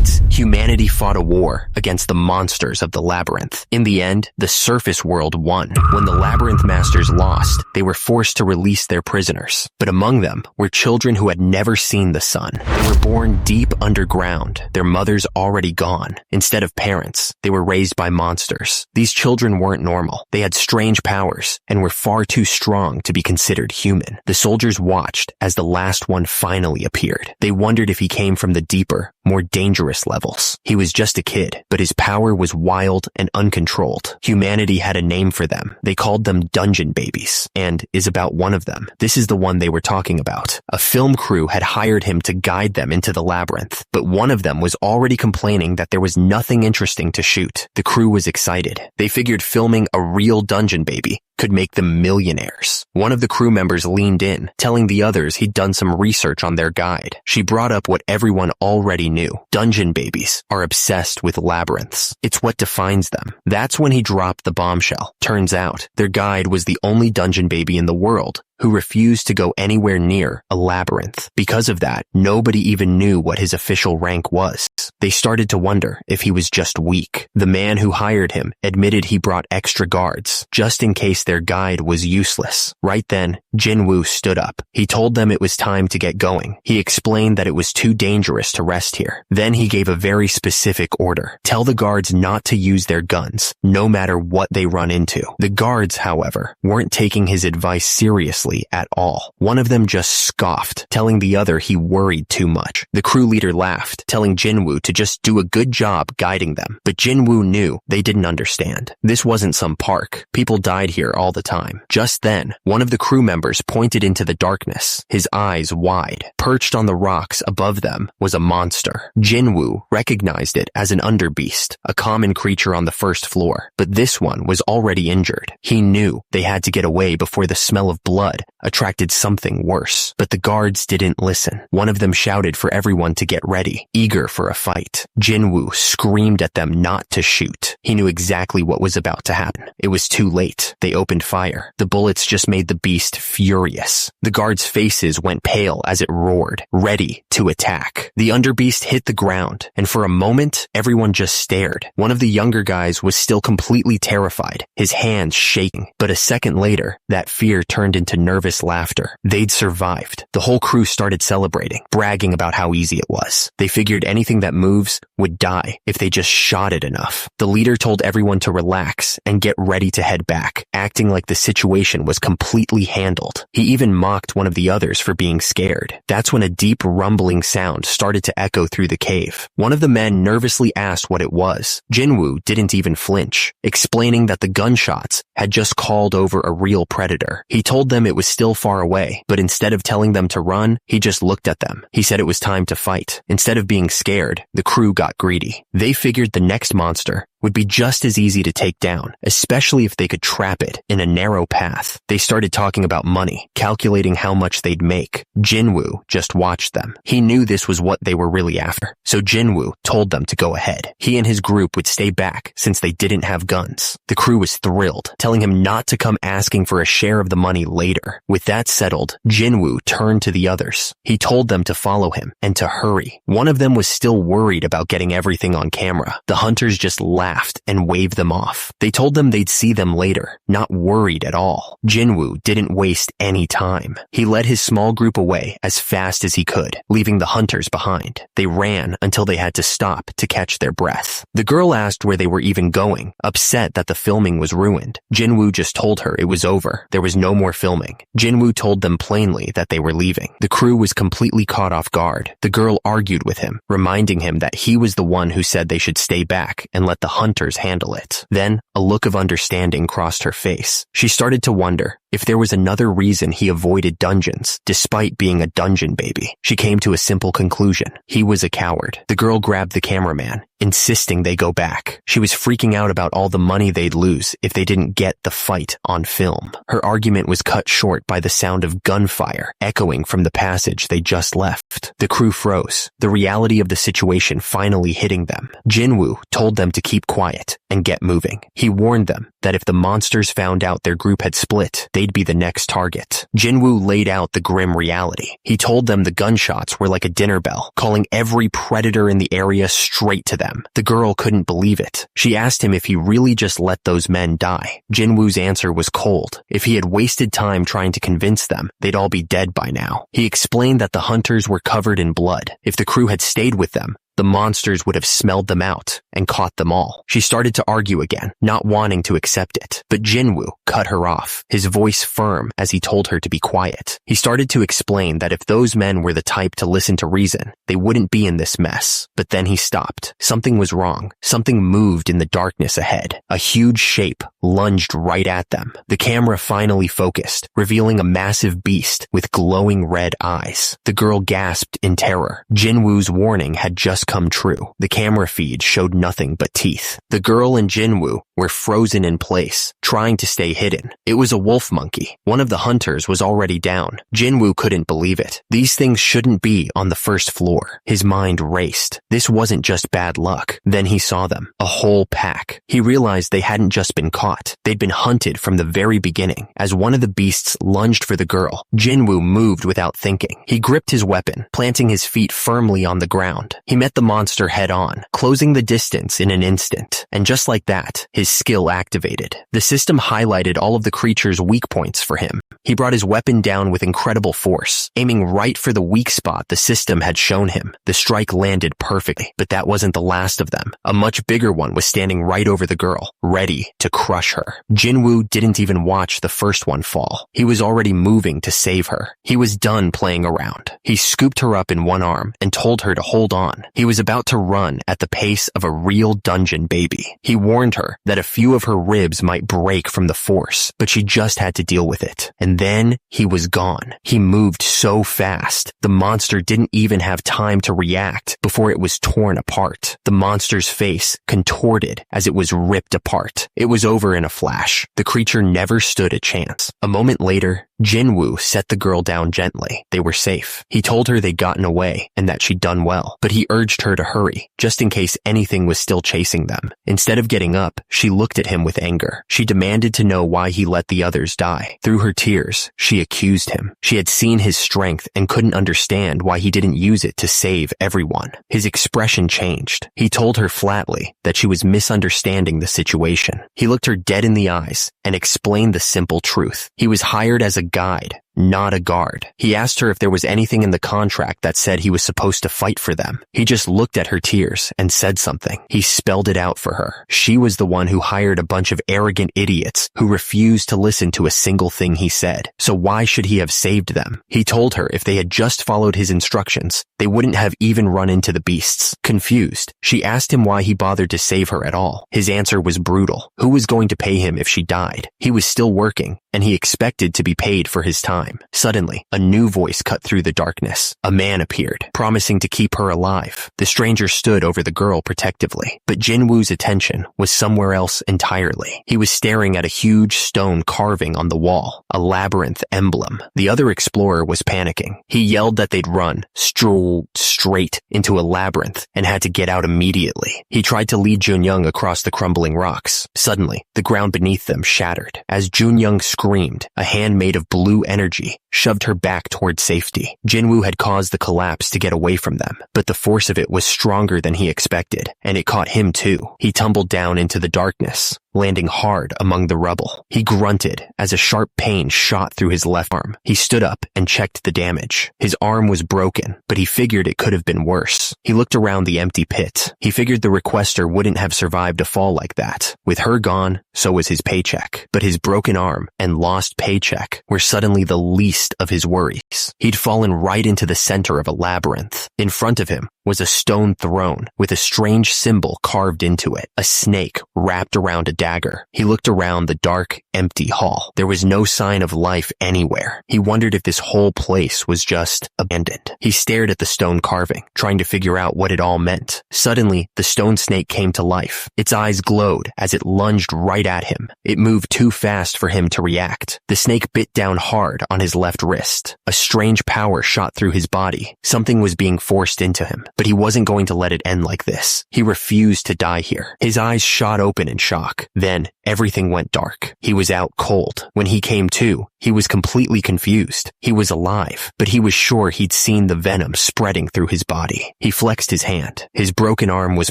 decades, humanity fought a war against the monsters of the labyrinth. In the end, the surface world won. When the labyrinth masters lost, they were forced to release their prisoners. But among them were children who had never seen the sun. They were born deep underground, their mothers already gone. Instead of parents, they were raised by monsters. These children weren't normal. They had strange powers and were far too strong to be considered human. The soldiers watched as the last one finally appeared. They wondered if he came from the deeper, more dangerous levels. He was just a kid, but his power was wild and uncontrolled. Humanity had a name for them. They called them dungeon babies, and is about one of them. This is the one they were talking about. A film crew had hired him to guide them into the labyrinth, but one of them was already complaining that there was nothing interesting to shoot. The crew was excited. They figured filming a real dungeon baby could make them millionaires. One of the crew members leaned in, telling the others he'd done some research on their guide. She brought up what everyone already knew. Dungeon babies are obsessed with labyrinths. It's what defines them. That's when he dropped the bombshell. Turns out, their guide was the only dungeon baby in the world who refused to go anywhere near a labyrinth. Because of that, nobody even knew what his official rank was. They started to wonder if he was just weak. The man who hired him admitted he brought extra guards, just in case their guide was useless. Right then, Jinwoo stood up. He told them it was time to get going. He explained that it was too dangerous to rest here. Then he gave a very specific order. Tell the guards not to use their guns, no matter what they run into. The guards, however, weren't taking his advice seriously at all. One of them just scoffed, telling the other he worried too much. The crew leader laughed, telling Jinwoo to just do a good job guiding them. But Jinwoo knew they didn't understand. This wasn't some park. People died here all the time. Just then, one of the crew members pointed into the darkness, his eyes wide. Perched on the rocks above them was a monster. Jinwoo recognized it as an underbeast, a common creature on the first floor. But this one was already injured. He knew they had to get away before the smell of blood attracted something worse. But the guards didn't listen. One of them shouted for everyone to get ready, eager for a fight. Jinwoo screamed at them not to shoot. He knew exactly what was about to happen. It was too late. They opened fire. The bullets just made the beast furious. The guards' faces went pale as it roared, ready to attack. The underbeast hit the ground, and for a moment, everyone just stared. One of the younger guys was still completely terrified, his hands shaking. But a second later, that fear turned into nervous laughter. They'd survived. The whole crew started celebrating, bragging about how easy it was. They figured anything that moves would die if they just shot it enough. The leader told everyone to relax and get ready to head back, acting like the situation was completely handled. He even mocked one of the others for being scared. That's when a deep rumbling sound started to echo through the cave. One of the men nervously asked what it was. Jinwoo didn't even flinch, explaining that the gunshots had just called over a real predator. He told them it was still far away, but instead of telling them to run, he just looked at them. He said it was time to fight. Instead of being scared, the crew got greedy. They figured the next monster would be just as easy to take down, especially if they could trap it in a narrow path. They started talking about money, calculating how much they'd make. Jinwoo just watched them. He knew this was what they were really after, so Jinwoo told them to go ahead. He and his group would stay back since they didn't have guns. The crew was thrilled, telling him not to come asking for a share of the money later. With that settled, Jinwoo turned to the others. He told them to follow him and to hurry. One of them was still worried about getting everything on camera. The hunters just laughed and waved them off. They told them they'd see them later, not worried at all. Jinwoo didn't waste any time. He led his small group away as fast as he could, leaving the hunters behind. They ran until they had to stop to catch their breath. The girl asked where they were even going, upset that the filming was ruined. Jinwoo just told her it was over. There was no more filming. Jinwoo told them plainly that they were leaving. The crew was completely caught off guard. The girl argued with him, reminding him that he was the one who said they should stay back and let the hunters handle it. Then, a look of understanding crossed her face. She started to wonder if there was another reason he avoided dungeons, despite being a dungeon baby. She came to a simple conclusion. He was a coward. The girl grabbed the cameraman, insisting they go back. She was freaking out about all the money they'd lose if they didn't get the fight on film. Her argument was cut short by the sound of gunfire echoing from the passage they just left. The crew froze, the reality of the situation finally hitting them. Jinwoo told them to keep quiet and get moving. He warned them that if the monsters found out their group had split, they'd be the next target. Jinwoo laid out the grim reality. He told them the gunshots were like a dinner bell, calling every predator in the area straight to them. The girl couldn't believe it. She asked him if he really just let those men die. Jinwoo's answer was cold. If he had wasted time trying to convince them, they'd all be dead by now. He explained that the hunters were covered in blood. If the crew had stayed with them, the monsters would have smelled them out and caught them all. She started to argue again, not wanting to accept it, but Jinwoo cut her off, his voice firm as he told her to be quiet. He started to explain that if those men were the type to listen to reason, they wouldn't be in this mess. But then he stopped. Something was wrong. Something moved in the darkness ahead. A huge shape lunged right at them. The camera finally focused, revealing a massive beast with glowing red eyes. The girl gasped in terror. Jinwoo's warning had just come true. The camera feed showed nothing but teeth. The girl and Jinwoo were frozen in place, trying to stay hidden. It was a wolf monkey. One of the hunters was already down. Jinwoo couldn't believe it. These things shouldn't be on the first floor. His mind raced. This wasn't just bad luck. Then he saw them. A whole pack. He realized they hadn't just been caught. They'd been hunted from the very beginning. As one of the beasts lunged for the girl, Jinwoo moved without thinking. He gripped his weapon, planting his feet firmly on the ground. He met the monster head on, closing the distance in an instant. And just like that, his skill activated. The system highlighted all of the creature's weak points for him. He brought his weapon down with incredible force, aiming right for the weak spot the system had shown him. The strike landed perfectly, but that wasn't the last of them. A much bigger one was standing right over the girl, ready to crush her. Jinwoo didn't even watch the first one fall. He was already moving to save her. He was done playing around. He scooped her up in one arm and told her to hold on. He was about to run at the pace of a real dungeon baby. He warned her that a few of her ribs might break from the force, but she just had to deal with it. And then he was gone. He moved so fast, the monster didn't even have time to react before it was torn apart. The monster's face contorted as it was ripped apart. It was over in a flash. The creature never stood a chance. A moment later, Jinwoo set the girl down gently. They were safe. He told her they'd gotten away and that she'd done well, but he urged her to hurry, just in case anything was still chasing them. Instead of getting up, she looked at him with anger. She demanded to know why he let the others die. Through her tears, she accused him. She had seen his strength and couldn't understand why he didn't use it to save everyone. His expression changed. He told her flatly that she was misunderstanding the situation. He looked her dead in the eyes and explained the simple truth. He was hired as a guide, not a guard. He asked her if there was anything in the contract that said he was supposed to fight for them. He just looked at her tears and said something. He spelled it out for her. She was the one who hired a bunch of arrogant idiots who refused to listen to a single thing he said. So why should he have saved them? He told her if they had just followed his instructions, they wouldn't have even run into the beasts. Confused, she asked him why he bothered to save her at all. His answer was brutal. Who was going to pay him if she died? He was still working, and he expected to be paid for his time. Suddenly, a new voice cut through the darkness. A man appeared, promising to keep her alive. The stranger stood over the girl protectively, but Jinwoo's attention was somewhere else entirely. He was staring at a huge stone carving on the wall, a labyrinth emblem. The other explorer was panicking. He yelled that they'd run, strolled straight into a labyrinth, and had to get out immediately. He tried to lead Junyoung across the crumbling rocks. Suddenly, the ground beneath them shattered. As Junyoung screamed, a hand made of blue energy shoved her back toward safety. Jinwoo had caused the collapse to get away from them, but the force of it was stronger than he expected, and it caught him too. He tumbled down into the darkness, landing hard among the rubble. He grunted as a sharp pain shot through his left arm. He stood up and checked the damage. His arm was broken, but he figured it could have been worse. He looked around the empty pit. He figured the requester wouldn't have survived a fall like that. With her gone, so was his paycheck. But his broken arm and lost paycheck were suddenly the least of his worries. He'd fallen right into the center of a labyrinth. In front of him was a stone throne with a strange symbol carved into it, a snake wrapped around a dagger. He looked around the dark, empty hall. There was no sign of life anywhere. He wondered if this whole place was just abandoned. He stared at the stone carving, trying to figure out what it all meant. Suddenly, the stone snake came to life. Its eyes glowed as it lunged right at him. It moved too fast for him to react. The snake bit down hard on his left wrist. A strange power shot through his body. Something was being forced into him. But he wasn't going to let it end like this. He refused to die here. His eyes shot open in shock. Then, Everything went dark. He was out cold. When he came to, he was completely confused. He was alive, but he was sure he'd seen the venom spreading through his body. He flexed his hand. His broken arm was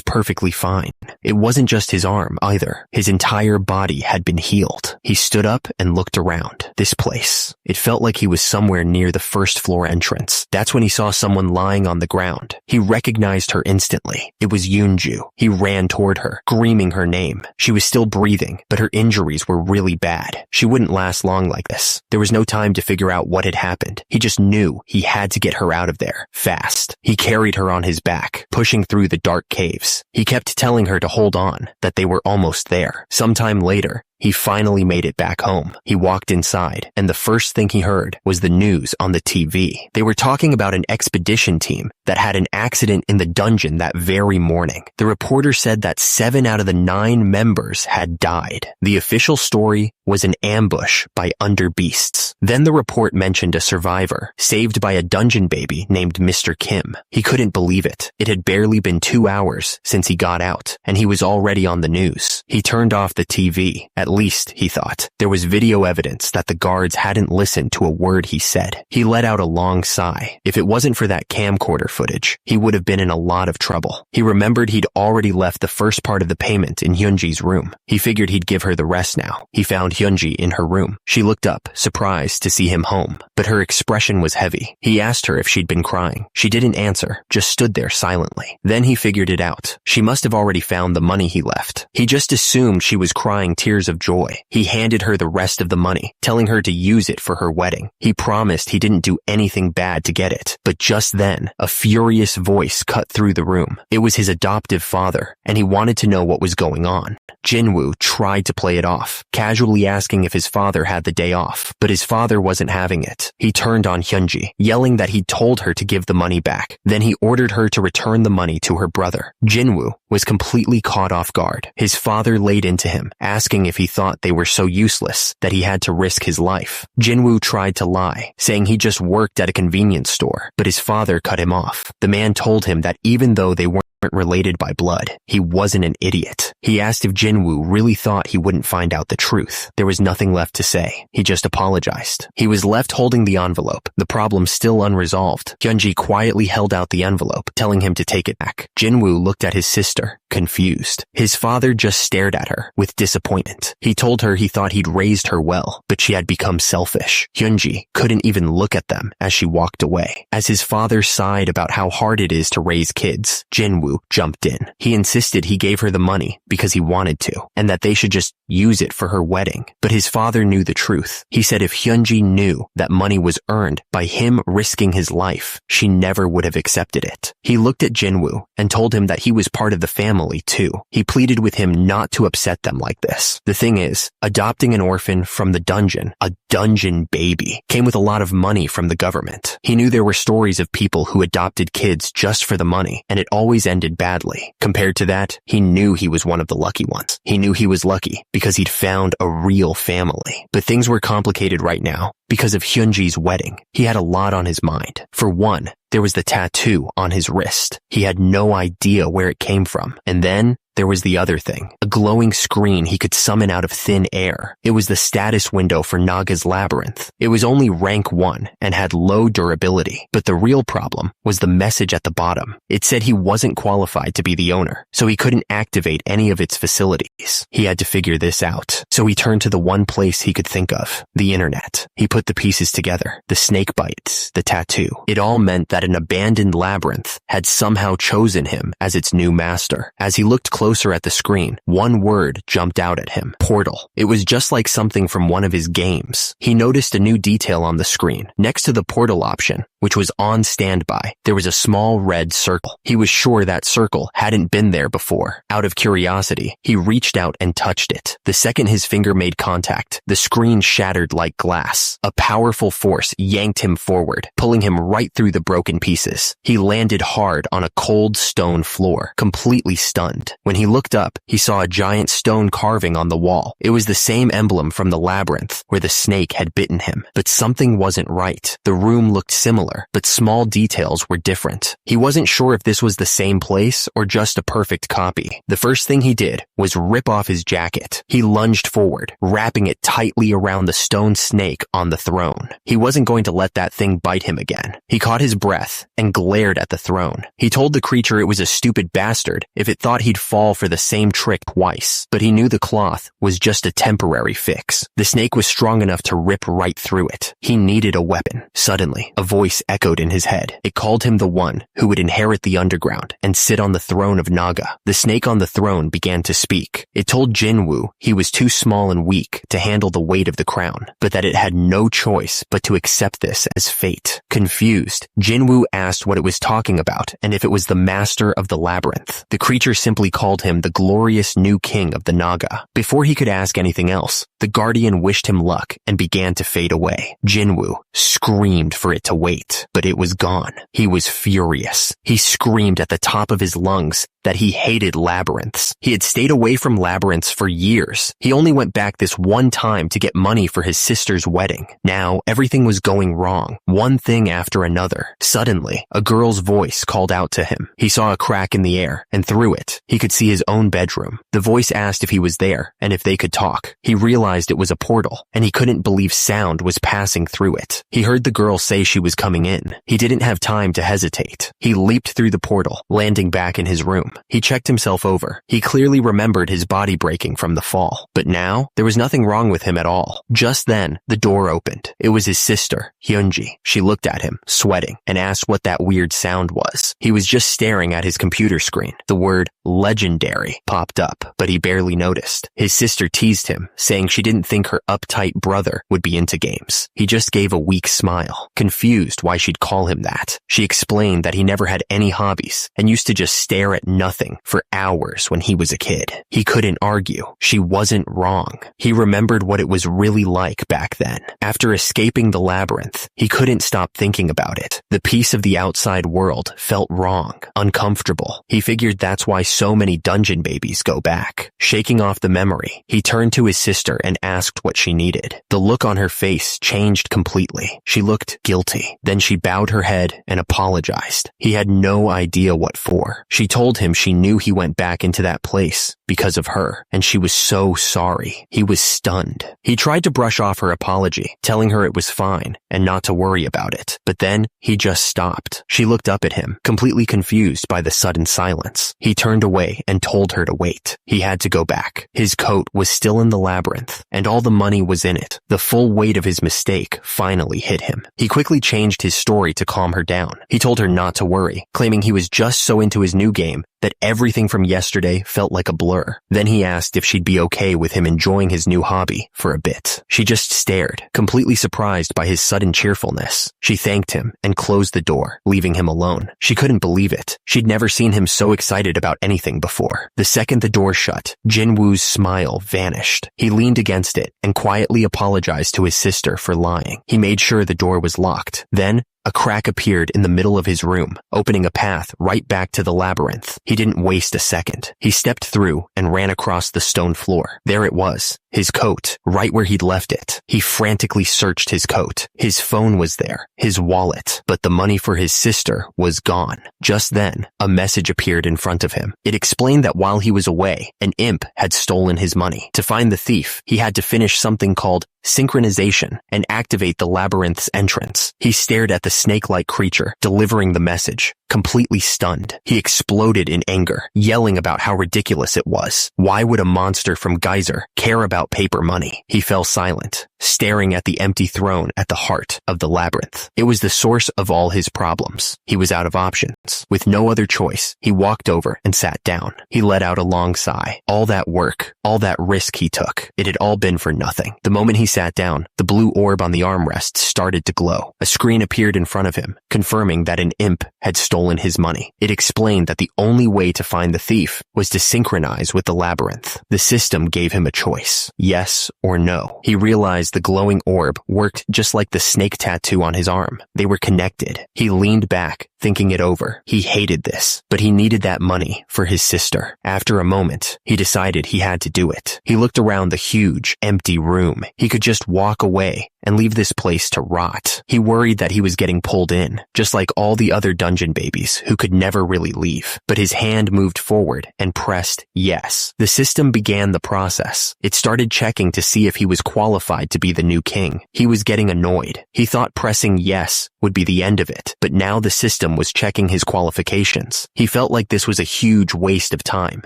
perfectly fine. It wasn't just his arm either. His entire body had been healed. He stood up and looked around. This place. It felt like he was somewhere near the first floor entrance. That's when he saw someone lying on the ground. He recognized her instantly. It was Yoonju. He ran toward her, screaming her name. She was still breathing, but her injuries were really bad. She wouldn't last long like this. There was no time to figure out what had happened. He just knew he had to get her out of there, fast. He carried her on his back, pushing through the dark caves. He kept telling her to hold on, that they were almost there. Sometime later, he finally made it back home. He walked inside, and the first thing he heard was the news on the TV. They were talking about an expedition team that had an accident in the dungeon that very morning. The reporter said that 7 out of the 9 members had died. The official story was an ambush by underbeasts. Then the report mentioned a survivor, saved by a dungeon baby named Mr. Kim. He couldn't believe it. It had barely been 2 hours since he got out, and he was already on the news. He turned off the TV. At least, he thought, there was video evidence that the guards hadn't listened to a word he said. He let out a long sigh. If it wasn't for that camcorder footage, he would have been in a lot of trouble. He remembered he'd already left the first part of the payment in Hyunji's room. He figured he'd give her the rest now. He found Hyunji in her room. She looked up, surprised to see him home, but her expression was heavy. He asked her if she'd been crying. She didn't answer, just stood there silently. Then he figured it out. She must have already found the money he left. He just assumed she was crying tears of joy. He handed her the rest of the money, telling her to use it for her wedding. He promised he didn't do anything bad to get it. But just then, a furious voice cut through the room. It was his adoptive father, and he wanted to know what was going on. Jinwoo tried to play it off, casually asking if his father had the day off, but his father wasn't having it. He turned on Hyunji, yelling that he'd told her to give the money back. Then he ordered her to return the money to her brother. Jinwoo was completely caught off guard. His father laid into him, asking if he thought they were so useless that he had to risk his life. Jinwoo tried to lie, saying he just worked at a convenience store, but his father cut him off. The man told him that even though they weren't related by blood, he wasn't an idiot. He asked if Jinwoo really thought he wouldn't find out the truth. There was nothing left to say. He just apologized. He was left holding the envelope, the problem still unresolved. Hyunji quietly held out the envelope, telling him to take it back. Jinwoo looked at his sister, confused. His father just stared at her with disappointment. He told her he thought he'd raised her well, but she had become selfish. Hyunji couldn't even look at them as she walked away. As his father sighed about how hard it is to raise kids, Jinwoo jumped in. He insisted he gave her the money because he wanted to, and that they should just use it for her wedding. But his father knew the truth. He said if Hyunji knew that money was earned by him risking his life, she never would have accepted it. He looked at Jinwoo and told him that he was part of the family too. He pleaded with him not to upset them like this. The thing is, adopting an orphan from the dungeon, a dungeon baby, came with a lot of money from the government. He knew there were stories of people who adopted kids just for the money, and it always ended badly. Compared to that, he knew he was one of the lucky ones. He knew he was lucky because he'd found a real family. But things were complicated right now because of Hyunji's wedding. He had a lot on his mind. For one, there was the tattoo on his wrist. He had no idea where it came from. And then there was the other thing, a glowing screen he could summon out of thin air. It was the status window for Naga's Labyrinth. It was only rank 1 and had low durability, but the real problem was the message at the bottom. It said he wasn't qualified to be the owner, so he couldn't activate any of its facilities. He had to figure this out, so he turned to the one place he could think of, the internet. He put the pieces together, the snake bites, the tattoo. It all meant that an abandoned labyrinth had somehow chosen him as its new master. As he looked closer at the screen, one word jumped out at him. Portal. It was just like something from one of his games. He noticed a new detail on the screen. Next to the portal option, which was on standby, there was a small red circle. He was sure that circle hadn't been there before. Out of curiosity, he reached out and touched it. The second his finger made contact, the screen shattered like glass. A powerful force yanked him forward, pulling him right through the broken pieces. He landed hard on a cold stone floor, completely stunned. When he looked up, he saw a giant stone carving on the wall. It was the same emblem from the labyrinth where the snake had bitten him. But something wasn't right. The room looked similar similar, but small details were different. He wasn't sure if this was the same place or just a perfect copy. The first thing he did was rip off his jacket. He lunged forward, wrapping it tightly around the stone snake on the throne. He wasn't going to let that thing bite him again. He caught his breath and glared at the throne. He told the creature it was a stupid bastard if it thought he'd fall for the same trick twice, but he knew the cloth was just a temporary fix. The snake was strong enough to rip right through it. He needed a weapon. Suddenly, a voice echoed in his head. It called him the one who would inherit the underground and sit on the throne of Naga. The snake on the throne began to speak. It told Jinwoo he was too small and weak to handle the weight of the crown, but that it had no choice but to accept this as fate. Confused, Jinwoo asked what it was talking about and if it was the master of the labyrinth. The creature simply called him the glorious new king of the Naga. Before he could ask anything else, the guardian wished him luck and began to fade away. Jinwoo screamed for it to wait, but it was gone. He was furious. He screamed at the top of his lungs that he hated labyrinths. He had stayed away from labyrinths for years. He only went back this one time to get money for his sister's wedding. Now, everything was going wrong, one thing after another. Suddenly, a girl's voice called out to him. He saw a crack in the air, and through it, he could see his own bedroom. The voice asked if he was there, and if they could talk. He realized it was a portal, and he couldn't believe sound was passing through it. He heard the girl say she was coming in. He didn't have time to hesitate. He leaped through the portal, landing back in his room. He checked himself over. He clearly remembered his body breaking from the fall. But now, there was nothing wrong with him at all. Just then, the door opened. It was his sister, Hyunji. She looked at him, sweating, and asked what that weird sound was. He was just staring at his computer screen. The word legendary popped up, but he barely noticed. His sister teased him, saying she didn't think her uptight brother would be into games. He just gave a weak smile, confused why she'd call him that. She explained that he never had any hobbies and used to just stare at nothing for hours when he was a kid. He couldn't argue. She wasn't wrong. He remembered what it was really like back then. After escaping the labyrinth, he couldn't stop thinking about it. The peace of the outside world felt wrong, uncomfortable. He figured that's why so many dungeon babies go back. Shaking off the memory, he turned to his sister and asked what she needed. The look on her face changed completely. She looked guilty. Then she bowed her head and apologized. He had no idea what for. She told him she knew he went back into that place because of her, and she was so sorry. He was stunned. He tried to brush off her apology, telling her it was fine and not to worry about it. But then he just stopped. She looked up at him, completely confused by the sudden silence. He turned away and told her to wait. He had to go back. His coat was still in the labyrinth, and all the money was in it. The full weight of his mistake finally hit him. He quickly changed his story to calm her down. He told her not to worry, claiming he was just so into his new game that everything from yesterday felt like a blur. Then he asked if she'd be okay with him enjoying his new hobby for a bit. She just stared, completely surprised by his sudden cheerfulness. She thanked him and closed the door, leaving him alone. She couldn't believe it. She'd never seen him so excited about anything before. The second the door shut, Jinwoo's smile vanished. He leaned against it and quietly apologized to his sister for lying. He made sure the door was locked. Then, a crack appeared in the middle of his room, opening a path right back to the labyrinth. He didn't waste a second. He stepped through and ran across the stone floor. There it was, his coat, right where he'd left it. He frantically searched his coat. His phone was there, his wallet, but the money for his sister was gone. Just then, a message appeared in front of him. It explained that while he was away, an imp had stolen his money. To find the thief, he had to finish something called synchronization and activate the labyrinth's entrance. He stared at the snake-like creature, delivering the message. Completely stunned, he exploded in anger, yelling about how ridiculous it was. Why would a monster from Geyser care about paper money? He fell silent, staring at the empty throne at the heart of the labyrinth. It was the source of all his problems. He was out of options. With no other choice, he walked over and sat down. He let out a long sigh. All that work, all that risk he took, it had all been for nothing. The moment he sat down, the blue orb on the armrest started to glow. A screen appeared in front of him, confirming that an imp had stolen his money. It explained that the only way to find the thief was to synchronize with the labyrinth. The system gave him a choice, yes or no. He realized the glowing orb worked just like the snake tattoo on his arm. They were connected. He leaned back, thinking it over. He hated this, but he needed that money for his sister. After a moment, he decided he had to do it. He looked around the huge, empty room. He could just walk away and leave this place to rot. He worried that he was getting pulled in, just like all the other dungeon babies who could never really leave. But his hand moved forward and pressed yes. The system began the process. It started checking to see if he was qualified to be the new king. He was getting annoyed. He thought pressing yes would be the end of it, but now the system was checking his qualifications. He felt like this was a huge waste of time.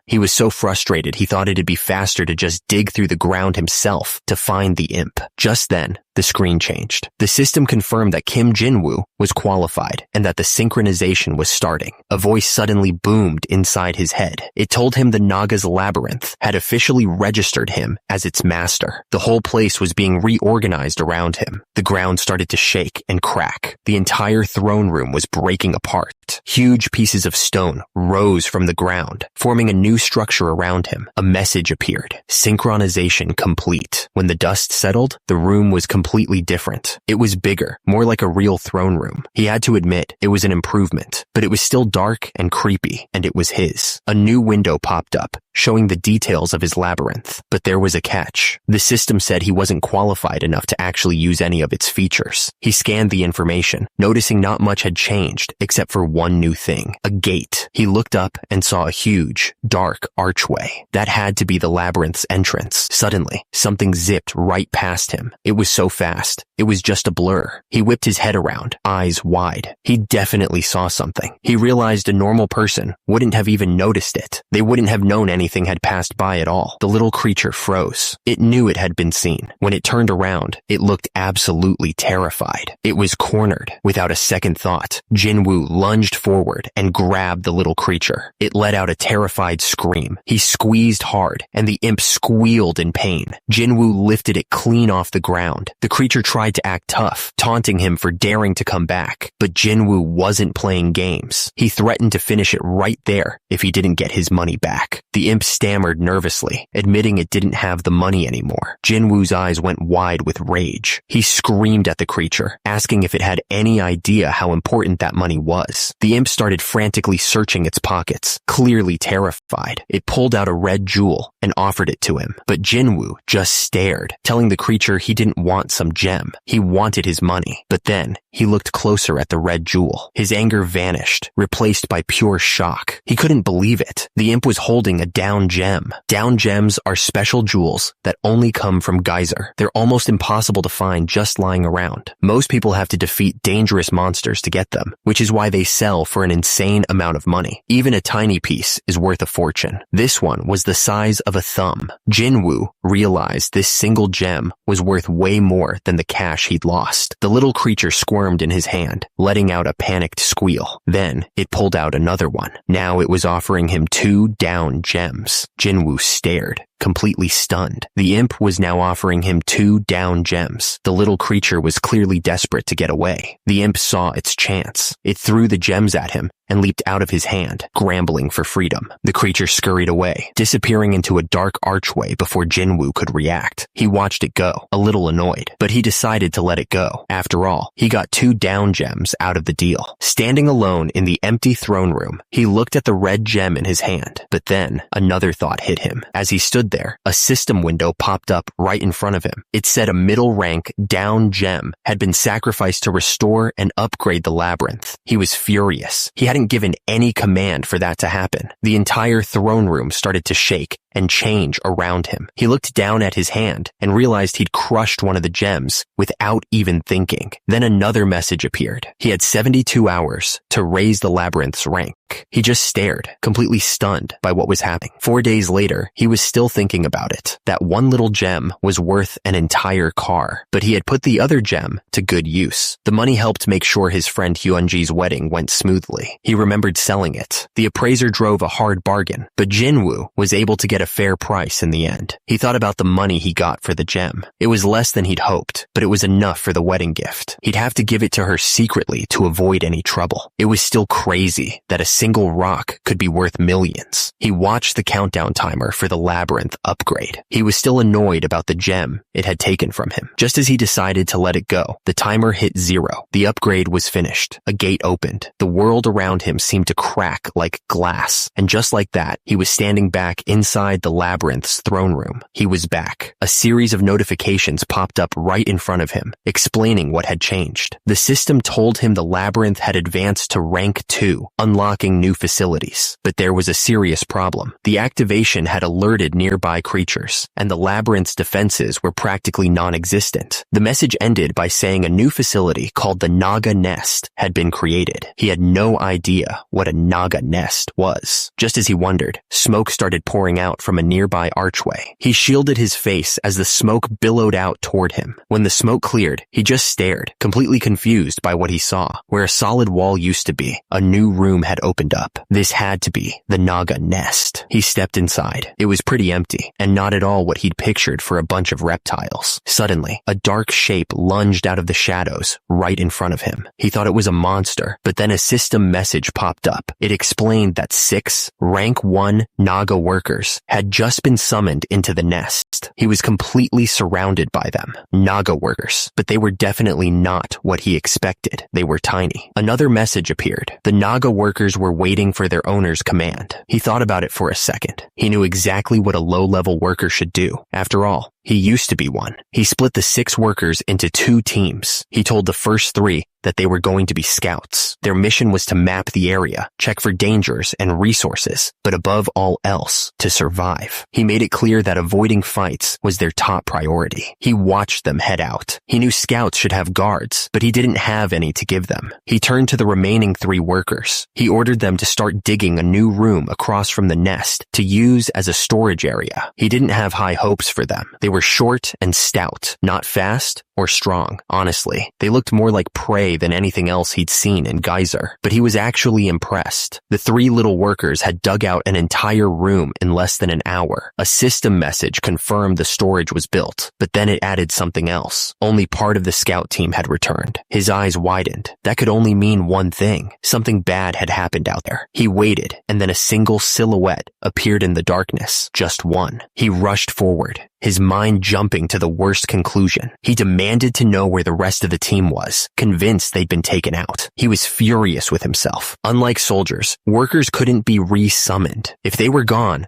He was so frustrated he thought it'd be faster to just dig through the ground himself to find the imp. Just then, the screen changed. The system confirmed that Kim Jinwoo was qualified and that the synchronization was starting. A voice suddenly boomed inside his head. It told him the Naga's labyrinth had officially registered him as its master. The whole place was being reorganized around him. The ground started to shake and crack. The entire throne room was breaking apart. Huge pieces of stone rose from the ground, forming a new structure around him. A message appeared. Synchronization complete. When the dust settled, the room was completely different. It was bigger, more like a real throne room. He had to admit it was an improvement, but it was still dark and creepy, and it was his. A new window popped up, showing the details of his labyrinth. But there was a catch. The system said he wasn't qualified enough to actually use any of its features. He scanned the information, noticing not much had changed except for one new thing, a gate. He looked up and saw a huge, dark archway. That had to be the labyrinth's entrance. Suddenly, something zipped right past him. It was so fast. It was just a blur. He whipped his head around, eyes wide. He definitely saw something. He realized a normal person wouldn't have even noticed it. They wouldn't have known anything had passed by at all. The little creature froze. It knew it had been seen. When it turned around, it looked absolutely terrified. It was cornered. Without a second thought, Jinwoo lunged forward and grabbed the little creature. It let out a terrified scream. He squeezed hard, and the imp squealed in pain. Jinwoo lifted it clean off the ground. The creature tried to act tough, taunting him for daring to come back. But Jinwoo wasn't playing games. He threatened to finish it right there if he didn't get his money back. The imp stammered nervously, admitting it didn't have the money anymore. Jinwoo's eyes went wide with rage. He screamed at the creature, asking if it had any idea how important that money was. The imp started frantically searching its pockets, clearly terrified. It pulled out a red jewel and offered it to him. But Jinwoo just stared, telling the creature he didn't want some gem. He wanted his money. But then he looked closer at the red jewel. His anger vanished, replaced by pure shock. He couldn't believe it. The imp was holding a down gem. Down gems are special jewels that only come from Geyser. They're almost impossible to find just lying around. Most people have to defeat dangerous monsters to get them, which is why they sell for an insane amount of money. Even a tiny piece is worth a fortune. This one was the size of a thumb. Jinwoo realized this single gem was worth way more than the cash he'd lost. The little creature squirmed in his hand, letting out a panicked squeal. Then it pulled out another one. Now it was offering him 2 down gems. Jinwoo stared, completely stunned. The imp was now offering him 2 down gems. The little creature was clearly desperate to get away. The imp saw its chance. It threw the gems at him and leaped out of his hand, scrambling for freedom. The creature scurried away, disappearing into a dark archway before Jinwoo could react. He watched it go, a little annoyed, but he decided to let it go. After all, he got 2 down gems out of the deal. Standing alone in the empty throne room, he looked at the red gem in his hand, but then another thought hit him. As he stood there, a system window popped up right in front of him. It said a middle rank down gem had been sacrificed to restore and upgrade the labyrinth. He was furious. He hadn't given any command for that to happen. The entire throne room started to shake and change around him. He looked down at his hand and realized he'd crushed one of the gems without even thinking. Then another message appeared. He had 72 hours to raise the labyrinth's rank. He just stared, completely stunned by what was happening. 4 days later, he was still thinking about it. That one little gem was worth an entire car, but he had put the other gem to good use. The money helped make sure his friend Hyunji's wedding went smoothly. He remembered selling it. The appraiser drove a hard bargain, but Jinwoo was able to get a fair price in the end. He thought about the money he got for the gem. It was less than he'd hoped, but it was enough for the wedding gift. He'd have to give it to her secretly to avoid any trouble. It was still crazy that a single rock could be worth millions. He watched the countdown timer for the labyrinth upgrade. He was still annoyed about the gem it had taken from him. Just as he decided to let it go, the timer hit 0. The upgrade was finished. A gate opened. The world around him seemed to crack like glass. And just like that, he was standing back inside the labyrinth's throne room. He was back. A series of notifications popped up right in front of him, explaining what had changed. The system told him the labyrinth had advanced to rank 2, unlocking new facilities. But there was a serious problem. The activation had alerted nearby creatures, and the labyrinth's defenses were practically non-existent. The message ended by saying a new facility called the Naga Nest had been created. He had no idea what a Naga Nest was. Just as he wondered, smoke started pouring out from a nearby archway. He shielded his face as the smoke billowed out toward him. When the smoke cleared, he just stared, completely confused by what he saw. Where a solid wall used to be, a new room had opened up. This had to be the Naga Nest. He stepped inside. It was pretty empty, and not at all what he'd pictured for a bunch of reptiles. Suddenly, a dark shape lunged out of the shadows right in front of him. He thought it was a monster, but then a system message popped up. It explained that 6 rank 1 Naga workers had just been summoned into the nest. He was completely surrounded by them. Naga workers, but they were definitely not what he expected. They were tiny. Another message appeared. The Naga workers were waiting for their owner's command. He thought about it for a second. He knew exactly what a low-level worker should do. After all, he used to be one. He split the 6 workers into 2 teams. He told the first 3 that they were going to be scouts. Their mission was to map the area, check for dangers and resources, but above all else, to survive. He made it clear that avoiding fights was their top priority. He watched them head out. He knew scouts should have guards, but he didn't have any to give them. He turned to the remaining 3 workers. He ordered them to start digging a new room across from the nest to use as a storage area. He didn't have high hopes for them. They were short and stout, not fast or strong. Honestly, they looked more like prey than anything else he'd seen in Geyser, but he was actually impressed. The 3 little workers had dug out an entire room in less than an hour. A system message confirmed the storage was built, but then it added something else. Only part of the scout team had returned. His eyes widened. That could only mean one thing. Something bad had happened out there. He waited, and then a single silhouette appeared in the darkness. Just one. He rushed forward, his mind jumping to the worst conclusion. He demanded to know where the rest of the team was, convinced they'd been taken out. He was furious with himself. Unlike soldiers, workers couldn't be re-summoned. If they were gone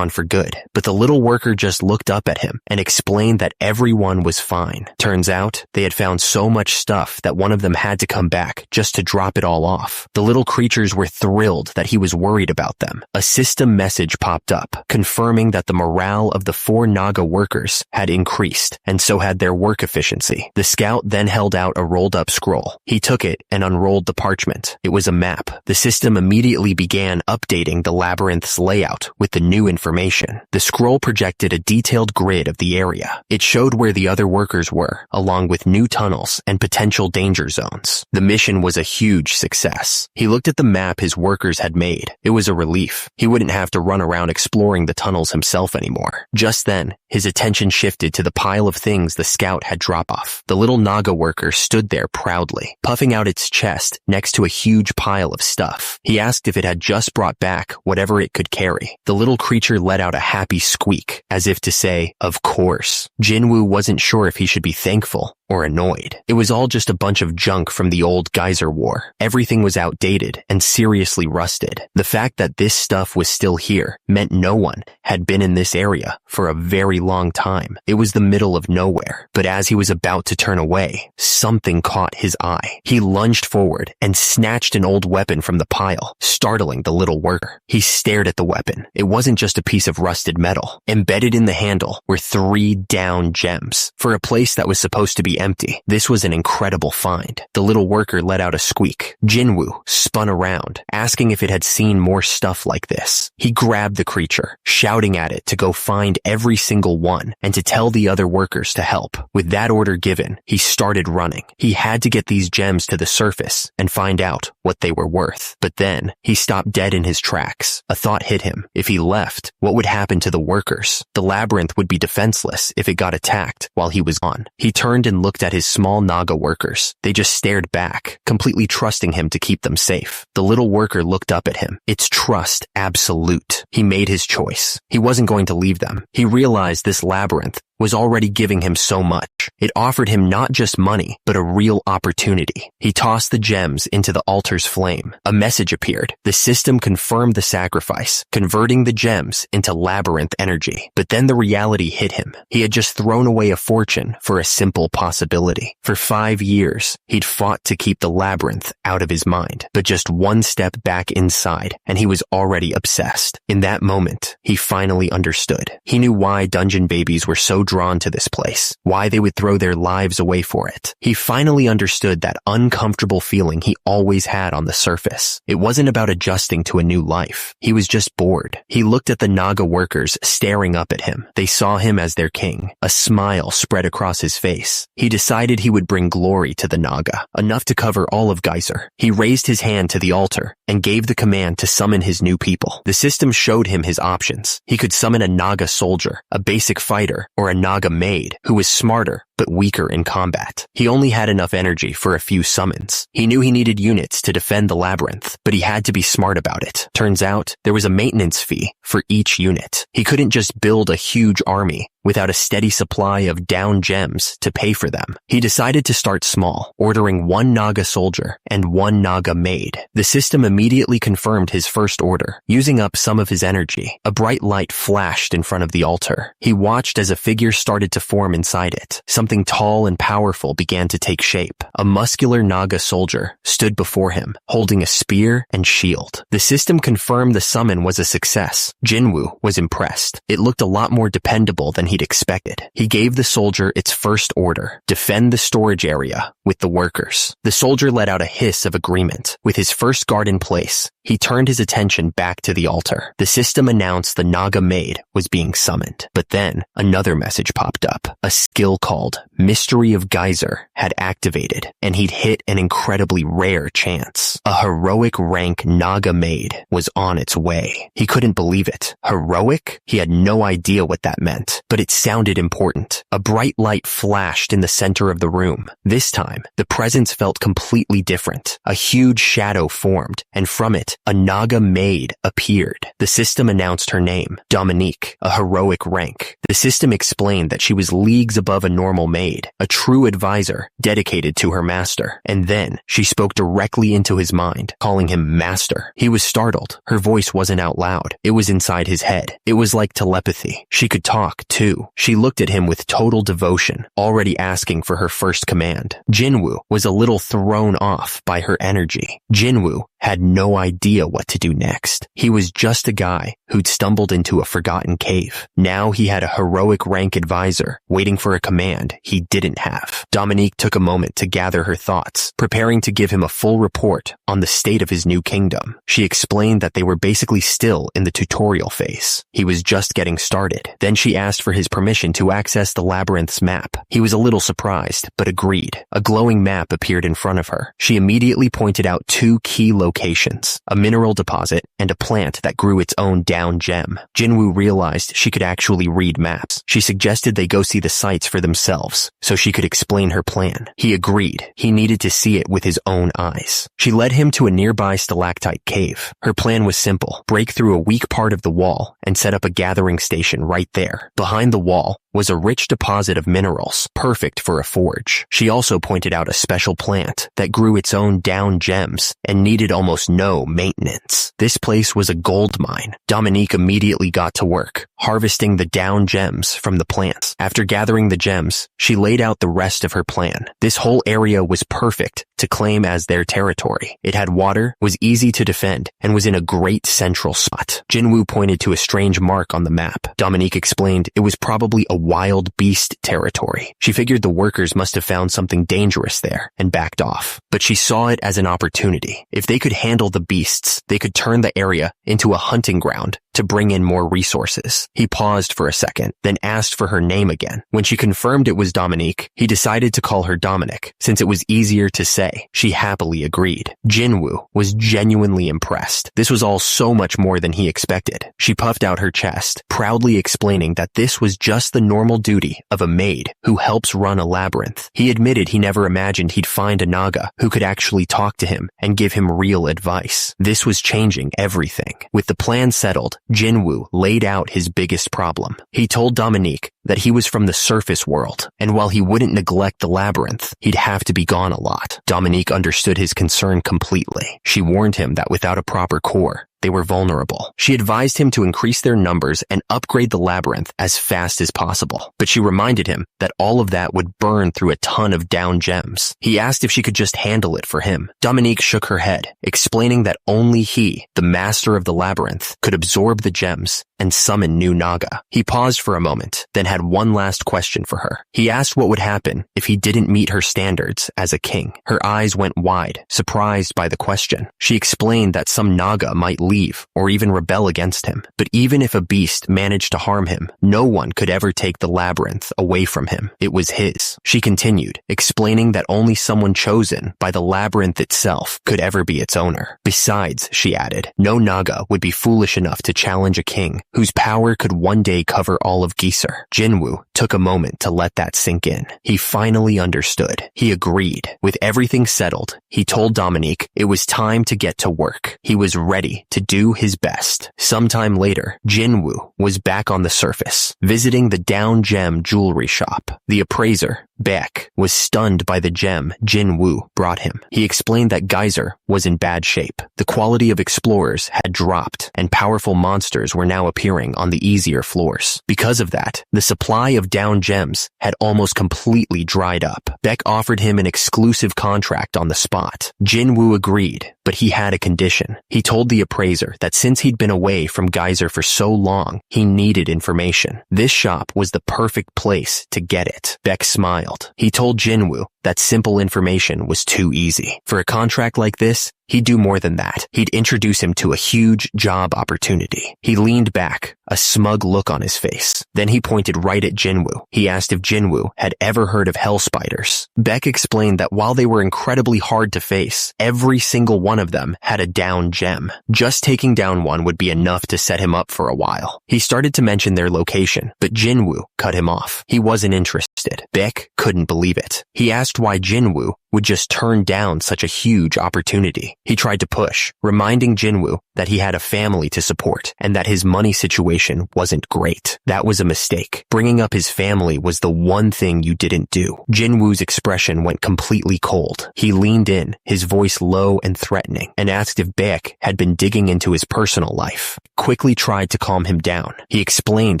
for good. But the little worker just looked up at him and explained that everyone was fine. Turns out, they had found so much stuff that one of them had to come back just to drop it all off. The little creatures were thrilled that he was worried about them. A system message popped up, confirming that the morale of the 4 Naga workers had increased, and so had their work efficiency. The scout then held out a rolled-up scroll. He took it and unrolled the parchment. It was a map. The system immediately began updating the labyrinth's layout with the new information. The scroll projected a detailed grid of the area. It showed where the other workers were, along with new tunnels and potential danger zones. The mission was a huge success. He looked at the map his workers had made. It was a relief. He wouldn't have to run around exploring the tunnels himself anymore. Just then, his attention shifted to the pile of things the scout had dropped off. The little Naga worker stood there proudly, puffing out its chest next to a huge pile of stuff. He asked if it had just brought back whatever it could carry. The little creature let out a happy squeak, as if to say, of course. Jinwoo wasn't sure if he should be thankful or annoyed. It was all just a bunch of junk from the old Geyser War. Everything was outdated and seriously rusted. The fact that this stuff was still here meant no one had been in this area for a very long time. It was the middle of nowhere. But as he was about to turn away, something caught his eye. He lunged forward and snatched an old weapon from the pile, startling the little worker. He stared at the weapon. It wasn't just a piece of rusted metal. Embedded in the handle were 3 down gems. For a place that was supposed to be empty, this was an incredible find. The little worker let out a squeak. Jinwoo spun around, asking if it had seen more stuff like this. He grabbed the creature, shouting at it to go find every single one and to tell the other workers to help. With that order given, he started running. He had to get these gems to the surface and find out what they were worth. But then, he stopped dead in his tracks. A thought hit him. If he left, what would happen to the workers? The labyrinth would be defenseless if it got attacked while he was gone. He turned and looked at his small Naga workers. They just stared back, completely trusting him to keep them safe. The little worker looked up at him. Its trust absolute. He made his choice. He wasn't going to leave them. He realized this labyrinth was already giving him so much. It offered him not just money, but a real opportunity. He tossed the gems into the altar's flame. A message appeared. The system confirmed the sacrifice, converting the gems into labyrinth energy. But then the reality hit him. He had just thrown away a fortune for a simple possibility. For 5 years, he'd fought to keep the labyrinth out of his mind, but just one step back inside, and he was already obsessed. In that moment, he finally understood. He knew why dungeon babies were so drawn to this place, why they would throw their lives away for it. He finally understood that uncomfortable feeling he always had on the surface. It wasn't about adjusting to a new life. He was just bored. He looked at the Naga workers staring up at him. They saw him as their king. A smile spread across his face. He decided he would bring glory to the Naga, enough to cover all of Geyser. He raised his hand to the altar and gave the command to summon his new people. The system showed him his options. He could summon a Naga soldier, a basic fighter, or a Naga maid who was smarter but weaker in combat. He only had enough energy for a few summons. He knew he needed units to defend the labyrinth, but he had to be smart about it. Turns out, there was a maintenance fee for each unit. He couldn't just build a huge army without a steady supply of down gems to pay for them. He decided to start small, ordering 1 Naga soldier and 1 Naga maid. The system immediately confirmed his first order, using up some of his energy. A bright light flashed in front of the altar. He watched as a figure started to form inside it. Something tall and powerful began to take shape. A muscular Naga soldier stood before him, holding a spear and shield. The system confirmed the summon was a success. Jinwoo was impressed. It looked a lot more dependable than he'd expected. He gave the soldier its first order: defend the storage area with the workers. The soldier let out a hiss of agreement. With his first guard in place, he turned his attention back to the altar. The system announced the Naga maid was being summoned. But then, another message popped up. A skill called Mystery of Geyser had activated, and he'd hit an incredibly rare chance. A heroic rank Naga maid was on its way. He couldn't believe it. Heroic? He had no idea what that meant, but it sounded important. A bright light flashed in the center of the room. This time, the presence felt completely different. A huge shadow formed, and from it, a Naga maid appeared. The system announced her name, Dominique, a heroic rank. The system explained that she was leagues above a normal maid, a true advisor dedicated to her master. And then, she spoke directly into his mind, calling him master. He was startled. Her voice wasn't out loud. It was inside his head. It was like telepathy. She could talk, too. She looked at him with total devotion, already asking for her first command. Jinwoo was a little thrown off by her energy. Jinwoo had no idea what to do next. He was just a guy who'd stumbled into a forgotten cave. Now he had a heroic rank advisor waiting for a command he didn't have. Dominique took a moment to gather her thoughts, preparing to give him a full report on the state of his new kingdom. She explained that they were basically still in the tutorial phase. He was just getting started. Then she asked for his permission to access the labyrinth's map. He was a little surprised, but agreed. A glowing map appeared in front of her. She immediately pointed out 2 key locations: a mineral deposit and a plant that grew its own down gem. Jinwoo realized she could actually read maps. She suggested they go see the sites for themselves, so she could explain her plan. He agreed. He needed to see it with his own eyes. She led him to a nearby stalactite cave. Her plan was simple: break through a weak part of the wall and set up a gathering station right there. Behind the wall was a rich deposit of minerals, perfect for a forge. She also pointed out a special plant that grew its own down gems and needed almost no maintenance. This place was a gold mine. Dominique immediately got to work, harvesting the down gems from the plants. After gathering the gems, she laid out the rest of her plan. This whole area was perfect to claim as their territory. It had water, was easy to defend, and was in a great central spot. Jinwoo pointed to a strange mark on the map. Dominique explained it was probably a wild beast territory. She figured the workers must have found something dangerous there and backed off. But she saw it as an opportunity. If they could handle the beasts, they could turn the area into a hunting ground to bring in more resources. He paused for a second, then asked for her name again. When she confirmed it was Dominique, he decided to call her Dominic, since it was easier to say. She happily agreed. Jinwoo was genuinely impressed. This was all so much more than he expected. She puffed out her chest, proudly explaining that this was just the normal duty of a maid who helps run a labyrinth. He admitted he never imagined he'd find a Naga who could actually talk to him and give him real advice. This was changing everything. With the plan settled, Jinwoo laid out his biggest problem. He told Dominique that he was from the surface world, and while he wouldn't neglect the labyrinth, he'd have to be gone a lot. Dominique understood his concern completely. She warned him that without a proper core, they were vulnerable. She advised him to increase their numbers and upgrade the labyrinth as fast as possible, but she reminded him that all of that would burn through a ton of down gems. He asked if she could just handle it for him. Dominique shook her head, explaining that only he, the master of the labyrinth, could absorb the gems and summon new Naga. He paused for a moment, then had one last question for her. He asked what would happen if he didn't meet her standards as a king. Her eyes went wide, surprised by the question. She explained that some Naga might leave or even rebel against him, but even if a beast managed to harm him, no one could ever take the labyrinth away from him. It was his. She continued, explaining that only someone chosen by the labyrinth itself could ever be its owner. Besides, she added, no Naga would be foolish enough to challenge a king whose power could one day cover all of Geeser. Jinwoo took a moment to let that sink in. He finally understood. He agreed. With everything settled, he told Dominique it was time to get to work. He was ready to do his best. Sometime later, Jinwoo was back on the surface, visiting the down gem jewelry shop. The appraiser, Beck, was stunned by the gem Jinwoo brought him. He explained that Geyser was in bad shape. The quality of explorers had dropped, and powerful monsters were now appearing on the easier floors. Because of that, the supply of down gems had almost completely dried up. Beck offered him an exclusive contract on the spot. Jinwoo agreed, but he had a condition. He told the appraiser that since he'd been away from Geyser for so long, he needed information. This shop was the perfect place to get it. Beck smiled. He told Jinwoo that simple information was too easy. For a contract like this, he'd do more than that. He'd introduce him to a huge job opportunity. He leaned back, a smug look on his face. Then he pointed right at Jinwoo. He asked if Jinwoo had ever heard of hell spiders. Beck explained that while they were incredibly hard to face, every single one of them had a down gem. Just taking down one would be enough to set him up for a while. He started to mention their location, but Jinwoo cut him off. He wasn't interested. Beck couldn't believe it. He asked why Jinwoo would just turn down such a huge opportunity. He tried to push, reminding Jinwoo that he had a family to support and that his money situation wasn't great. That was a mistake. Bringing up his family was the one thing you didn't do. Jinwoo's expression went completely cold. He leaned in, his voice low and threatening, and asked if Beck had been digging into his personal life. Quickly tried to calm him down. He explained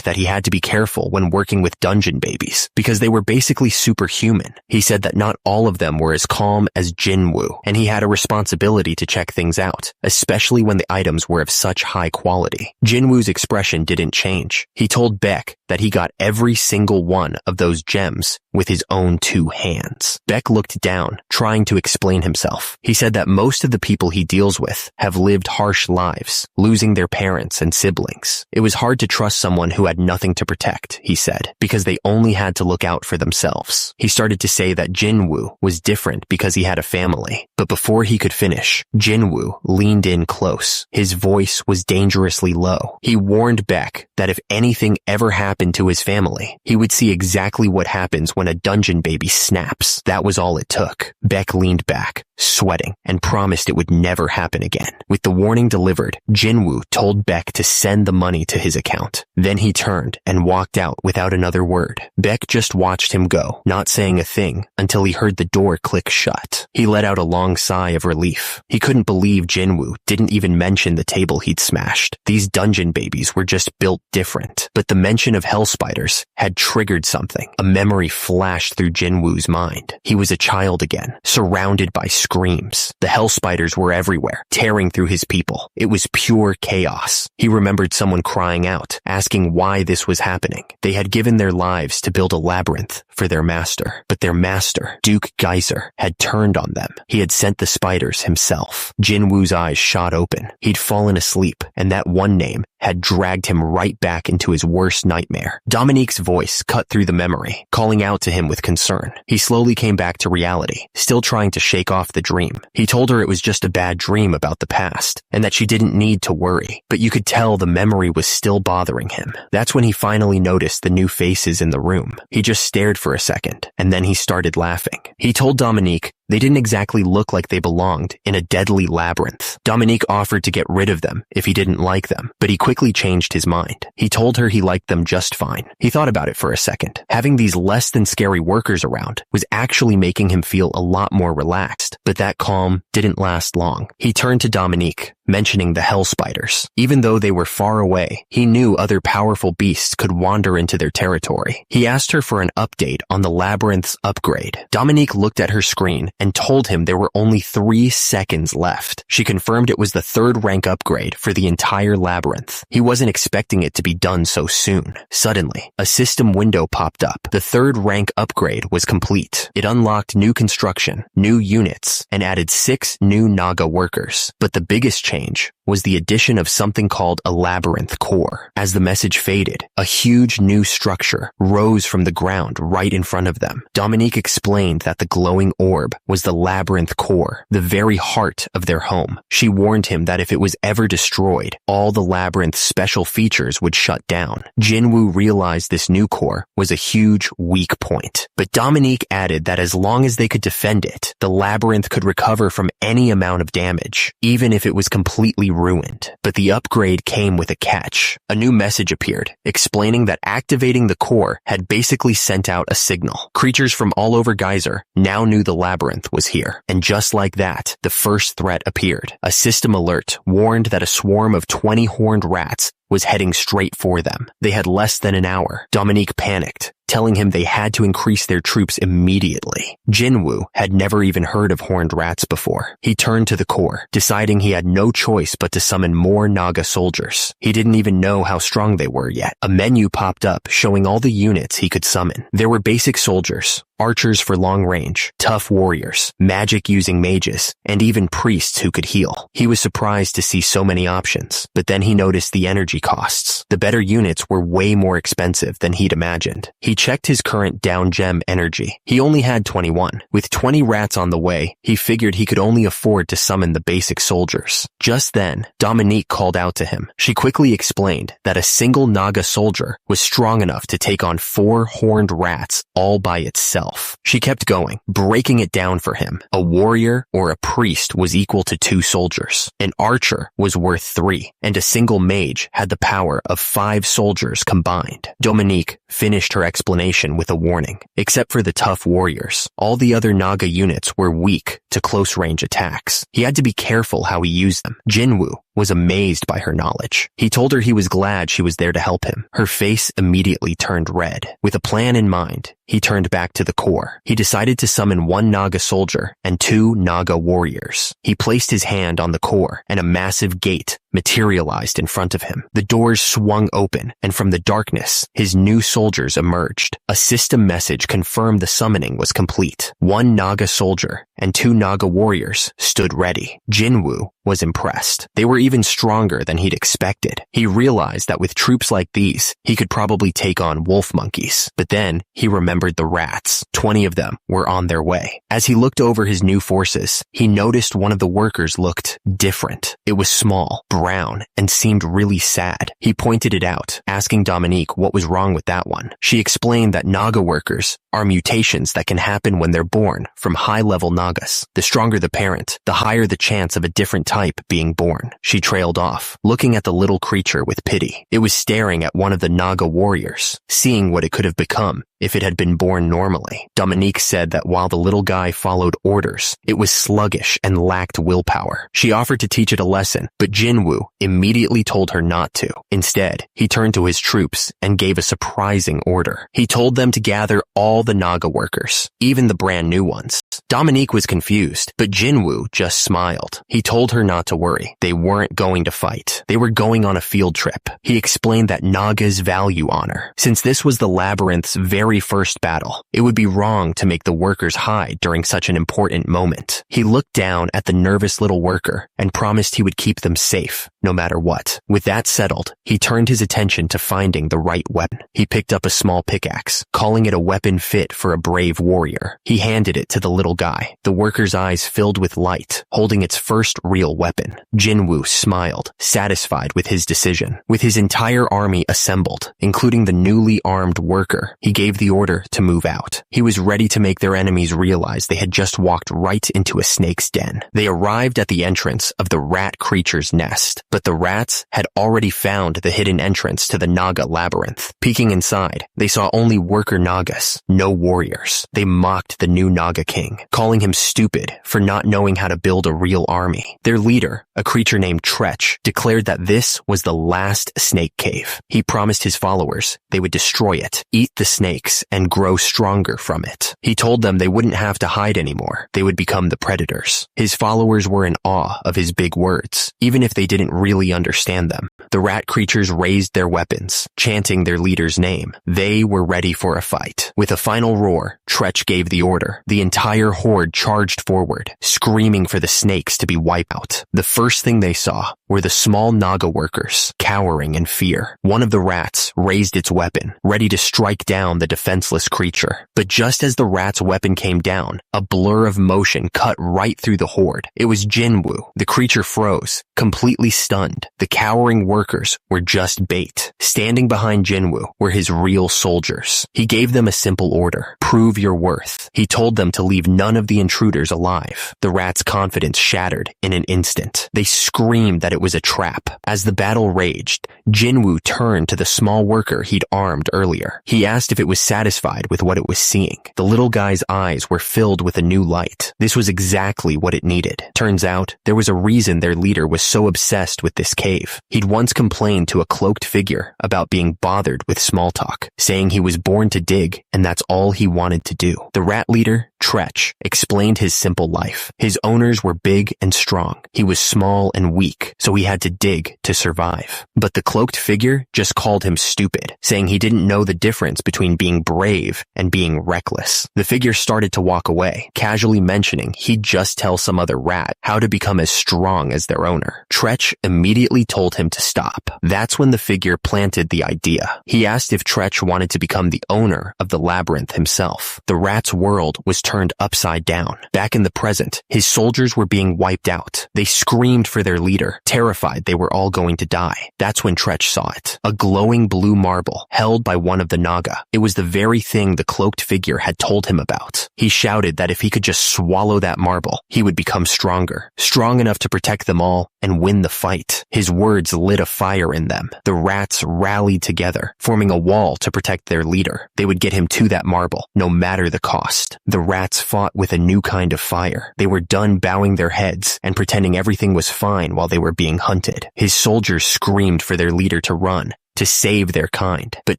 that he had to be careful when working with dungeon babies because they were basically superhuman. He said that not all of them were as calm as Jinwoo, and he had a responsibility to check things out, especially when the items were of such high quality. Jinwoo's expression didn't change. He told Beck that he got every single one of those gems with his own 2 hands. Beck looked down, trying to explain himself. He said that most of the people he deals with have lived harsh lives, losing their parents and siblings. It was hard to trust someone who had nothing to protect, he said, because they only had to look out for themselves. He started to say that Jinwoo was different because he had a family, but before he could finish, Jinwoo leaned in close. His voice was dangerously low. He warned Beck that if anything ever happened to his family, he would see exactly what happens when a dungeon baby snaps. That was all it took. Beck leaned back, sweating, and promised it would never happen again. With the warning delivered, Jinwoo told Beck to send the money to his account. Then he turned and walked out without another word. Beck just watched him go, not saying a thing, until he heard the door click shut. He let out a long sigh of relief. He couldn't believe Jinwoo didn't even mention the table he'd smashed. These dungeon babies were just built different. But the mention of hell spiders had triggered something. A memory flashed through Jinwoo's mind. He was a child again, surrounded by screams. The hell spiders were everywhere, tearing through his people. It was pure chaos. He remembered someone crying out, asking why this was happening. They had given their lives to build a labyrinth for their master, but their master, Duke Geyser, had turned on them. He had sent the spiders himself. Jinwoo's eyes shot open. He'd fallen asleep, and that one name had dragged him right back into his worst nightmare. Dominique's voice cut through the memory, calling out to him with concern. He slowly came back to reality, still trying to shake off the dream. He told her it was just a bad dream about the past, and that she didn't need to worry, but you could tell the memory was still bothering him. That's when he finally noticed the new faces in the room. He just stared for a second, and then he started laughing. He told Dominique they didn't exactly look like they belonged in a deadly labyrinth. Dominique offered to get rid of them if he didn't like them, but he quickly changed his mind. He told her he liked them just fine. He thought about it for a second. Having these less than scary workers around was actually making him feel a lot more relaxed, but that calm didn't last long. He turned to Dominique, mentioning the hell spiders. Even though they were far away, he knew other powerful beasts could wander into their territory. He asked her for an update on the labyrinth's upgrade. Dominique looked at her screen and told him there were only 3 seconds left. She confirmed it was the 3rd rank upgrade for the entire labyrinth. He wasn't expecting it to be done so soon. Suddenly, a system window popped up. The 3rd rank upgrade was complete. It unlocked new construction, new units, and added 6 new Naga workers. But the biggest change was the addition of something called a labyrinth core. As the message faded, a huge new structure rose from the ground right in front of them. Dominique explained that the glowing orb was the labyrinth core, the very heart of their home. She warned him that if it was ever destroyed, all the labyrinth's special features would shut down. Jinwoo realized this new core was a huge weak point, but Dominique added that as long as they could defend it, the labyrinth could recover from any amount of damage, even if it was completely ruined. But the upgrade came with a catch. A new message appeared, explaining that activating the core had basically sent out a signal. Creatures from all over Geyser now knew the labyrinth was here. And just like that, the first threat appeared. A system alert warned that a swarm of 20 horned rats was heading straight for them. They had less than an hour. Dominique panicked, telling him they had to increase their troops immediately. Jinwoo had never even heard of horned rats before. He turned to the core, deciding he had no choice but to summon more Naga soldiers. He didn't even know how strong they were yet. A menu popped up showing all the units he could summon. There were basic soldiers, archers for long range, tough warriors, magic-using mages, and even priests who could heal. He was surprised to see so many options, but then he noticed the energy costs. The better units were way more expensive than he'd imagined. He checked his current down gem energy. He only had 21. With 20 rats on the way, he figured he could only afford to summon the basic soldiers. Just then, Dominique called out to him. She quickly explained that a single Naga soldier was strong enough to take on 4 horned rats all by itself. She kept going, breaking it down for him. A warrior or a priest was equal to 2 soldiers. An archer was worth 3, and a single mage had the power of 5 soldiers combined. Dominique finished her explanation with a warning. Except for the tough warriors, all the other Naga units were weak to close-range attacks. He had to be careful how he used them. Jinwoo was amazed by her knowledge. He told her he was glad she was there to help him. Her face immediately turned red. With a plan in mind, he turned back to the core. He decided to summon 1 Naga soldier and 2 Naga warriors. He placed his hand on the core, and a massive gate materialized in front of him. The doors swung open, and from the darkness, his new soldiers emerged. A system message confirmed the summoning was complete. 1 Naga soldier and 2 Naga warriors stood ready. Jinwoo was impressed. They were even stronger than he'd expected. He realized that with troops like these, he could probably take on wolf monkeys. But then he remembered the rats. 20 of them were on their way. As he looked over his new forces, he noticed one of the workers looked different. It was small, brown, and seemed really sad. He pointed it out, asking Dominique what was wrong with that one. She explained that Naga workers are mutations that can happen when they're born from high-level Nagas. The stronger the parent, the higher the chance of a different type being born. She trailed off, looking at the little creature with pity. It was staring at one of the Naga warriors, seeing what it could have become if it had been born normally. Dominique said that while the little guy followed orders, it was sluggish and lacked willpower. She offered to teach it a lesson, but Jinwoo immediately told her not to. Instead, he turned to his troops and gave a surprising order. He told them to gather all the Naga workers, even the brand new ones. Dominique was confused, but Jinwoo just smiled. He told her not to worry. They weren't going to fight. They were going on a field trip. He explained that Nagas value honor. Since this was the labyrinth's very first battle, it would be wrong to make the workers hide during such an important moment. He looked down at the nervous little worker and promised he would keep them safe, no matter what. With that settled, he turned his attention to finding the right weapon. He picked up a small pickaxe, calling it a weapon fit for a brave warrior. He handed it to the little guy. The worker's eyes filled with light, holding its first real weapon. Jinwoo smiled, satisfied with his decision. With his entire army assembled, including the newly armed worker, he gave the order to move out. He was ready to make their enemies realize they had just walked right into a snake's den. They arrived at the entrance of the rat creature's nest, but the rats had already found the hidden entrance to the Naga labyrinth. Peeking inside, they saw only worker Nagas, no warriors. They mocked the new Naga king, calling him stupid for not knowing how to build a real army. Their leader, a creature named Tretch, declared that this was the last snake cave. He promised his followers they would destroy it, eat the snakes, and grow stronger from it. He told them they wouldn't have to hide anymore. They would become the predators. His followers were in awe of his big words, even if they didn't really understand them. The rat creatures raised their weapons, chanting their leader's name. They were ready for a fight. With a final roar, Tretch gave the order. The entire horde charged forward, screaming for the snakes to be wiped out. The first thing they saw were the small Naga workers, cowering in fear. One of the rats raised its weapon, ready to strike down the defenseless creature. But just as the rat's weapon came down, a blur of motion cut right through the horde. It was Jinwoo. The creature froze, completely stunned. The cowering workers were just bait. Standing behind Jinwoo were his real soldiers. He gave them a simple order: prove your worth. He told them to leave none of the intruders alive. The rats' confidence shattered in an instant. They screamed that it was a trap. As the battle raged, Jinwoo turned to the small worker he'd armed earlier. He asked if it was satisfied with what it was seeing. The little guy's eyes were filled with a new light. This was exactly what it needed. Turns out, there was a reason their leader was so obsessed with this cave. He'd once complained to a cloaked figure about being bothered with small talk, saying he was born to dig and that's all he wanted to do. The rat leader, Tretch, explained his simple life. His owners were big and strong. He was small and weak, so he had to dig to survive. But the cloaked figure just called him stupid, saying he didn't know the difference between being brave and being reckless. The figure started to walk away, casually mentioning he'd just tell some other rat how to become as strong as their owner. Tretch immediately told him to stop. That's when the figure planted the idea. He asked if Tretch wanted to become the owner of the labyrinth himself. The rat's world was turned upside down. Back in the present, his soldiers were being wiped out. They screamed for their leader, terrified they were all going to die. That's when Tretch saw it. A glowing blue marble held by one of the Naga. It was the very thing the cloaked figure had told him about. He shouted that if he could just swallow that marble, he would become stronger, strong enough to protect them all and win the fight. His words lit a fire in them. The rats rallied together, forming a wall to protect their leader. They would get him to that marble, no matter the cost. The rats fought with a new kind of fire. They were done bowing their heads and pretending everything was fine while they were being hunted. His soldiers screamed for their leader to run, to save their kind. But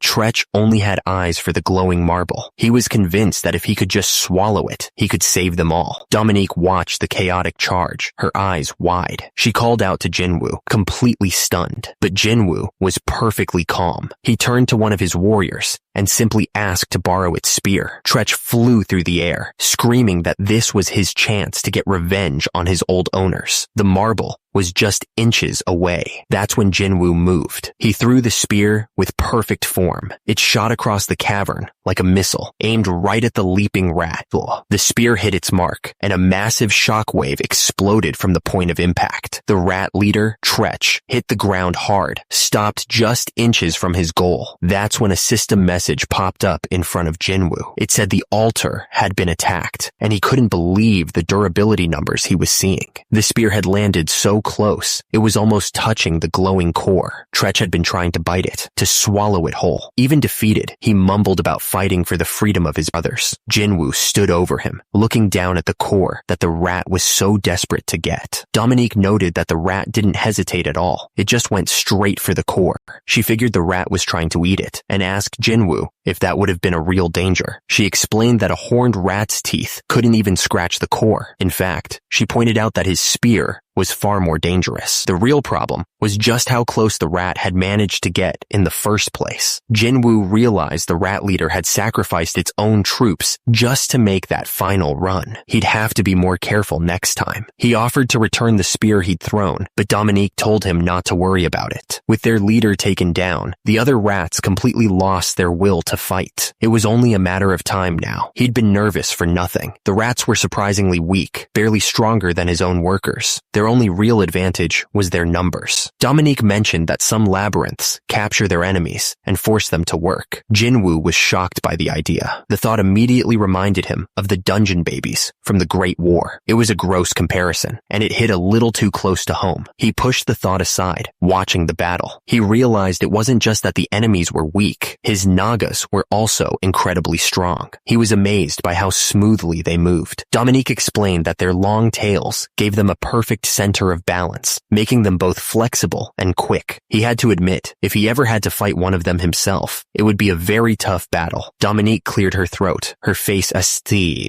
Tretch only had eyes for the glowing marble. He was convinced that if he could just swallow it, he could save them all. Dominique watched the chaotic charge, her eyes wide. She called out to Jinwoo, completely stunned. But Jinwoo was perfectly calm. He turned to one of his warriors and simply asked to borrow its spear. Tretch flew through the air, screaming that this was his chance to get revenge on his old owners. The marble was just inches away. That's when Jinwoo moved. He threw the spear with perfect form. It shot across the cavern like a missile, aimed right at the leaping rat. The spear hit its mark, and a massive shockwave exploded from the point of impact. The rat leader, Tretch, hit the ground hard, stopped just inches from his goal. That's when a system message popped up in front of Jinwoo. It said the altar had been attacked, and he couldn't believe the durability numbers he was seeing. The spear had landed so close, it was almost touching the glowing core. Tretch had been trying to bite it, to swallow it whole. Even defeated, he mumbled about fighting for the freedom of his brothers. Jinwoo stood over him, looking down at the core that the rat was so desperate to get. Dominique noted that the rat didn't hesitate at all. It just went straight for the core. She figured the rat was trying to eat it, and asked Jinwoo if that would have been a real danger. She explained that a horned rat's teeth couldn't even scratch the core. In fact, she pointed out that his spear was far more dangerous. The real problem was just how close the rat had managed to get in the first place. Jinwoo realized the rat leader had sacrificed its own troops just to make that final run. He'd have to be more careful next time. He offered to return the spear he'd thrown, but Dominique told him not to worry about it. With their leader taken down, the other rats completely lost their will to fight. It was only a matter of time now. He'd been nervous for nothing. The rats were surprisingly weak, barely stronger than his own workers. Their only real advantage was their numbers. Dominique mentioned that some labyrinths capture their enemies and force them to work. Jinwoo was shocked by the idea. The thought immediately reminded him of the dungeon babies from the Great War. It was a gross comparison, and it hit a little too close to home. He pushed the thought aside, watching the battle. He realized it wasn't just that the enemies were weak. His nagas were also incredibly strong. He was amazed by how smoothly they moved. Dominique explained that their long tails gave them a perfect center of balance, making them both flexible and quick. He had to admit, if he ever had to fight one of them himself, it would be a very tough battle. Dominique cleared her throat, her face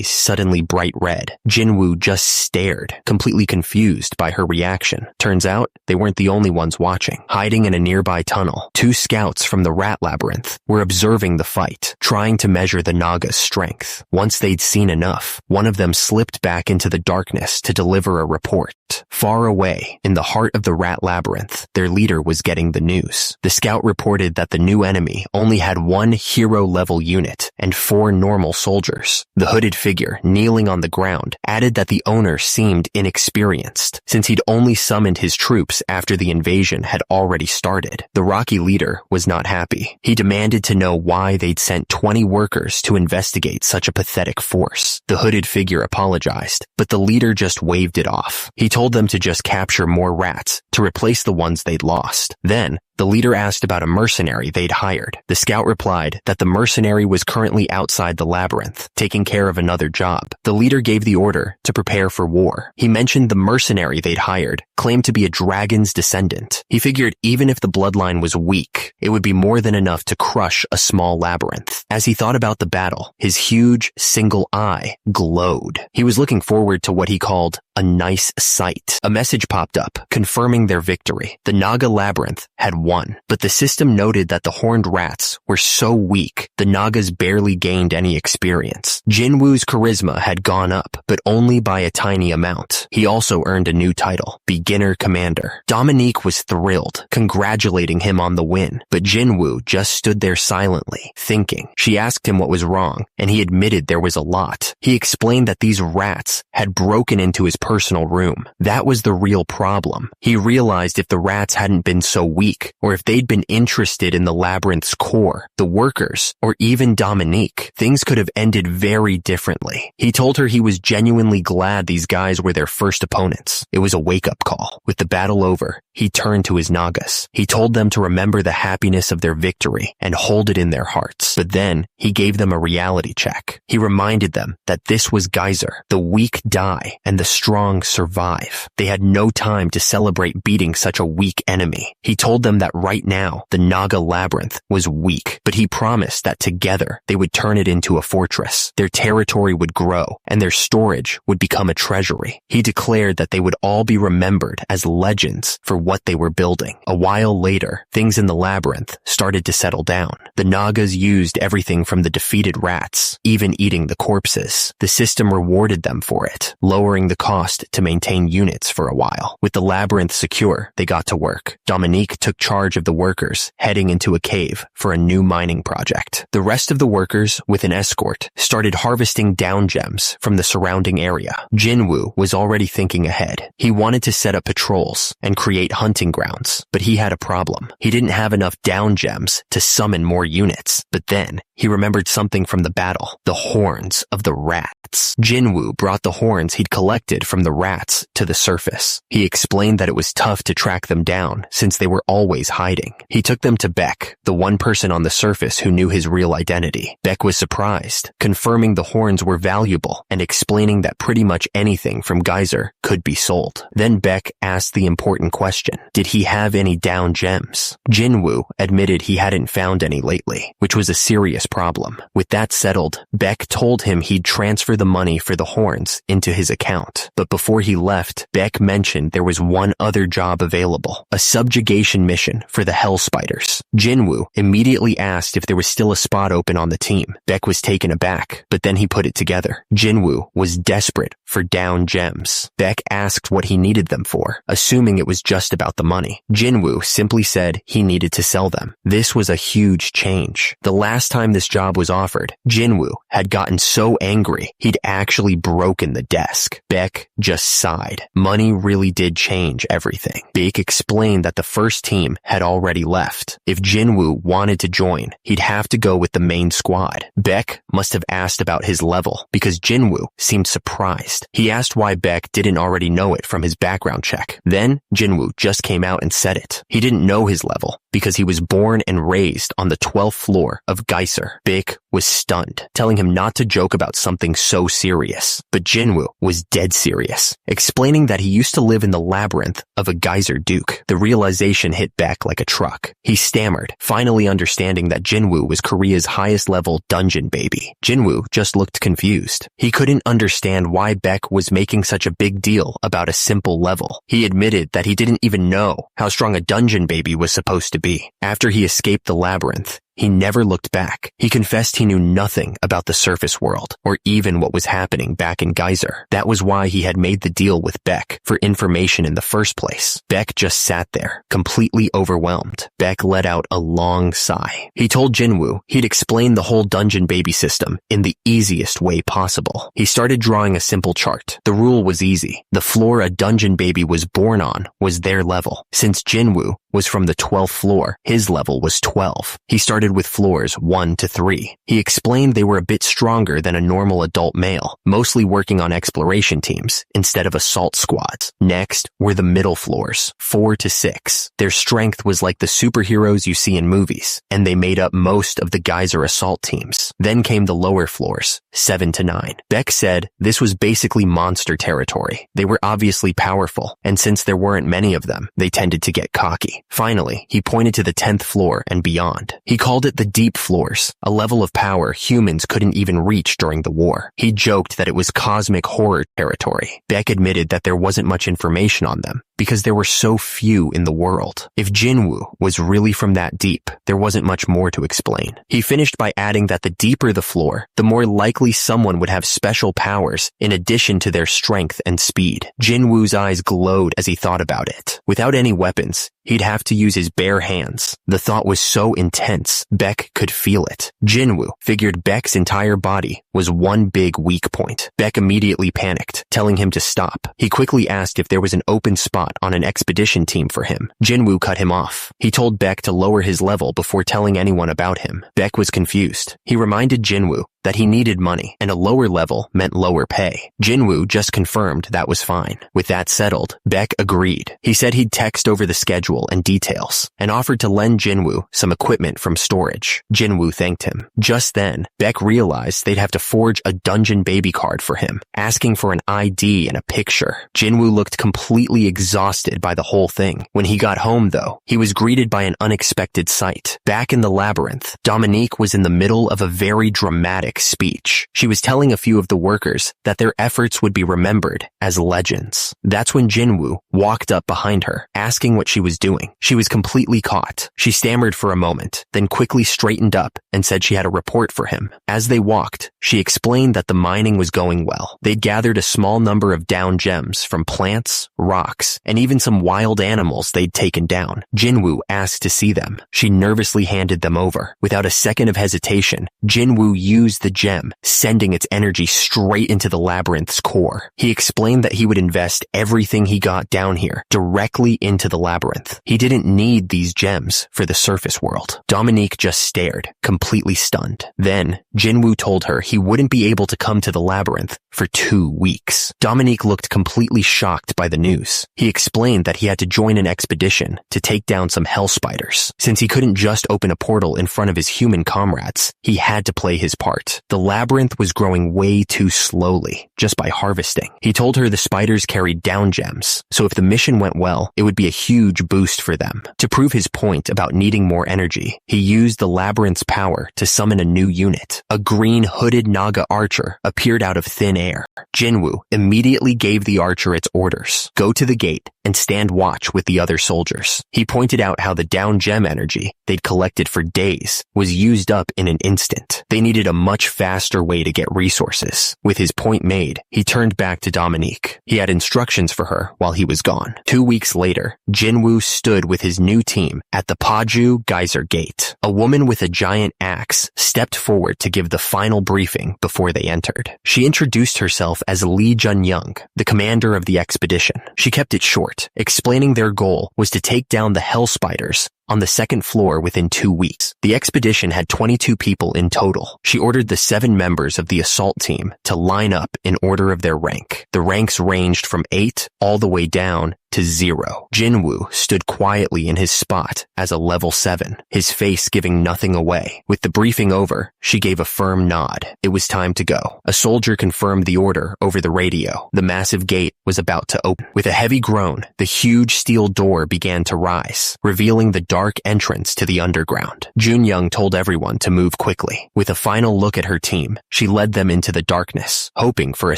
suddenly bright red. Jinwoo just stared, completely confused by her reaction. Turns out, they weren't the only ones watching. Hiding in a nearby tunnel, 2 scouts from the rat labyrinth were observing the fight, trying to measure the Naga's strength. Once they'd seen enough, one of them slipped back into the darkness to deliver a report. Far away, in the heart of the rat labyrinth, their leader was getting the news. The scout reported that the new enemy only had 1 hero-level unit and 4 normal soldiers. The hooded figure, kneeling on the ground, added that the owner seemed inexperienced, since he'd only summoned his troops after the invasion had already started. The rocky leader was not happy. He demanded to know why they'd sent 20 workers to investigate such a pathetic force. The hooded figure apologized, but the leader just waved it off. He told them to just capture more rats to replace the ones they'd lost. Then, the leader asked about a mercenary they'd hired. The scout replied that the mercenary was currently outside the labyrinth, taking care of another job. The leader gave the order to prepare for war. He mentioned the mercenary they'd hired claimed to be a dragon's descendant. He figured even if the bloodline was weak, it would be more than enough to crush a small labyrinth. As he thought about the battle, his huge, single eye glowed. He was looking forward to what he called a nice sight. A message popped up, confirming their victory. The Naga labyrinth had won, but the system noted that the horned rats were so weak, the Nagas barely gained any experience. Jinwoo's charisma had gone up, but only by a tiny amount. He also earned a new title, Beginner Commander. Dominique was thrilled, congratulating him on the win, but Jinwoo just stood there silently, thinking. She asked him what was wrong, and he admitted there was a lot. He explained that these rats had broken into his personal room. That was the real problem. He realized if the rats hadn't been so weak, or if they'd been interested in the labyrinth's core, the workers, or even Dominique, things could have ended very differently. He told her he was genuinely glad these guys were their first opponents. It was a wake-up call. With the battle over, he turned to his Nagas. He told them to remember the happiness of their victory and hold it in their hearts. But then, he gave them a reality check. He reminded them that this was Geyser. The weak die, and the strong survive. They had no time to celebrate beating such a weak enemy. He told them that right now, the Naga labyrinth was weak, but he promised that together, they would turn it into a fortress. Their territory would grow, and their storage would become a treasury. He declared that they would all be remembered as legends for what they were building. A while later, things in the labyrinth started to settle down. The Nagas used everything from the defeated rats, even eating the corpses. The system rewarded them for it, lowering the cost to maintain units for a while. With the labyrinth secure, they got to work. Dominique took charge of the workers, heading into a cave for a new mining project. The rest of the workers, with an escort, started harvesting down gems from the surrounding area. Jinwoo was already thinking ahead. He wanted to set up patrols and create hunting grounds, but he had a problem. He didn't have enough down gems to summon more units. But then, he remembered something from the battle, the horns of the rats. Jinwoo brought the horns he'd collected from from the rats to the surface. He explained that it was tough to track them down since they were always hiding. He took them to Beck, the one person on the surface who knew his real identity. Beck was surprised, confirming the horns were valuable and explaining that pretty much anything from Geyser could be sold. Then Beck asked the important question, did he have any down gems? Jinwoo admitted he hadn't found any lately, which was a serious problem. With that settled, Beck told him he'd transfer the money for the horns into his account. But before he left, Beck mentioned there was one other job available, a subjugation mission for the Hell Spiders. Jinwoo immediately asked if there was still a spot open on the team. Beck was taken aback, but then he put it together. Jinwoo was desperate for down gems. Beck asked what he needed them for, assuming it was just about the money. Jinwoo simply said he needed to sell them. This was a huge change. The last time this job was offered, Jinwoo had gotten so angry he'd actually broken the desk. Beck just sighed. Money really did change everything. Beck explained that the first team had already left. If Jinwoo wanted to join, he'd have to go with the main squad. Beck must have asked about his level because Jinwoo seemed surprised. He asked why Beck didn't already know it from his background check. Then Jinwoo just came out and said it. He didn't know his level because he was born and raised on the 12th floor of Geyser. Beck was stunned, telling him not to joke about something so serious. But Jinwoo was dead serious, explaining that he used to live in the labyrinth of a Geyser Duke. The realization hit Beck like a truck. He stammered, finally understanding that Jinwoo was Korea's highest level dungeon baby. Jinwoo just looked confused. He couldn't understand why Beck was making such a big deal about a simple level. He admitted that he didn't even know how strong a dungeon baby was supposed to be. After he escaped the labyrinth, he never looked back. He confessed he knew nothing about the surface world, or even what was happening back in Geyser. That was why he had made the deal with Beck for information in the first place. Beck just sat there, completely overwhelmed. Beck let out a long sigh. He told Jinwoo he'd explain the whole dungeon baby system in the easiest way possible. He started drawing a simple chart. The rule was easy. The floor a dungeon baby was born on was their level. Since Jinwoo was from the 12th floor, his level was 12. He started with floors 1 to 3. He explained they were a bit stronger than a normal adult male, mostly working on exploration teams instead of assault squads. Next were the middle floors, 4 to 6. Their strength was like the superheroes you see in movies, and they made up most of the Geyser assault teams. Then came the lower floors, 7 to 9. Beck said this was basically monster territory. They were obviously powerful, and since there weren't many of them, they tended to get cocky. Finally, he pointed to the 10th floor and beyond. He called it the deep floors, a level of power humans couldn't even reach during the war. He joked that it was cosmic horror territory. Beck admitted that there wasn't much information on them because there were so few in the world. If Jinwoo was really from that deep, there wasn't much more to explain. He finished by adding that the deeper the floor, the more likely someone would have special powers in addition to their strength and speed. Jinwoo's eyes glowed as he thought about it. Without any weapons, he'd have to use his bare hands. The thought was so intense, Beck could feel it. Jinwoo figured Beck's entire body was one big weak point. Beck immediately panicked, telling him to stop. He quickly asked if there was an open spot on an expedition team for him. Jinwoo cut him off. He told Beck to lower his level before telling anyone about him. Beck was confused. He reminded Jinwoo that he needed money, and a lower level meant lower pay. Jinwoo just confirmed that was fine. With that settled, Beck agreed. He said he'd text over the schedule and details, and offered to lend Jinwoo some equipment from storage. Jinwoo thanked him. Just then, Beck realized they'd have to forge a dungeon baby card for him, asking for an ID and a picture. Jinwoo looked completely exhausted by the whole thing. When he got home, though, he was greeted by an unexpected sight. Back in the labyrinth, Dominique was in the middle of a very dramatic speech. She was telling a few of the workers that their efforts would be remembered as legends. That's when Jinwoo walked up behind her, asking what she was doing. She was completely caught. She stammered for a moment, then quickly straightened up and said she had a report for him. As they walked, she explained that the mining was going well. They'd gathered a small number of down gems from plants, rocks, and even some wild animals they'd taken down. Jinwoo asked to see them. She nervously handed them over. Without a second of hesitation, Jinwoo used the the gem, sending its energy straight into the labyrinth's core. He explained that he would invest everything he got down here directly into the labyrinth. He didn't need these gems for the surface world. Dominique just stared, completely stunned. Then, Jinwoo told her he wouldn't be able to come to the labyrinth for 2 weeks. Dominique looked completely shocked by the news. He explained that he had to join an expedition to take down some hell spiders. Since he couldn't just open a portal in front of his human comrades, he had to play his part. The labyrinth was growing way too slowly, just by harvesting. He told her the spiders carried down gems, so if the mission went well, it would be a huge boost for them. To prove his point about needing more energy, he used the labyrinth's power to summon a new unit. A green hooded Naga archer appeared out of thin air. Jinwoo immediately gave the archer its orders. Go to the gate and stand watch with the other soldiers. He pointed out how the down gem energy they'd collected for days was used up in an instant. They needed a much faster way to get resources. With his point made, he turned back to Dominique. He had instructions for her while he was gone. 2 weeks later, Jinwoo stood with his new team at the Paju Geyser Gate. A woman with a giant axe stepped forward to give the final briefing before they entered. She introduced herself as Lee Jun-young, the commander of the expedition. She kept it short, explaining their goal was to take down the hell spiders on the 2nd floor within 2 weeks. The expedition had 22 people in total. She ordered the 7 members of the assault team to line up in order of their rank. The ranks ranged from 8 all the way down to 0. Jinwoo stood quietly in his spot as a level 7, his face giving nothing away. With the briefing over, she gave a firm nod. It was time to go. A soldier confirmed the order over the radio. The massive gate was about to open. With a heavy groan, the huge steel door began to rise, revealing the dark entrance to the underground. Jun-young told everyone to move quickly. With a final look at her team, she led them into the darkness, hoping for a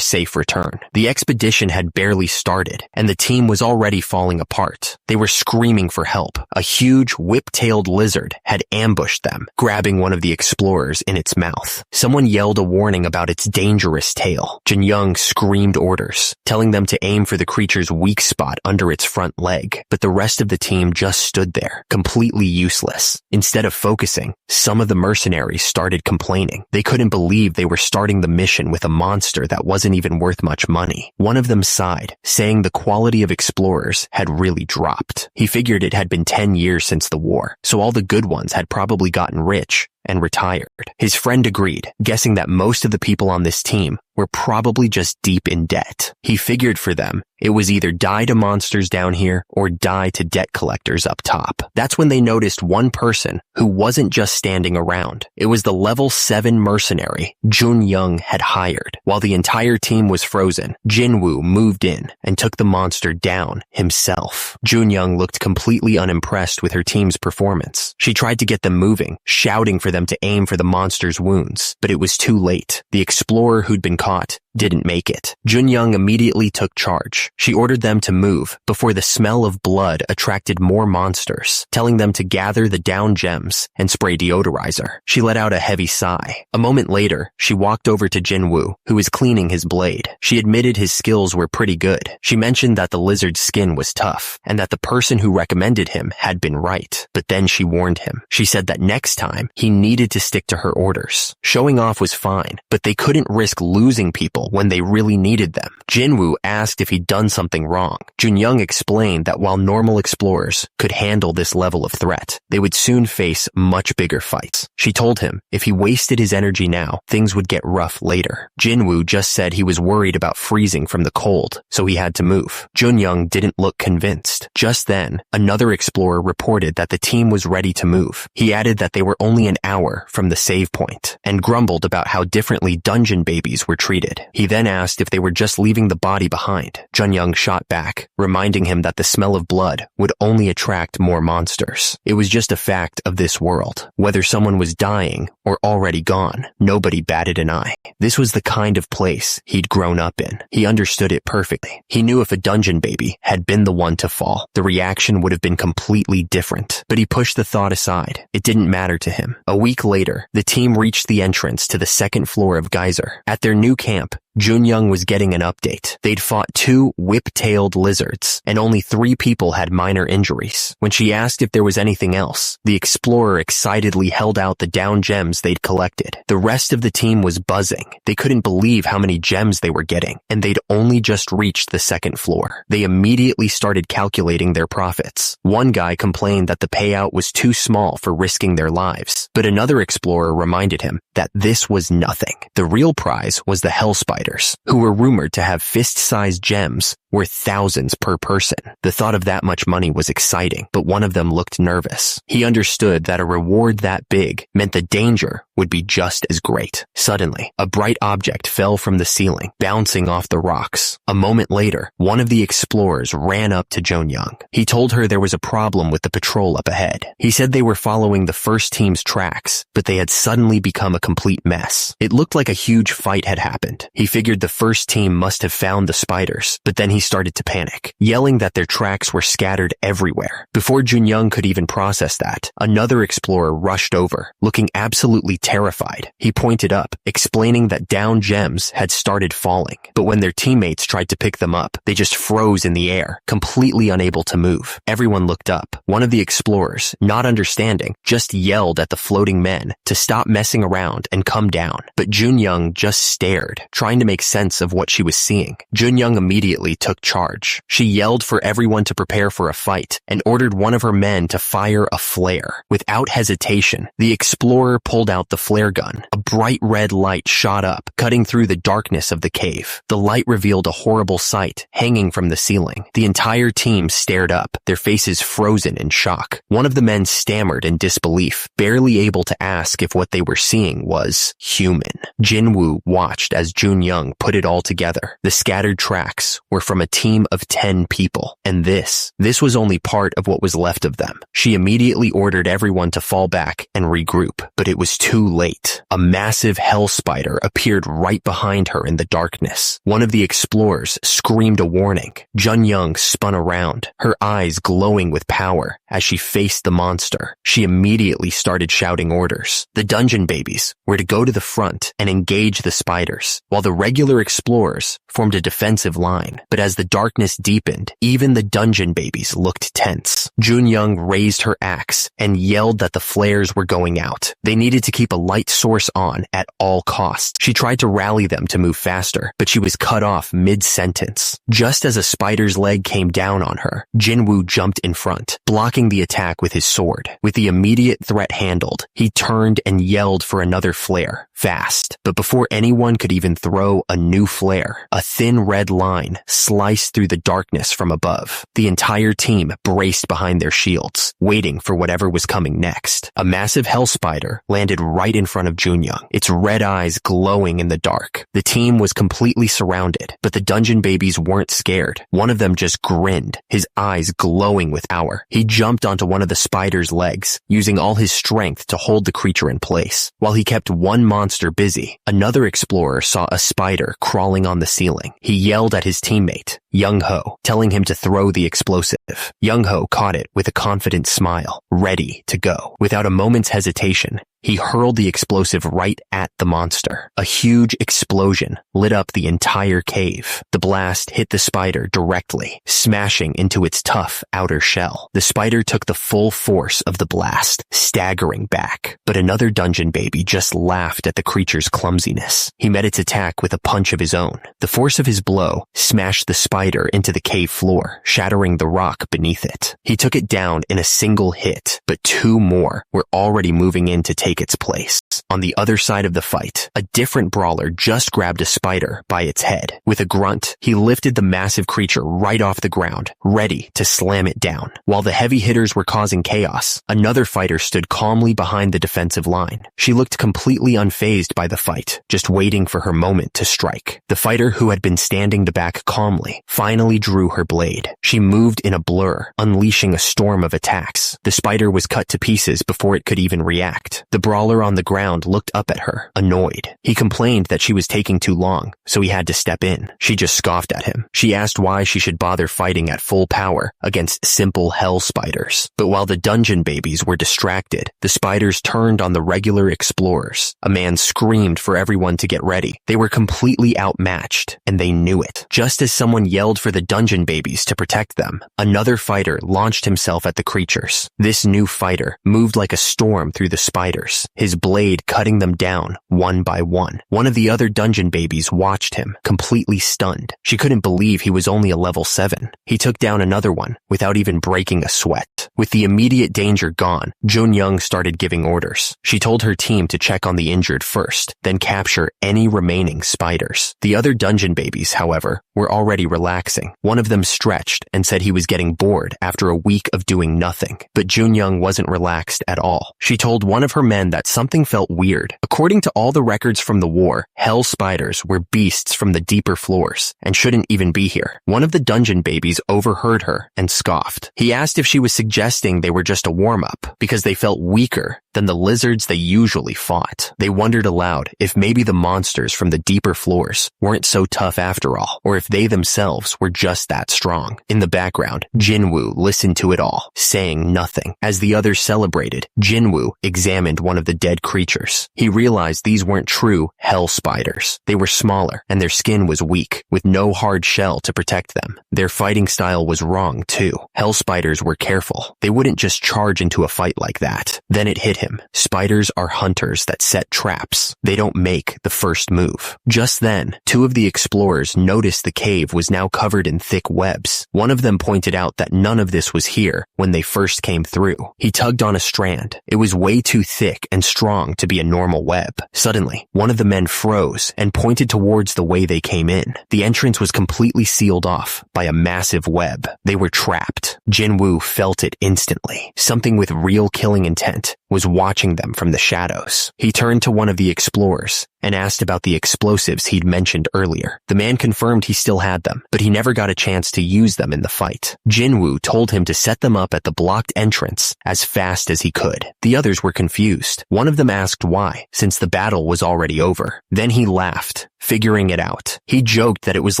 safe return. The expedition had barely started, and the team was already falling apart. They were screaming for help. A huge whip-tailed lizard had ambushed them, grabbing one of the explorers in its mouth. Someone yelled a warning about its dangerous tail. Jun-young screamed orders, telling them to aim for the creature's weak spot under its front leg, but the rest of the team just stood there, completely useless. Instead of focusing, some of the mercenaries started complaining. They couldn't believe they were starting the mission with a monster that wasn't even worth much money. One of them sighed, saying the quality of explorers had really dropped. He figured it had been 10 years since the war, so all the good ones had probably gotten rich and retired. His friend agreed, guessing that most of the people on this team were probably just deep in debt. He figured for them, it was either die to monsters down here or die to debt collectors up top. That's when they noticed one person who wasn't just standing around. It was the level 7 mercenary Jun-young had hired. While the entire team was frozen, Jinwoo moved in and took the monster down himself. Jun-young looked completely unimpressed with her team's performance. She tried to get them moving, shouting for them to aim for the monster's wounds, but it was too late. The explorer who'd been caught didn't make it. Jun-young immediately took charge. She ordered them to move before the smell of blood attracted more monsters, telling them to gather the down gems and spray deodorizer. She let out a heavy sigh. A moment later, she walked over to Jinwoo, who was cleaning his blade. She admitted his skills were pretty good. She mentioned that the lizard's skin was tough and that the person who recommended him had been right. But then she warned him. She said that next time, he needed to stick to her orders. Showing off was fine, but they couldn't risk losing people when they really needed them. Jinwoo asked if he'd done something wrong. Jun-young explained that while normal explorers could handle this level of threat, they would soon face much bigger fights. She told him if he wasted his energy now, things would get rough later. Jinwoo just said he was worried about freezing from the cold, so he had to move. Jun-young didn't look convinced. Just then, another explorer reported that the team was ready to move. He added that they were only an hour from the save point, and grumbled about how differently dungeon babies were treated. He then asked if they were just leaving the body behind. Jun-young shot back, reminding him that the smell of blood would only attract more monsters. It was just a fact of this world. Whether someone was dying or already gone, nobody batted an eye. This was the kind of place he'd grown up in. He understood it perfectly. He knew if a dungeon baby had been the one to fall, the reaction would have been completely different. But he pushed the thought aside. It didn't matter to him. A week later, the team reached the entrance to the 2nd floor of Geyser. At their new camp, Junyoung was getting an update. They'd fought 2 whip-tailed lizards, and only 3 people had minor injuries. When she asked if there was anything else, the explorer excitedly held out the down gems they'd collected. The rest of the team was buzzing. They couldn't believe how many gems they were getting, and they'd only just reached the 2nd floor. They immediately started calculating their profits. One guy complained that the payout was too small for risking their lives, but another explorer reminded him that this was nothing. The real prize was the hell spiders, who were rumored to have fist-sized gems worth thousands per person. The thought of that much money was exciting, but one of them looked nervous. He understood that a reward that big meant the danger would be just as great. Suddenly, a bright object fell from the ceiling, bouncing off the rocks. A moment later, one of the explorers ran up to Junyoung. He told her there was a problem with the patrol up ahead. He said they were following the first team's tracks, but they had suddenly become a complete mess. It looked like a huge fight had happened. He figured the first team must have found the spiders, but then he started to panic, yelling that their tracks were scattered everywhere. Before Junyoung could even process that, another explorer rushed over, looking absolutely terrified. He pointed up, explaining that down gems had started falling, but when their teammates tried to pick them up, they just froze in the air, completely unable to move. Everyone looked up. One of the explorers, not understanding, just yelled at the floating men to stop messing around and come down. But Junyoung just stared, trying to make sense of what she was seeing. Junyoung immediately took charge. She yelled for everyone to prepare for a fight and ordered one of her men to fire a flare. Without hesitation, the explorer pulled out the flare gun. A bright red light shot up, cutting through the darkness of the cave. The light revealed a horrible sight hanging from the ceiling. The entire team stared up, their faces frozen in shock. One of the men stammered in disbelief, barely able to ask if what they were seeing was human. Jinwoo watched as Junyoung put it all together. The scattered tracks were from a team of 10 people, and this was only part of what was left of them. She immediately ordered everyone to fall back and regroup, but it was too late. A massive hell spider appeared right behind her in the darkness. One of the explorers screamed a warning. Junyoung spun around, her eyes glowing with power as she faced the monster. She immediately started shouting orders. The dungeon babies were to go to the front and engage the spiders, while the regular explorers formed a defensive line. But as the darkness deepened, even the dungeon babies looked tense. Junyoung raised her axe and yelled that the flares were going out. They needed to keep a light source on at all costs. She tried to rally them to move faster, but she was cut off mid-sentence. Just as a spider's leg came down on her, Jinwoo jumped in front, blocking the attack with his sword. With the immediate threat handled, he turned and yelled for another flare, fast. But before anyone could even throw a new flare, a thin red line sliced through the darkness from above. The entire team braced behind their shields, waiting for whatever was coming next. A massive hell spider landed right in front of Junyoung, its red eyes glowing in the dark. The team was completely surrounded, but the dungeon babies weren't scared. One of them just grinned, his eyes glowing with power. He jumped onto one of the spider's legs, using all his strength to hold the creature in place. While he kept one monster busy, another explorer saw a spider crawling on the ceiling. He yelled at his teammate, Young-ho, telling him to throw the explosive. Young-ho caught it with a confident smile, ready to go. Without a moment's hesitation, he hurled the explosive right at the monster. A huge explosion lit up the entire cave. The blast hit the spider directly, smashing into its tough outer shell. The spider took the full force of the blast, staggering back. But another dungeon baby just laughed at the creature's clumsiness. He met its attack with a punch of his own. The force of his blow smashed the spider into the cave floor, shattering the rock beneath it. He took it down in a single hit, but 2 more were already moving in to take its place. On the other side of the fight, a different brawler just grabbed a spider by its head. With a grunt, he lifted the massive creature right off the ground, ready to slam it down. While the heavy hitters were causing chaos, another fighter stood calmly behind the defensive line. She looked completely unfazed by the fight, just waiting for her moment to strike. The fighter who had been standing back calmly finally drew her blade. She moved in a blur, unleashing a storm of attacks. The spider was cut to pieces before it could even react. The brawler on the ground looked up at her, annoyed. He complained that she was taking too long, so he had to step in. She just scoffed at him. She asked why she should bother fighting at full power against simple hell spiders. But while the dungeon babies were distracted, the spiders turned on the regular explorers. A man screamed for everyone to get ready. They were completely outmatched, and they knew it. Just as someone yelled for the dungeon babies to protect them, another fighter launched himself at the creatures. This new fighter moved like a storm through the spiders, his blade cutting them down one by one. One of the other dungeon babies watched him, completely stunned. She couldn't believe he was only a level 7. He took down another one without even breaking a sweat. With the immediate danger gone, Junyoung started giving orders. She told her team to check on the injured first, then capture any remaining spiders. The other dungeon babies, however, were already relaxing. One of them stretched and said he was getting bored after a week of doing nothing. But Junyoung wasn't relaxed at all. She told one of her men that something felt weird. According to all the records from the war, hell spiders were beasts from the deeper floors and shouldn't even be here. One of the dungeon babies overheard her and scoffed. He asked if she was suggesting they were just a warm-up because they felt weaker than the lizards they usually fought. They wondered aloud if maybe the monsters from the deeper floors weren't so tough after all, or if they themselves were just that strong. In the background, Jinwoo listened to it all, saying nothing. As the others celebrated, Jinwoo examined one of the dead creatures. He realized these weren't true hell spiders. They were smaller, and their skin was weak, with no hard shell to protect them. Their fighting style was wrong, too. Hell spiders were careful. They wouldn't just charge into a fight like that. Then it hit him. Spiders are hunters that set traps. They don't make the first move. Just then, two of the explorers noticed the cave was now covered in thick webs. One of them pointed out that none of this was here when they first came through. He tugged on a strand. It was way too thick and strong to be a normal web. Suddenly, one of the men froze and pointed towards the way they came in. The entrance was completely sealed off by a massive web. They were trapped. Jinwoo felt it instantly. Something with real killing intent was watching them from the shadows. He turned to one of the explorers and asked about the explosives he'd mentioned earlier. The man confirmed he still had them, but he never got a chance to use them in the fight. Jinwoo told him to set them up at the blocked entrance as fast as he could. The others were confused. One of them asked why, since the battle was already over. Then he laughed, figuring it out. He joked that it was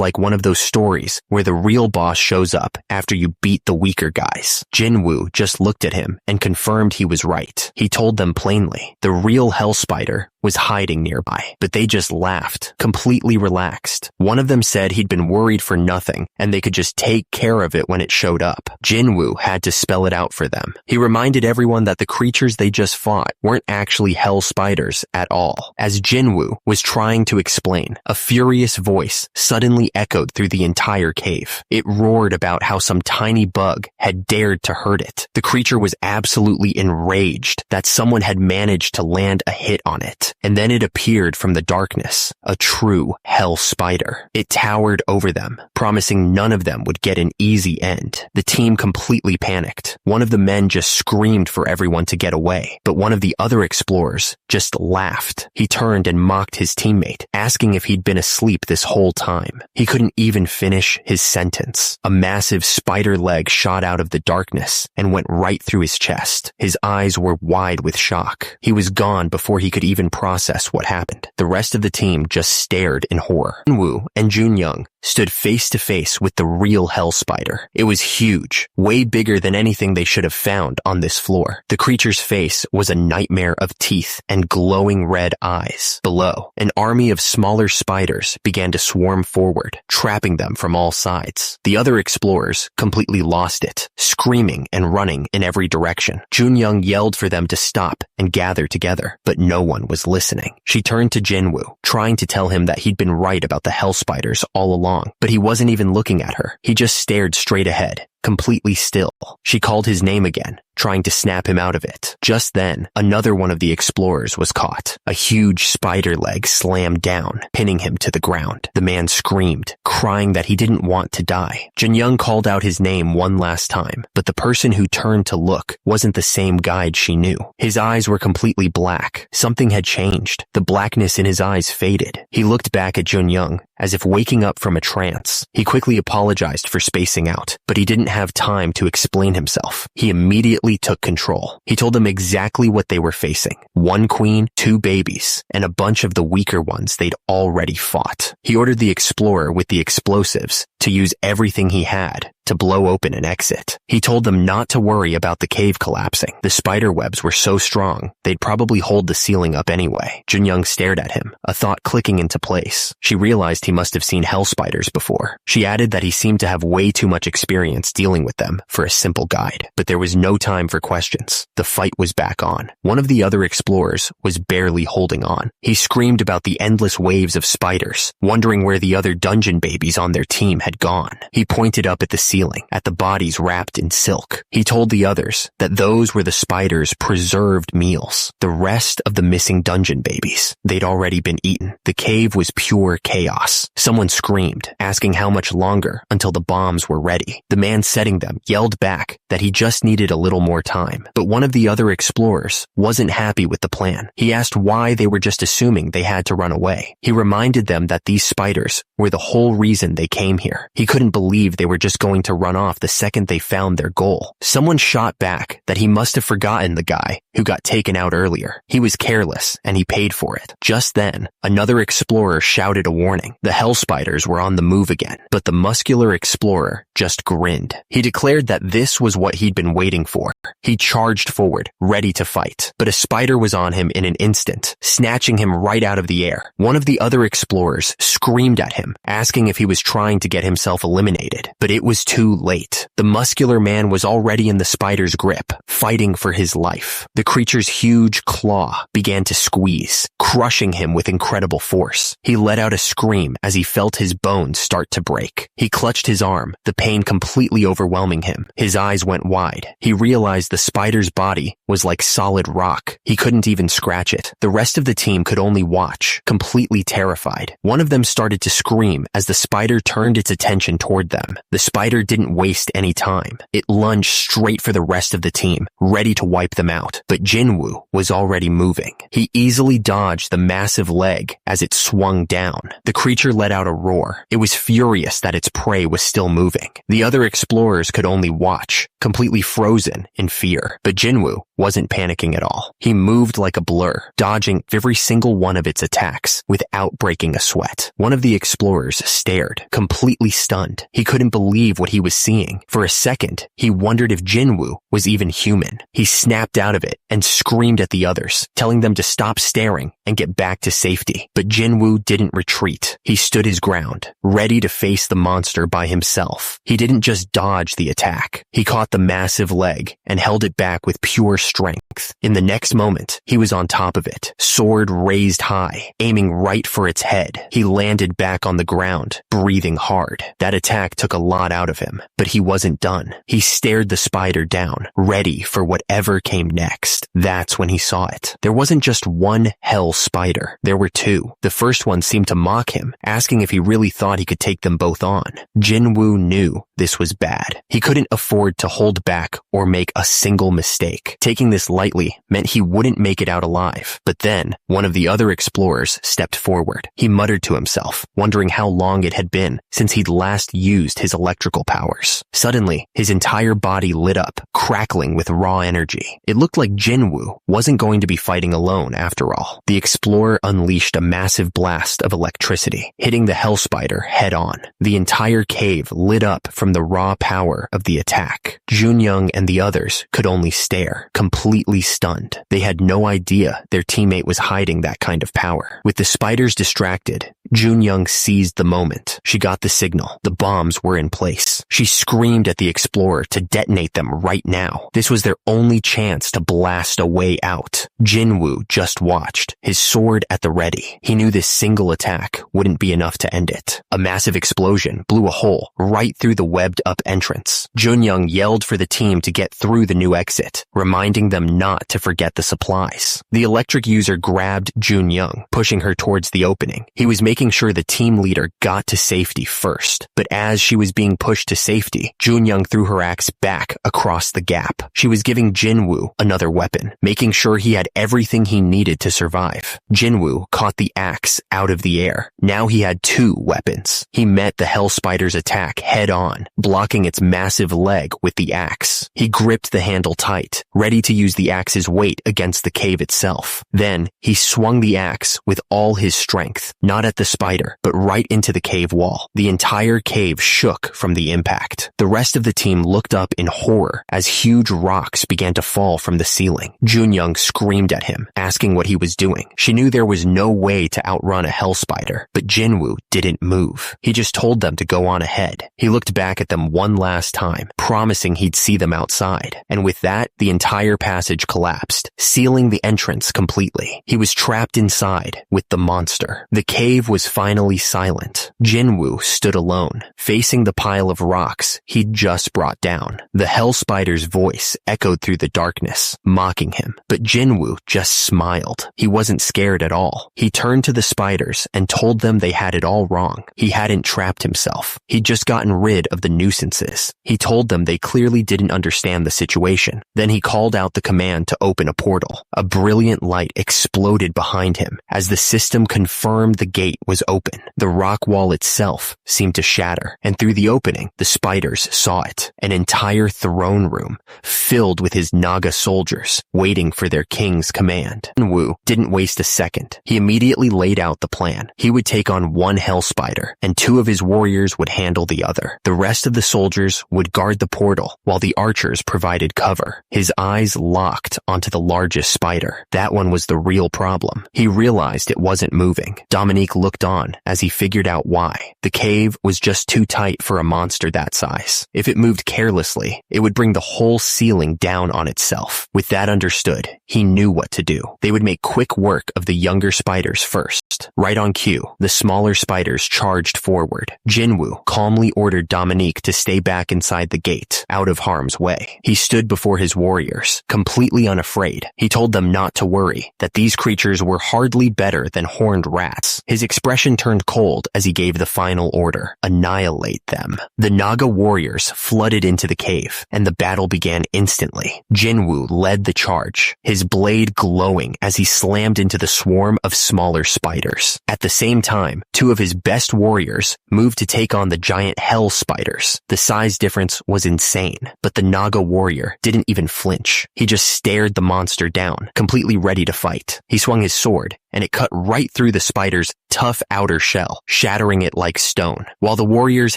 like one of those stories where the real boss shows up after you beat the weaker guys. Jinwoo just looked at him and confirmed he was right. He told them plainly, the real hell spider was hiding nearby, but they just laughed, completely relaxed. One of them said he'd been worried for nothing, and they could just take care of it when it showed up. Jinwoo had to spell it out for them. He reminded everyone that the creatures they just fought weren't actually hell spiders at all. As Jinwoo was trying to explain, a furious voice suddenly echoed through the entire cave. It roared about how some tiny bug had dared to hurt it. The creature was absolutely enraged that someone had managed to land a hit on it. And then it appeared from the darkness, a true hell spider. It towered over them, promising none of them would get an easy end. The team completely panicked. One of the men just screamed for everyone to get away, but one of the other explorers just laughed. He turned and mocked his teammate, asking if he'd been asleep this whole time. He couldn't even finish his sentence. A massive spider leg shot out of the darkness and went right through his chest. His eyes were wide with shock. He was gone before he could even process what happened. The rest of the team just stared in horror. Jinwoo and Junyoung stood face to face with the real hell spider. It was huge, way bigger than anything they should have found on this floor. The creature's face was a nightmare of teeth and glowing red eyes. Below, an army of smaller spiders began to swarm forward, trapping them from all sides. The other explorers completely lost it, screaming and running in every direction. Junyoung yelled for them to stop and gather together, but no one was listening. She turned to Jinwoo, trying to tell him that he'd been right about the hell spiders all along, but he wasn't even looking at her. He just stared straight ahead, completely still. She called his name again, trying to snap him out of it. Just then, another one of the explorers was caught. A huge spider leg slammed down, pinning him to the ground. The man screamed, crying that he didn't want to die. Junyoung called out his name one last time, but the person who turned to look wasn't the same guide she knew. His eyes were completely black. Something had changed. The blackness in his eyes faded. He looked back at Junyoung, as if waking up from a trance. He quickly apologized for spacing out, but he didn't have time to explain himself. He immediately immediately took control. He told them exactly what they were facing. 1 queen, 2 babies, and a bunch of the weaker ones they'd already fought. He ordered the explorer with the explosives to use everything he had to blow open an exit. He told them not to worry about the cave collapsing. The spider webs were so strong, they'd probably hold the ceiling up anyway. Junyoung stared at him, a thought clicking into place. She realized he must have seen hell spiders before. She added that he seemed to have way too much experience dealing with them for a simple guide. But there was no time for questions. The fight was back on. One of the other explorers was barely holding on. He screamed about the endless waves of spiders, wondering where the other dungeon babies on their team had gone. He pointed up at the ceiling, at the bodies wrapped in silk. He told the others that those were the spiders' preserved meals. The rest of the missing dungeon babies, they'd already been eaten. The cave was pure chaos. Someone screamed, asking how much longer until the bombs were ready. The man setting them yelled back that he just needed a little more time. But one of the other explorers wasn't happy with the plan. He asked why they were just assuming they had to run away. He reminded them that these spiders were the whole reason they came here. He couldn't believe they were just going to run off the second they found their goal. Someone shot back that he must have forgotten the guy who got taken out earlier. He was careless and he paid for it. Just then, another explorer shouted a warning. The hell spiders were on the move again, but the muscular explorer just grinned. He declared that this was what he'd been waiting for. He charged forward, ready to fight, but a spider was on him in an instant, snatching him right out of the air. One of the other explorers screamed at him, asking if he was trying to get himself eliminated, but it was too late. The muscular man was already in the spider's grip, fighting for his life. The creature's huge claw began to squeeze, crushing him with incredible force. He let out a scream as he felt his bones start to break. He clutched his arm, the pain completely overwhelming him. His eyes went wide. He realized the spider's body was like solid rock. He couldn't even scratch it. The rest of the team could only watch, completely terrified. One of them started to scream as the spider turned its attention toward them. The spider didn't waste any time. It lunged straight for the rest of the team, ready to wipe them out. But Jinwoo was already moving. He easily dodged the massive leg as it swung down. The creature let out a roar. It was furious that its prey was still moving. The other explorers could only watch, completely frozen in fear. But Jinwoo wasn't panicking at all. He moved like a blur, dodging every single one of its attacks without breaking a sweat. One of the explorers stared, completely stunned. He couldn't believe what he was seeing. For a second, he wondered if Jinwoo was even human. He snapped out of it and screamed at the others, telling them to stop staring and get back to safety. But Jinwoo didn't retreat. He stood his ground, ready to face the monster by himself. He didn't just dodge the attack. He caught the massive leg and held it back with pure strength. In the next moment, he was on top of it, sword raised high, aiming right for its head. He landed back on the ground, breathing hard. That attack took a lot out of him, but he wasn't done. He stared the spider down, ready for whatever came next. That's when he saw it. There wasn't just one hell spider. There were 2. The first one seemed to mock him, asking if he really thought he could take them both on. Jinwoo knew this was bad. He couldn't afford to hold back or make a single mistake. Taking this lightly meant he wouldn't make it out alive. But then, one of the other explorers stepped forward. He muttered to himself, wondering how long it had been since he'd last used his electrical powers. Suddenly, his entire body lit up, crackling with raw energy. It looked like Jinwoo wasn't going to be fighting alone after all. The explorer unleashed a massive blast of electricity, hitting the hell spider head on. The entire cave lit up from the raw power of the attack. Junyoung and the others could only stare, completely stunned. They had no idea their teammate was hiding that kind of power. With the spiders distracted, Junyoung seized the moment. She got the signal. The bombs were in place. She screamed at the explorer to detonate them right now. This was their only chance to blast a way out. Jinwoo just watched, his sword at the ready. He knew this single attack wouldn't be enough to end it. A massive explosion blew a hole right through the webbed-up entrance. Junyoung yelled for the team to get through the new exit, reminding them not to forget the supplies. The electric user grabbed Junyoung, pushing her towards the opening. He was making making sure the team leader got to safety first. But as she was being pushed to safety, Junyoung threw her axe back across the gap. She was giving Jinwoo another weapon, making sure he had everything he needed to survive. Jinwoo caught the axe out of the air. Now he had 2 weapons. He met the hell spider's attack head on, blocking its massive leg with the axe. He gripped the handle tight, ready to use the axe's weight against the cave itself. Then he swung the axe with all his strength, not at the spider, but right into the cave wall. The entire cave shook from the impact. The rest of the team looked up in horror as huge rocks began to fall from the ceiling. Junyoung screamed at him, asking what he was doing. She knew there was no way to outrun a hell spider, but Jinwoo didn't move. He just told them to go on ahead. He looked back at them one last time, promising he'd see them outside. And with that, the entire passage collapsed, sealing the entrance completely. He was trapped inside with the monster. The cave was finally silent. Jinwoo stood alone, facing the pile of rocks he'd just brought down. The hell spider's voice echoed through the darkness, mocking him. But Jinwoo just smiled. He wasn't scared at all. He turned to the spiders and told them they had it all wrong. He hadn't trapped himself. He'd just gotten rid of the nuisances. He told them they clearly didn't understand the situation. Then he called out the command to open a portal. A brilliant light exploded behind him as the system confirmed the gate was open. The rock wall itself seemed to shatter, and through the opening, the spiders saw it. An entire throne room filled with his Naga soldiers waiting for their king's command. Jinwoo didn't waste a second. He immediately laid out the plan. He would take on one hell spider, and 2 of his warriors would handle the other. The rest of the soldiers would guard the portal, while the archers provided cover. His eyes locked onto the largest spider. That one was the real problem. He realized it wasn't moving. Dominique looked on as he figured out why. The cave was just too tight for a monster that size. If it moved carelessly, it would bring the whole ceiling down on itself. With that understood, he knew what to do. They would make quick work of the younger spiders first. Right on cue, the smaller spiders charged forward. Jinwoo calmly ordered Dominique to stay back inside the gate, out of harm's way. He stood before his warriors, completely unafraid. He told them not to worry, that these creatures were hardly better than horned rats. His expression turned cold as he gave the final order: annihilate them. The Naga warriors flooded into the cave, and the battle began instantly. Jinwoo led the charge, his blade glowing as he slammed into the swarm of smaller spiders. At the same time, 2 of his best warriors moved to take on the giant hell spiders. The size difference was insane, but the Naga warrior didn't even flinch. He just stared the monster down, completely ready to fight. He swung his sword, and it cut right through the spider's tough outer shell, shattering it like stone. While the warriors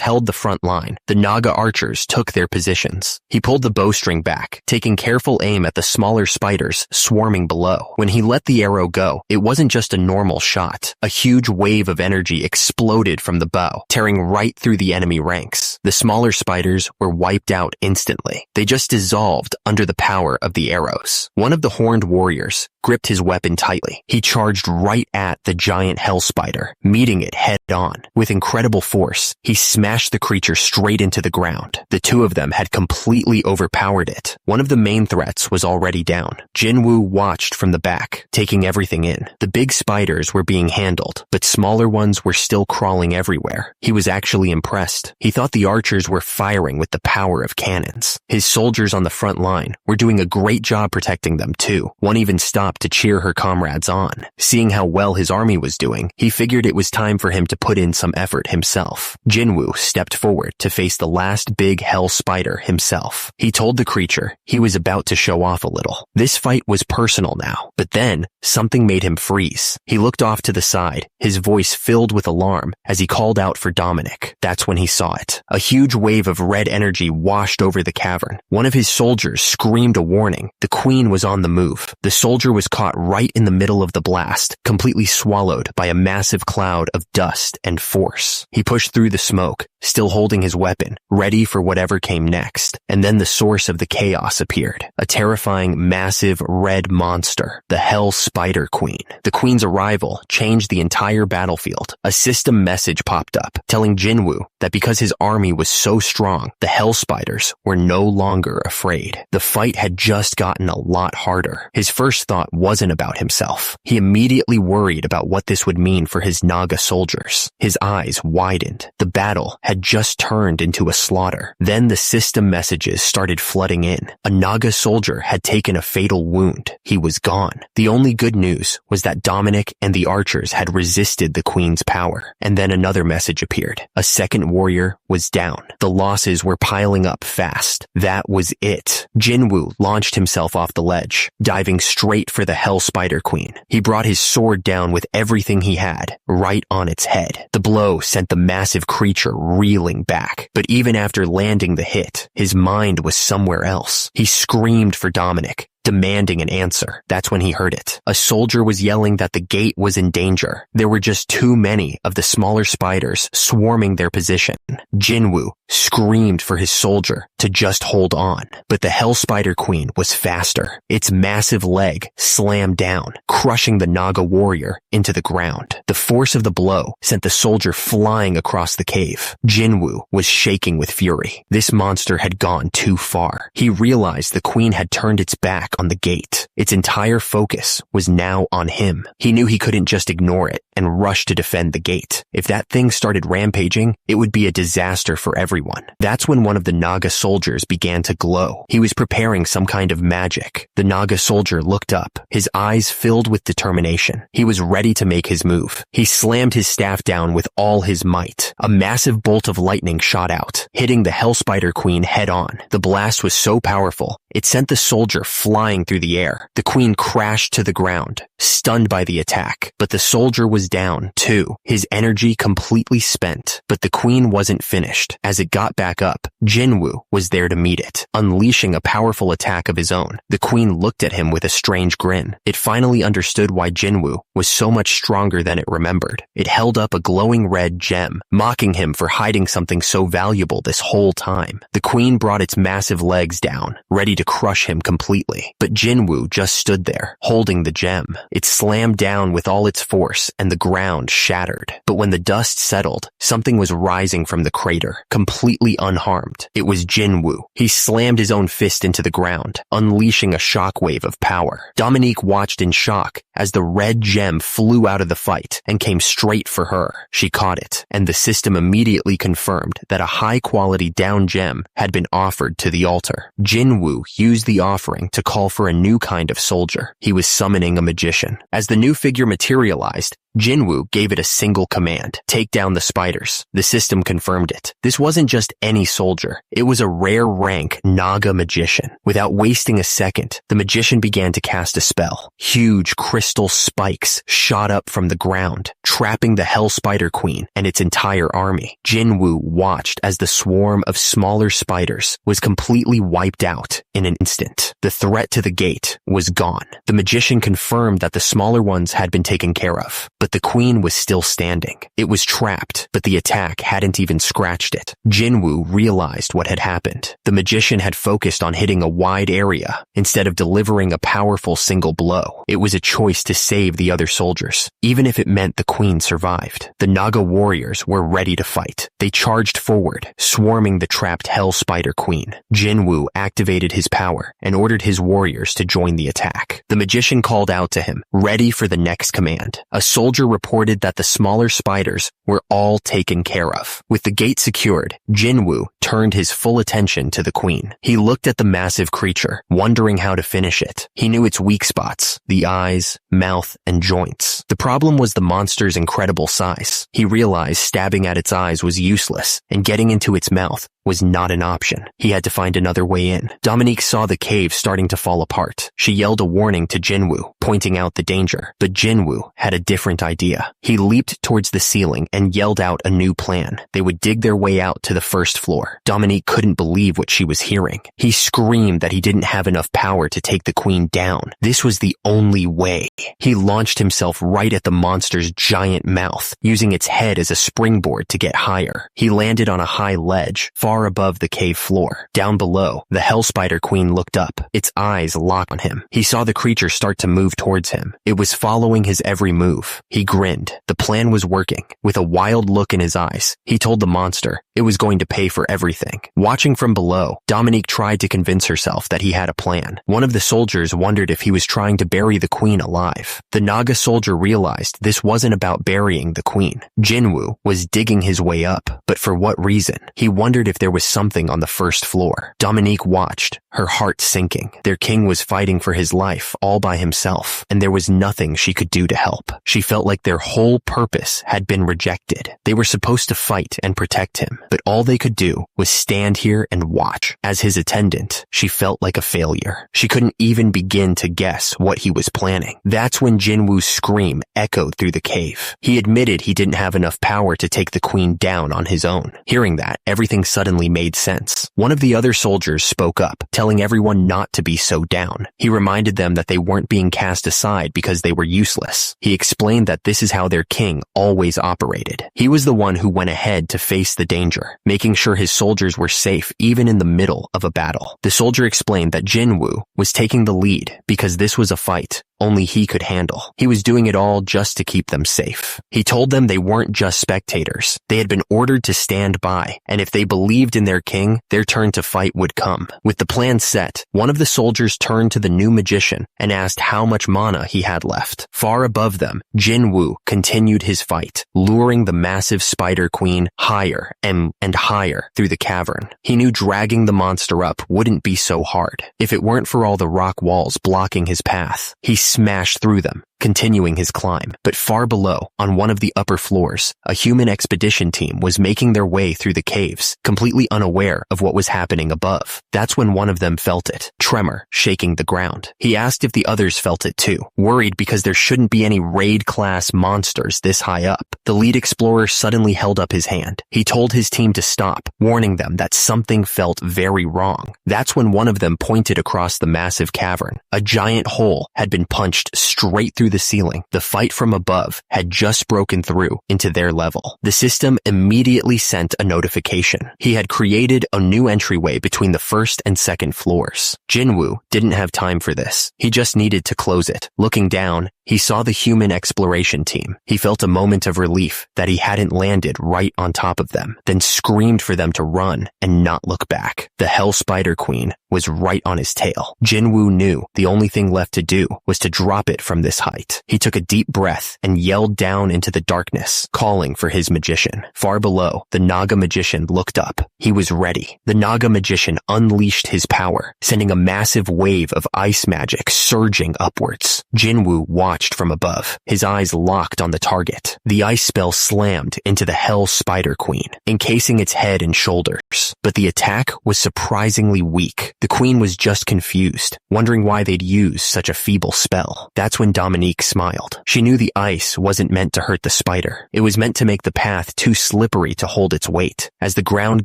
held the front line, the Naga archers took their positions. He pulled the bowstring back, taking careful aim at the smaller spiders swarming below. When he let the arrow go, it wasn't just a normal shot. A huge wave of energy exploded from the bow, tearing right through the enemy ranks. The smaller spiders were wiped out instantly. They just dissolved under the power of the arrows. One of the horned warriors gripped his weapon tightly. He charged right at the giant hell spider, meeting it head on. With incredible force, he smashed the creature straight into the ground. The 2 of them had completely overpowered it. One of the main threats was already down. Jinwoo watched from the back, taking everything in. The big spiders were being handled, but smaller ones were still crawling everywhere. He was actually impressed. He thought the archers were firing with the power of cannons. His soldiers on the front line were doing a great job protecting them too. One even stopped to cheer her comrades on. Seeing how well his army was doing, he figured it was time for him to put in some effort himself. Jinwoo stepped forward to face the last big hell spider himself. He told the creature he was about to show off a little. This fight was personal now, but then something made him freeze. He looked off to the side, his voice filled with alarm as he called out for Dominic. That's when he saw it. A huge wave of red energy washed over the cavern. One of his soldiers screamed a warning. The queen was on the move. The soldier was caught right in the middle of the blast, completely swallowed by a massive cloud of dust and force. He pushed through the smoke, still holding his weapon, ready for whatever came next. And then the source of the chaos appeared. A terrifying, massive red monster, the Hell Spider Queen. The queen's arrival changed the entire battlefield. A system message popped up, telling Jinwoo that because his army was so strong, the Hell Spiders were no longer afraid. The fight had just gotten a lot harder. His first thought wasn't about himself. He immediately worried about what this would mean for his Naga soldiers. His eyes widened. The battle had just turned into a slaughter. Then the system messages started flooding in. A Naga soldier had taken a fatal wound. He was gone. The only good news was that Dominic and the archers had resisted the queen's power. And then another message appeared. A second warrior was down. The losses were piling up fast. That was it. Jinwoo launched himself off the ledge, diving straight for the Hell Spider Queen. He brought his sword down with everything he had, right on its head. The blow sent the massive creature reeling back. But even after landing the hit, his mind was somewhere else. He screamed for Dominic, demanding an answer. That's when he heard it. A soldier was yelling that the gate was in danger. There were just too many of the smaller spiders swarming their position. Jinwoo screamed for his soldier to just hold on. But the Hell Spider Queen was faster. Its massive leg slammed down, crushing the Naga warrior into the ground. The force of the blow sent the soldier flying across the cave. Jinwoo was shaking with fury. This monster had gone too far. He realized the queen had turned its back on the gate. Its entire focus was now on him. He knew he couldn't just ignore it and rush to defend the gate. If that thing started rampaging, it would be a disaster for everyone. That's when one of the Naga soldiers began to glow. He was preparing some kind of magic. The Naga soldier looked up, his eyes filled with determination. He was ready to make his move. He slammed his staff down with all his might. A massive bolt of lightning shot out, hitting the Hell Spider Queen head on. The blast was so powerful, it sent the soldier flying through the air. The queen crashed to the ground, stunned by the attack. But the soldier was down, too, his energy completely spent. But the queen wasn't finished. As it got back up, Jinwoo was there to meet it, unleashing a powerful attack of his own. The queen looked at him with a strange grin. It finally understood why Jinwoo was so much stronger than it remembered. It held up a glowing red gem, mocking him for hiding something so valuable this whole time. The queen brought its massive legs down, ready to crush him completely. But Jinwoo just stood there, holding the gem. It slammed down with all its force, and the ground shattered. But when the dust settled, something was rising from the crater, completely unharmed. It was Jinwoo. He slammed his own fist into the ground, unleashing a shockwave of power. Dominique watched in shock as the red gem flew out of the fight and came straight for her. She caught it, and the system immediately confirmed that a high-quality down gem had been offered to the altar. Jinwoo used the offering to call for a new kind of soldier. He was summoning a magician. As the new figure materialized, Jinwoo gave it a single command: take down the spiders. The system confirmed it. This wasn't just any soldier. It was a rare rank Naga magician. Without wasting a second, the magician began to cast a spell. Huge crystal spikes shot up from the ground, trapping the Hell Spider Queen and its entire army. Jinwoo watched as the swarm of smaller spiders was completely wiped out in an instant. The threat to the gate was gone. The magician confirmed that the smaller ones had been taken care of. But the queen was still standing. It was trapped, but the attack hadn't even scratched it. Jinwoo realized what had happened. The magician had focused on hitting a wide area instead of delivering a powerful single blow. It was a choice to save the other soldiers, even if it meant the queen survived. The Naga warriors were ready to fight. They charged forward, swarming the trapped Hell Spider Queen. Jinwoo activated his power and ordered his warriors to join the attack. The magician called out to him, ready for the next command. A soldier reported that the smaller spiders were all taken care of. With the gate secured, Jinwoo turned his full attention to the queen. He looked at the massive creature, wondering how to finish it. He knew its weak spots: the eyes, mouth, and joints. The problem was the monster's incredible size. He realized stabbing at its eyes was useless, and getting into its mouth was not an option. He had to find another way in. Dominique saw the cave starting to fall apart. She yelled a warning to Jinwoo, pointing out the danger. But Jinwoo had a different idea. He leaped towards the ceiling and yelled out a new plan. They would dig their way out to the first floor. Dominique couldn't believe what she was hearing. He screamed that he didn't have enough power to take the queen down. This was the only way. He launched himself right at the monster's giant mouth, using its head as a springboard to get higher. He landed on a high ledge, far above the cave floor. Down below, the Hell Spider Queen looked up, its eyes locked on him. He saw the creature start to move towards him. It was following his every move. He grinned. The plan was working. With a wild look in his eyes, he told the monster It was going to pay for everything. Watching from below, Dominique tried to convince herself that he had a plan. One of the soldiers wondered if he was trying to bury the queen alive. The Naga soldier realized this wasn't about burying the queen. Jinwoo was digging his way up, but for what reason? He wondered if there was something on the first floor. Dominique watched, her heart sinking. Their king was fighting for his life all by himself, and there was nothing she could do to help. She felt like their whole purpose had been rejected. They were supposed to fight and protect him, but all they could do was stand here and watch. As his attendant, she felt like a failure. She couldn't even begin to guess what he was planning. That's when Jinwoo's scream echoed through the cave. He admitted he didn't have enough power to take the queen down on his own. Hearing that, everything suddenly made sense. One of the other soldiers spoke up, telling everyone not to be so down. He reminded them that they weren't being cast aside because they were useless. He explained that this is how their king always operated. He was the one who went ahead to face the danger, making sure his soldiers were safe even in the middle of a battle. The soldier explained that Jinwoo was taking the lead because this was a fight only he could handle. He was doing it all just to keep them safe. He told them they weren't just spectators. They had been ordered to stand by, and if they believed in their king, their turn to fight would come. With the plan set, one of the soldiers turned to the new magician and asked how much mana he had left. Far above them, Jinwoo continued his fight, luring the massive spider queen higher and higher through the cavern. He knew dragging the monster up wouldn't be so hard if it weren't for all the rock walls blocking his path. He smashed through them, continuing his climb. But far below, on one of the upper floors, a human expedition team was making their way through the caves, completely unaware of what was happening above. That's when one of them felt it, tremor shaking the ground. He asked if the others felt it too, worried because there shouldn't be any raid-class monsters this high up. The lead explorer suddenly held up his hand. He told his team to stop, warning them that something felt very wrong. That's when one of them pointed across the massive cavern. A giant hole had been punched straight through the ceiling. The fight from above had just broken through into their level. The system immediately sent a notification. He had created a new entryway between the first and second floors. Jinwoo didn't have time for this. He just needed to close it. Looking down, he saw the human exploration team. He felt a moment of relief that he hadn't landed right on top of them, then screamed for them to run and not look back. The Hell Spider Queen was right on his tail. Jinwoo knew the only thing left to do was to drop it from this height. He took a deep breath and yelled down into the darkness, calling for his magician. Far below, the Naga magician looked up. He was ready. The Naga magician unleashed his power, sending a massive wave of ice magic surging upwards. Jinwoo watched from above, his eyes locked on the target. The ice spell slammed into the Hell Spider Queen, encasing its head and shoulders. But the attack was surprisingly weak. The queen was just confused, wondering why they'd use such a feeble spell. That's when Dominique smiled. She knew the ice wasn't meant to hurt the spider. It was meant to make the path too slippery to hold its weight. As the ground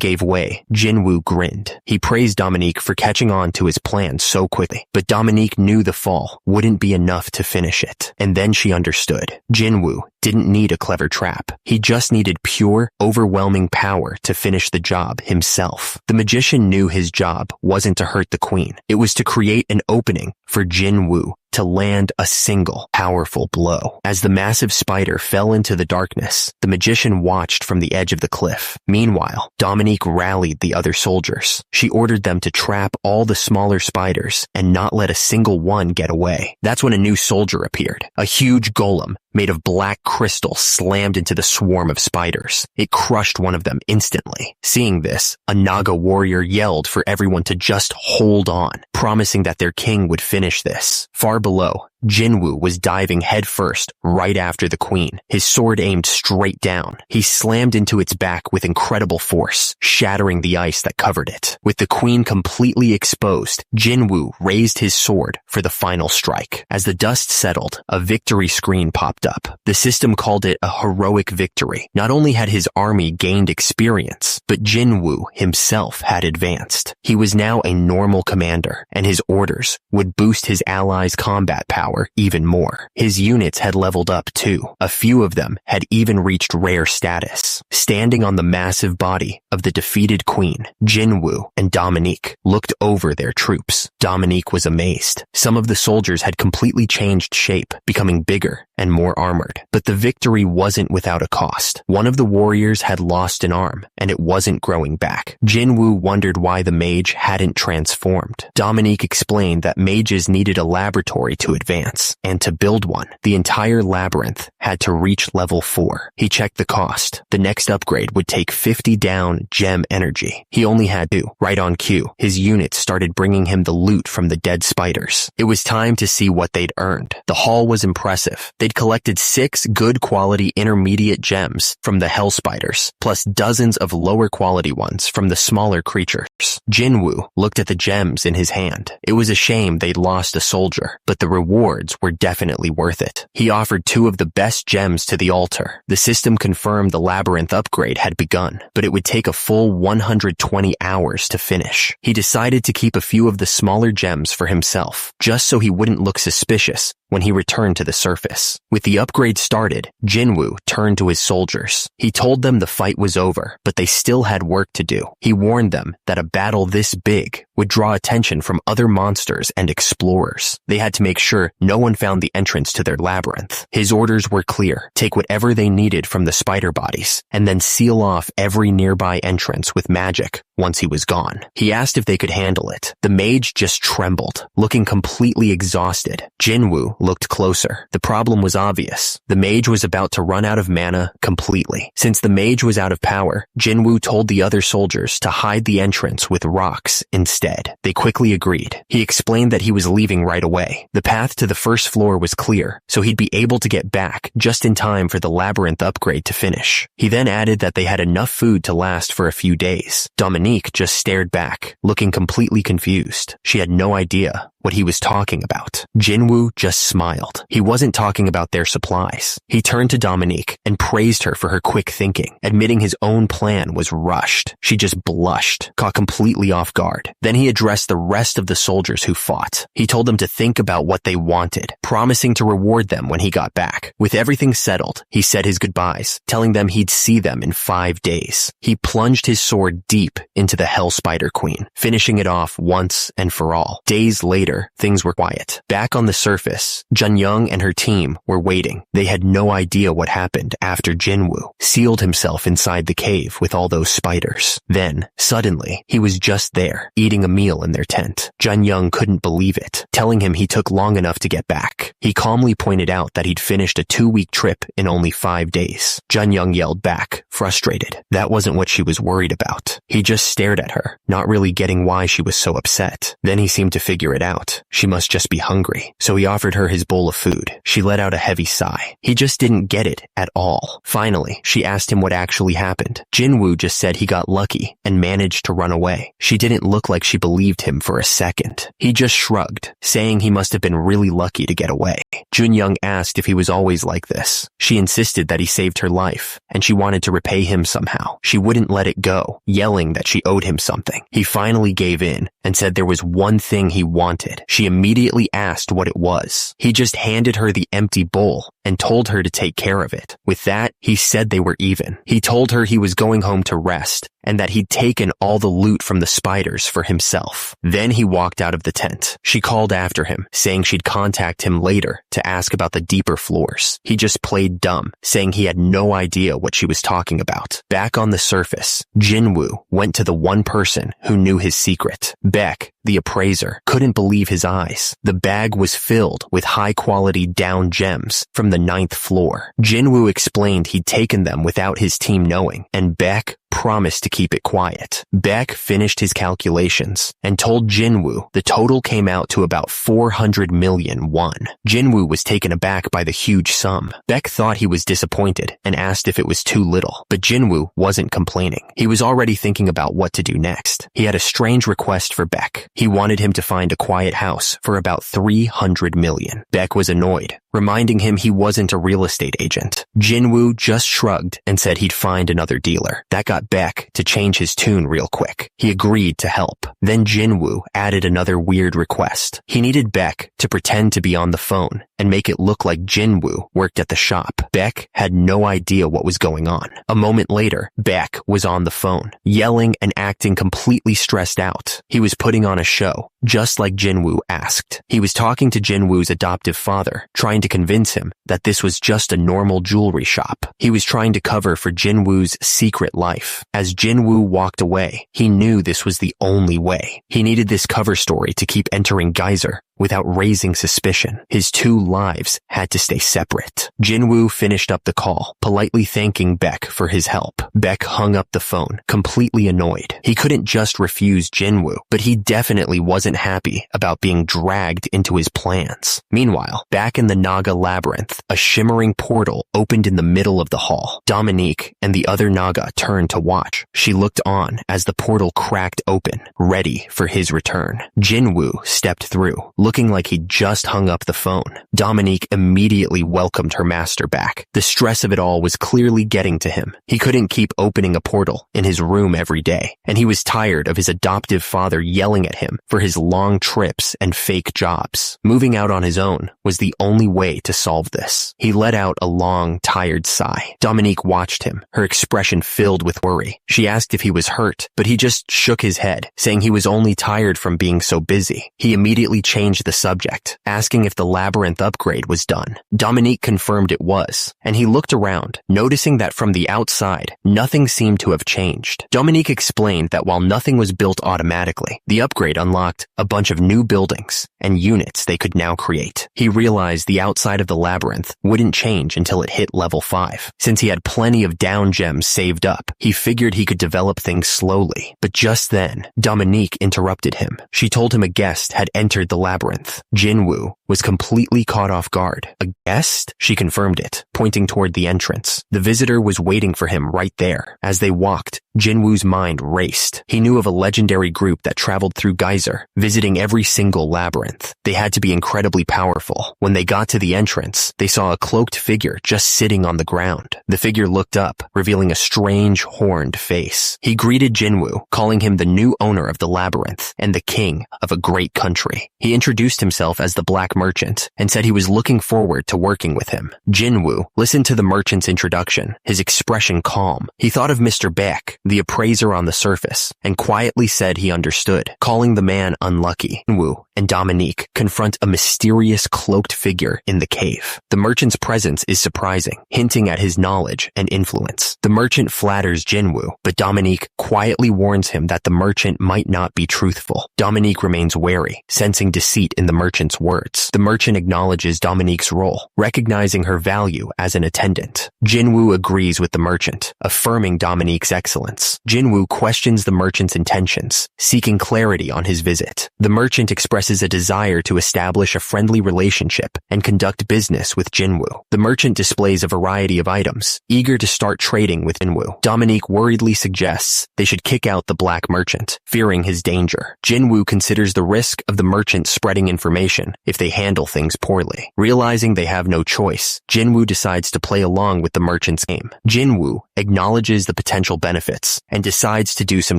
gave way, Jinwoo grinned. He praised Dominique for catching on to his plan so quickly. But Dominique knew the fall wouldn't be enough to finish it. And then she understood. Jinwoo didn't need a clever trap. He just needed pure, overwhelming power to finish the job himself. The magician knew his job wasn't to hurt the queen. It was to create an opening for Jinwoo to land a single, powerful blow. As the massive spider fell into the darkness, the magician watched from the edge of the cliff. Meanwhile, Dominique rallied the other soldiers. She ordered them to trap all the smaller spiders and not let a single one get away. That's when a new soldier appeared. A huge golem made of black crystal slammed into the swarm of spiders. It crushed one of them instantly. Seeing this, a Naga warrior yelled for everyone to just hold on, promising that their king would finish this. Far below, Jinwoo was diving headfirst right after the queen, his sword aimed straight down. He slammed into its back with incredible force, shattering the ice that covered it. With the queen completely exposed, Jinwoo raised his sword for the final strike. As the dust settled, a victory screen popped up. The system called it a heroic victory. Not only had his army gained experience, but Jinwoo himself had advanced. He was now a normal commander, and his orders would boost his allies' combat power power even more. His units had leveled up too. A few of them had even reached rare status. Standing on the massive body of the defeated queen, Jinwoo and Dominique looked over their troops. Dominique was amazed. Some of the soldiers had completely changed shape, becoming bigger and more armored. But the victory wasn't without a cost. One of the warriors had lost an arm, and it wasn't growing back. Jinwoo wondered why the mage hadn't transformed. Dominique explained that mages needed a laboratory to advance, and to build one, the entire labyrinth had to reach level 4. He checked the cost. The next upgrade would take 50 down gem energy. He only had 2. Right on cue, his units started bringing him the loot from the dead spiders. It was time to see what they'd earned. The haul was impressive. They'd collected 6 good quality intermediate gems from the hell spiders, plus dozens of lower quality ones from the smaller creatures. Jinwoo looked at the gems in his hand. It was a shame they'd lost a soldier, but the rewards were definitely worth it. He offered 2 of the best gems to the altar. The system confirmed the labyrinth upgrade had begun, but it would take a full 120 hours to finish. He decided to keep a few of the smaller gems for himself, just so he wouldn't look suspicious when he returned to the surface. With the upgrade started, Jinwoo turned to his soldiers. He told them the fight was over, but they still had work to do. He warned them that a battle this big would draw attention from other monsters and explorers. They had to make sure no one found the entrance to their labyrinth. His orders were clear: take whatever they needed from the spider bodies, and then seal off every nearby entrance with magic once he was gone. He asked if they could handle it. The mage just trembled, looking completely exhausted. Jinwoo looked closer. The problem was obvious. The mage was about to run out of mana completely. Since the mage was out of power, Jinwoo told the other soldiers to hide the entrance with rocks instead. They quickly agreed. He explained that he was leaving right away. The path to the first floor was clear, so he'd be able to get back just in time for the labyrinth upgrade to finish. He then added that they had enough food to last for a few days. Dominique just stared back, looking completely confused. She had no idea what he was talking about. Jinwoo just smiled. He wasn't talking about their supplies. He turned to Dominique and praised her for her quick thinking, admitting his own plan was rushed. She just blushed, caught completely off guard. Then he addressed the rest of the soldiers who fought. He told them to think about what they wanted, promising to reward them when he got back. With everything settled, he said his goodbyes, telling them he'd see them in 5 days. He plunged his sword deep into the Hell Spider Queen, finishing it off once and for all. Days later, things were quiet. Back on the surface, Junyoung and her team were waiting. They had no idea what happened after Jinwoo sealed himself inside the cave with all those spiders. Then, suddenly, he was just there, eating a meal in their tent. Junyoung couldn't believe it, telling him he took long enough to get back. He calmly pointed out that he'd finished a 2-week trip in only 5 days. Junyoung yelled back, frustrated. That wasn't what she was worried about. He just stared at her, not really getting why she was so upset. Then he seemed to figure it out. She must just be hungry. So he offered her his bowl of food. She let out a heavy sigh. He just didn't get it at all. Finally, she asked him what actually happened. Jinwoo just said he got lucky and managed to run away. She didn't look like she believed him for a second. He just shrugged, saying he must have been really lucky to get away. Junyoung asked if he was always like this. She insisted that he saved her life, and she wanted to repay him somehow. She wouldn't let it go, yelling that she owed him something. He finally gave in and said there was one thing he wanted. She immediately asked what it was. He just handed her the empty bowl and told her to take care of it. With that, he said they were even. He told her he was going home to rest and that he'd taken all the loot from the spiders for himself. Then he walked out of the tent. She called after him, saying she'd contact him later to ask about the deeper floors. He just played dumb, saying he had no idea what she was talking about. Back on the surface, Jinwoo went to the one person who knew his secret. Beck, the appraiser, couldn't believe his eyes. The bag was filled with high-quality down gems from the 9th floor. Jinwoo explained he'd taken them without his team knowing, and Beck promised to keep it quiet. Beck finished his calculations and told Jinwoo the total came out to about 400 million won. Jinwoo was taken aback by the huge sum. Beck thought he was disappointed and asked if it was too little, but Jinwoo wasn't complaining. He was already thinking about what to do next. He had a strange request for Beck. He wanted him to find a quiet house for about 300 million. Beck was annoyed, reminding him he wasn't a real estate agent. Jinwoo just shrugged and said he'd find another dealer. That got Baek to change his tune real quick. He agreed to help. Then Jinwoo added another weird request. He needed Baek to pretend to be on the phone and make it look like Jinwoo worked at the shop. Baek had no idea what was going on. A moment later, Baek was on the phone, yelling and acting completely stressed out. He was putting on a show, just like Jinwoo asked. He was talking to Jinwoo's adoptive father, trying to convince him that this was just a normal jewelry shop. He was trying to cover for Jinwoo's secret life. As Jinwoo walked away, he knew this was the only way. He needed this cover story to keep entering Geyser without raising suspicion. His two lives had to stay separate. Jinwoo finished up the call, politely thanking Baek for his help. Baek hung up the phone, completely annoyed. He couldn't just refuse Jinwoo, but he definitely wasn't happy about being dragged into his plans. Meanwhile, back in the Naga labyrinth, a shimmering portal opened in the middle of the hall. Dominique and the other Naga turned to watch. She looked on as the portal cracked open, ready for his return. Jinwoo stepped through, looking like he'd just hung up the phone. Dominique immediately welcomed her master back. The stress of it all was clearly getting to him. He couldn't keep opening a portal in his room every day, and he was tired of his adoptive father yelling at him for his long trips and fake jobs. Moving out on his own was the only way to solve this. He let out a long, tired sigh. Dominique watched him, her expression filled with worry. She asked if he was hurt, but he just shook his head, saying he was only tired from being so busy. He immediately changed the subject, asking if the labyrinth upgrade was done. Dominique confirmed it was, and he looked around, noticing that from the outside, nothing seemed to have changed. Dominique explained that while nothing was built automatically, the upgrade unlocked a bunch of new buildings and units they could now create. He realized the outside of the labyrinth wouldn't change until it hit level 5. Since he had plenty of down gems saved up, he figured he could develop things slowly. But just then, Dominique interrupted him. She told him a guest had entered the labyrinth. Jinwoo was completely caught off guard. A guest? She confirmed it, pointing toward the entrance. The visitor was waiting for him right there. As they walked, Jinwoo's mind raced. He knew of a legendary group that traveled through Geyser, visiting every single labyrinth. They had to be incredibly powerful. When they got to the entrance, they saw a cloaked figure just sitting on the ground. The figure looked up, revealing a strange, horned face. He greeted Jinwoo, calling him the new owner of the labyrinth and the king of a great country. He introduced himself as the Black Merchant and said he was looking forward to working with him. Jinwoo listened to the merchant's introduction, his expression calm. He thought of Mr. Baek, the appraiser on the surface, and quietly said he understood, calling the man unlucky. Jinwoo and Dominique confront a mysterious cloaked figure in the cave. The merchant's presence is surprising, hinting at his knowledge and influence. The merchant flatters Jinwoo, but Dominique quietly warns him that the merchant might not be truthful. Dominique remains wary, sensing deceit in the merchant's words. The merchant acknowledges Dominique's role, recognizing her value as an attendant. Jinwoo agrees with the merchant, affirming Dominique's excellence. Jinwoo questions the merchant's intentions, seeking clarity on his visit. The merchant expresses a desire to establish a friendly relationship and conduct business with Jinwoo. The merchant displays a variety of items, eager to start trading with Jinwoo. Dominique worriedly suggests they should kick out the black merchant, fearing his danger. Jinwoo considers the risk of the merchant spreading information if they handle things poorly. Realizing they have no choice, Jinwoo decides to play along with the merchant's game. Jinwoo acknowledges the potential benefits and decides to do some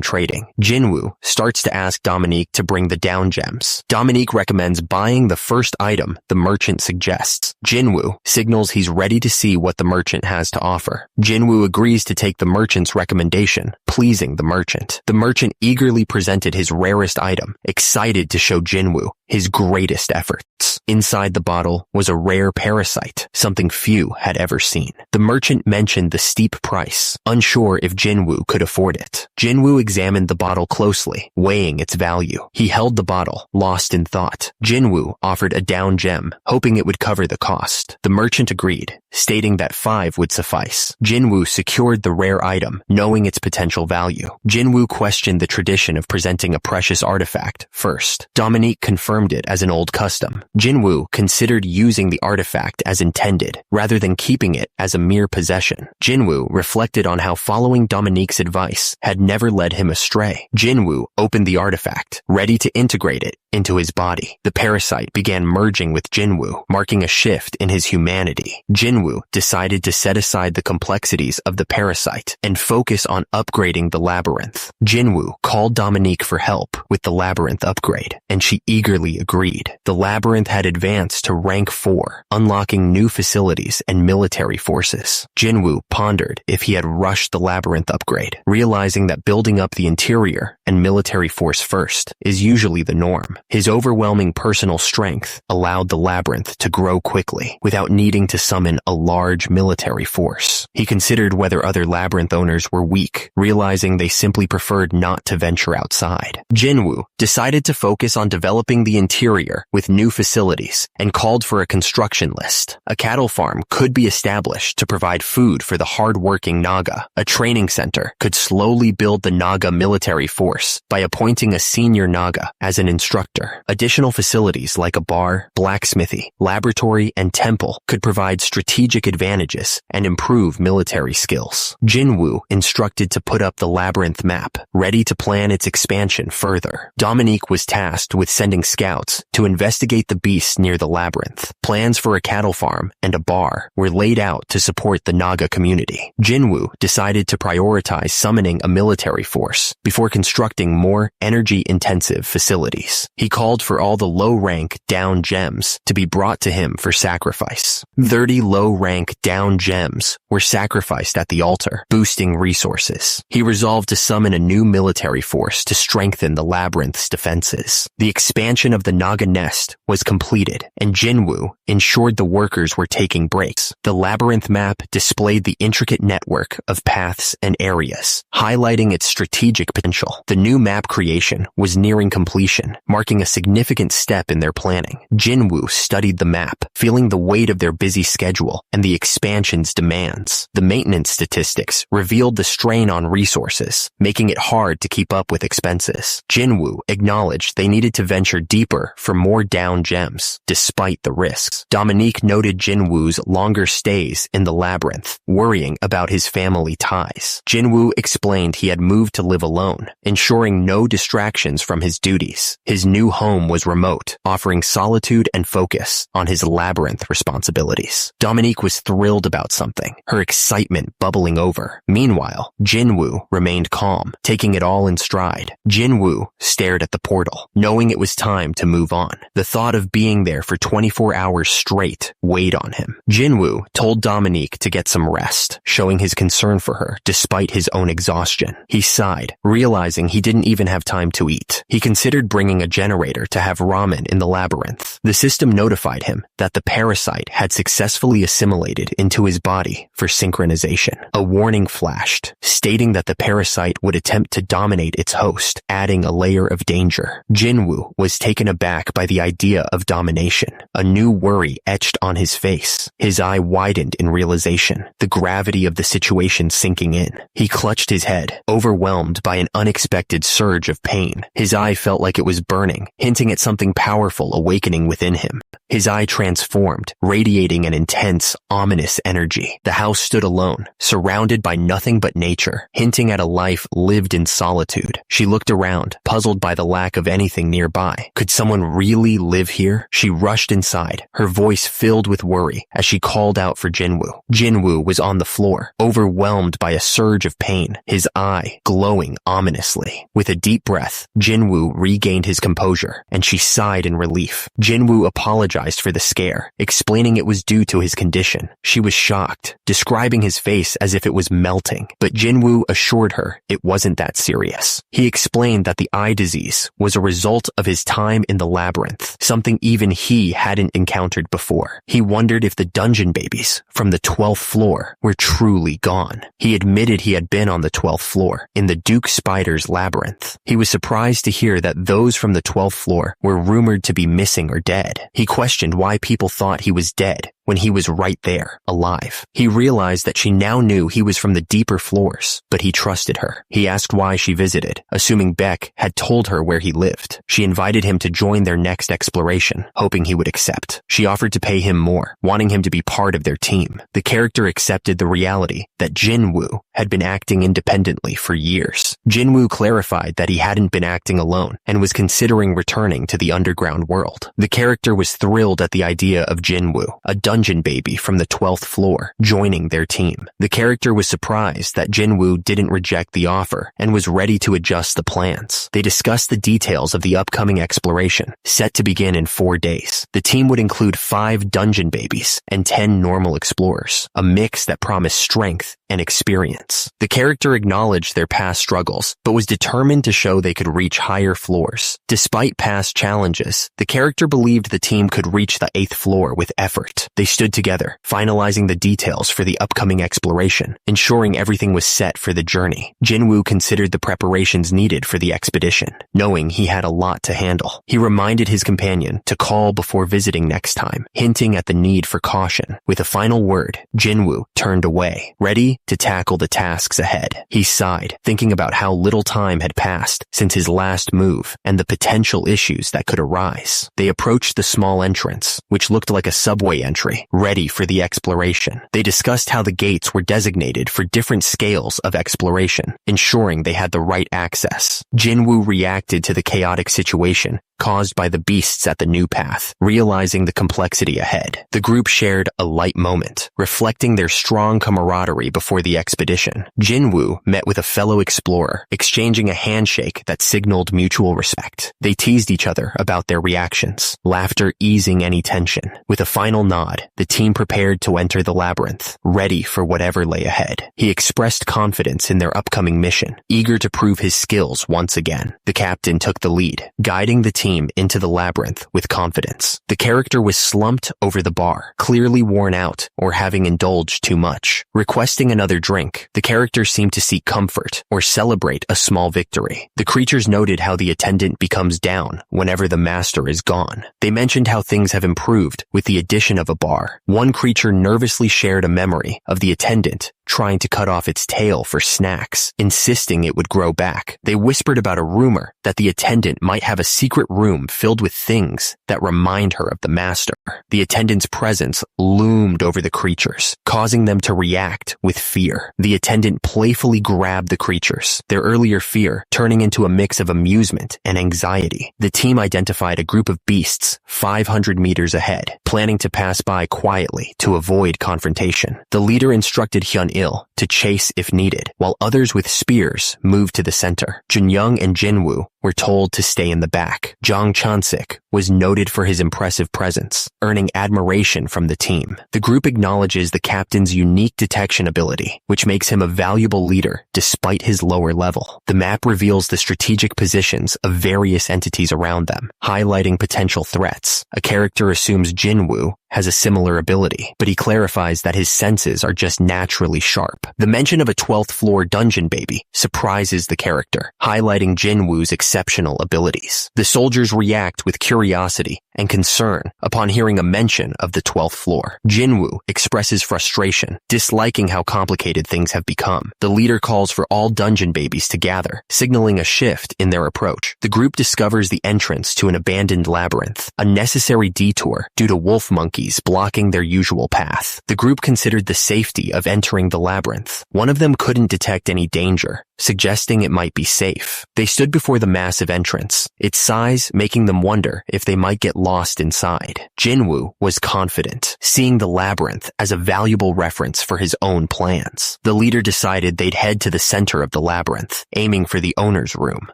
trading. Jinwoo starts to ask Dominique to bring the down gems. Dominique recommends buying the first item the merchant suggests. Jinwoo signals he's ready to see what the merchant has to offer. Jinwoo agrees to take the merchant's recommendation, pleasing the merchant. The merchant eagerly presented his rarest item, excited to show Jinwoo his greatest efforts. Inside the bottle was a rare parasite, something few had ever seen. The merchant mentioned the steep price, unsure if Jinwoo could afford it. Jinwoo examined the bottle closely, weighing its value. He held the bottle, lost in thought. Jinwoo offered a down gem, hoping it would cover the cost. The merchant agreed, stating that 5 would suffice. Jinwoo secured the rare item, knowing its potential value. Jinwoo questioned the tradition of presenting a precious artifact first. Dominique confirmed it as an old custom. Jinwoo considered using the artifact as intended, rather than keeping it as a mere possession. Jinwoo reflected on how following Dominique's advice had never led him astray. Jinwoo opened the artifact, ready to integrate it into his body. The parasite began merging with Jinwoo, marking a shift in his humanity. Jinwoo decided to set aside the complexities of the parasite and focus on upgrading the labyrinth. Jinwoo called Dominique for help with the labyrinth upgrade, and she eagerly agreed. The labyrinth had advanced to rank 4, unlocking new facilities and military forces. Jinwoo pondered if he had rushed the labyrinth upgrade, realizing that building up the interior and military force first is usually the norm. His overwhelming personal strength allowed the labyrinth to grow quickly without needing to summon a large military force. He considered whether other labyrinth owners were weak, realizing they simply preferred not to venture outside. Jinwoo decided to focus on developing the interior with new facilities and called for a construction list. A cattle farm could be established to provide food for the hard-working Naga. A training center could slowly build the Naga military force by appointing a senior Naga as an instructor. Additional facilities like a bar, blacksmithy, laboratory, and temple could provide strategic advantages and improve military skills. Jinwoo instructed to put up the labyrinth map, ready to plan its expansion further. Dominique was tasked with sending scouts to investigate the beasts near the labyrinth. Plans for a cattle farm and a bar were laid out to support the Naga community. Jinwoo decided to prioritize summoning a military force before constructing more energy-intensive facilities. He called for all the low-rank down gems to be brought to him for sacrifice. 30 low-rank down gems were sacrificed at the altar, boosting resources. He resolved to summon a new military force to strengthen the labyrinth's defenses. The expansion of the Naga nest was completed, and Jinwoo ensured the workers were taking breaks. The labyrinth map displayed the intricate network of paths and areas, highlighting its strategic potential. The new map creation was nearing completion, marking a significant step in their planning. Jinwoo studied the map, feeling the weight of their busy schedule and the expansion's demands. The maintenance statistics revealed the strain on resources, making it hard to keep up with expenses. Jinwoo acknowledged they needed to venture deeper for more down gems, despite the risks. Dominique noted Jinwoo's longer stays in the labyrinth, worrying about his family ties. Jinwoo explained he had moved to live alone, ensuring no distractions from his duties. His new home was remote, offering solitude and focus on his labyrinth responsibilities. Dominique was thrilled about something, her excitement bubbling over. Meanwhile, Jinwoo remained calm, taking it all in stride. Jinwoo stared at the portal, knowing it was time to move on. The thought of being there for 24 hours straight weighed on him. Jinwoo told Dominique to get some rest, showing his concern for her despite his own exhaustion. He sighed, realizing he didn't even have time to eat. He considered bringing a generator to have ramen in the labyrinth. The system notified him that the parasite had successfully assimilated into his body for synchronization. A warning flashed, stating that the parasite would attempt to dominate its host, adding a layer of danger. Jinwoo was taken aback by the idea of domination. A new worry etched on his face. His eye widened in realization, the gravity of the situation sinking in. He clutched his head, overwhelmed by an unexpected surge of pain. His eye felt like it was burning, hinting at something powerful awakening within him. His eye transformed, radiating an intense, ominous energy. The house stood alone, surrounded by nothing but nature, hinting at a life lived in solitude. She looked around, puzzled by the lack of anything nearby. Could someone really live here? She rushed inside, her voice filled with worry as she called out for Jinwoo. Jinwoo was on the floor, overwhelmed by a surge of pain, his eye glowing ominously. With a deep breath, Jinwoo regained his composure, and she sighed in relief. Jinwoo apologized for the scare, explaining it was due to his condition. She was shocked, describing his face as if it was melting, but Jinwoo assured her it wasn't that serious. He explained that the eye disease was a result of his time in the labyrinth, something even he hadn't encountered before. He wondered if the dungeon babies from the 12th floor were truly gone. He admitted he had been on the 12th floor, in the Duke Spider's labyrinth. He was surprised to hear that those from the 12th floor were rumored to be missing or dead. He questioned why people thought he was dead, when he was right there, alive. He realized that she now knew he was from the deeper floors, but he trusted her. He asked why she visited, assuming Beck had told her where he lived. She invited him to join their next exploration, hoping he would accept. She offered to pay him more, wanting him to be part of their team. The character accepted the reality that Jinwoo had been acting independently for years. Jinwoo clarified that he hadn't been acting alone and was considering returning to the underground world. The character was thrilled at the idea of Jinwoo, a dungeon baby from the 12th floor, joining their team. The character was surprised that Jinwoo didn't reject the offer and was ready to adjust the plans. They discussed the details of the upcoming exploration, set to begin in 4 days. The team would include 5 dungeon babies and 10 normal explorers, a mix that promised strength and experience. The character acknowledged their past struggles, but was determined to show they could reach higher floors. Despite past challenges, the character believed the team could reach the 8th floor with effort. They stood together, finalizing the details for the upcoming exploration, ensuring everything was set for the journey. Jinwoo considered the preparations needed for the expedition, knowing he had a lot to handle. He reminded his companion to call before visiting next time, hinting at the need for caution. With a final word, Jinwoo turned away, ready to tackle the tasks ahead. He sighed, thinking about how little time had passed since his last move and the potential issues that could arise. They approached the small entrance, which looked like a subway entry, ready for the exploration. They discussed how the gates were designated for different scales of exploration, ensuring they had the right access. Jinwoo reacted to the chaotic situation caused by the beasts at the new path, realizing the complexity ahead. The group shared a light moment, reflecting their strong camaraderie before the expedition. Jinwoo met with a fellow explorer, exchanging a handshake that signaled mutual respect. They teased each other about their reactions, laughter easing any tension. With a final nod, the team prepared to enter the labyrinth, ready for whatever lay ahead. He expressed confidence in their upcoming mission, eager to prove his skills once again. The captain took the lead, guiding the team into the labyrinth with confidence. The character was slumped over the bar, clearly worn out or having indulged too much. Requesting another drink, the character seemed to seek comfort or celebrate a small victory. The creatures noted how the attendant becomes down whenever the master is gone. They mentioned how things have improved with the addition of a bar. One creature nervously shared a memory of the attendant trying to cut off its tail for snacks, insisting it would grow back. They whispered about a rumor that the attendant might have a secret room filled with things that remind her of the master. The attendant's presence loomed over the creatures, causing them to react with fear. The attendant playfully grabbed the creatures, their earlier fear turning into a mix of amusement and anxiety. The team identified a group of beasts 500 meters ahead, planning to pass by quietly to avoid confrontation. The leader instructed Hyun-il to chase if needed, while others with spears moved to the center. Junyoung and Jinwoo were told to stay in the back. Jang Chansik was noted for his impressive presence, earning admiration from the team. The group acknowledges the captain's unique detection ability, which makes him a valuable leader despite his lower level. The map reveals the strategic positions of various entities around them, highlighting potential threats. A character assumes Jinwoo has a similar ability, but he clarifies that his senses are just naturally sharp. The mention of a 12th floor dungeon baby surprises the character, highlighting Jinwoo's exceptional abilities. The soldiers react with curiosity and concern upon hearing a mention of the 12th floor. Jinwoo expresses frustration, disliking how complicated things have become. The leader calls for all dungeon babies to gather, signaling a shift in their approach. The group discovers the entrance to an abandoned labyrinth, a necessary detour due to wolf monkeys blocking their usual path. The group considered the safety of entering the labyrinth. One of them couldn't detect any danger, suggesting it might be safe. They stood before the massive entrance, its size making them wonder if they might get lost inside. Jinwoo was confident, seeing the labyrinth as a valuable reference for his own plans. The leader decided they'd head to the center of the labyrinth, aiming for the owner's room.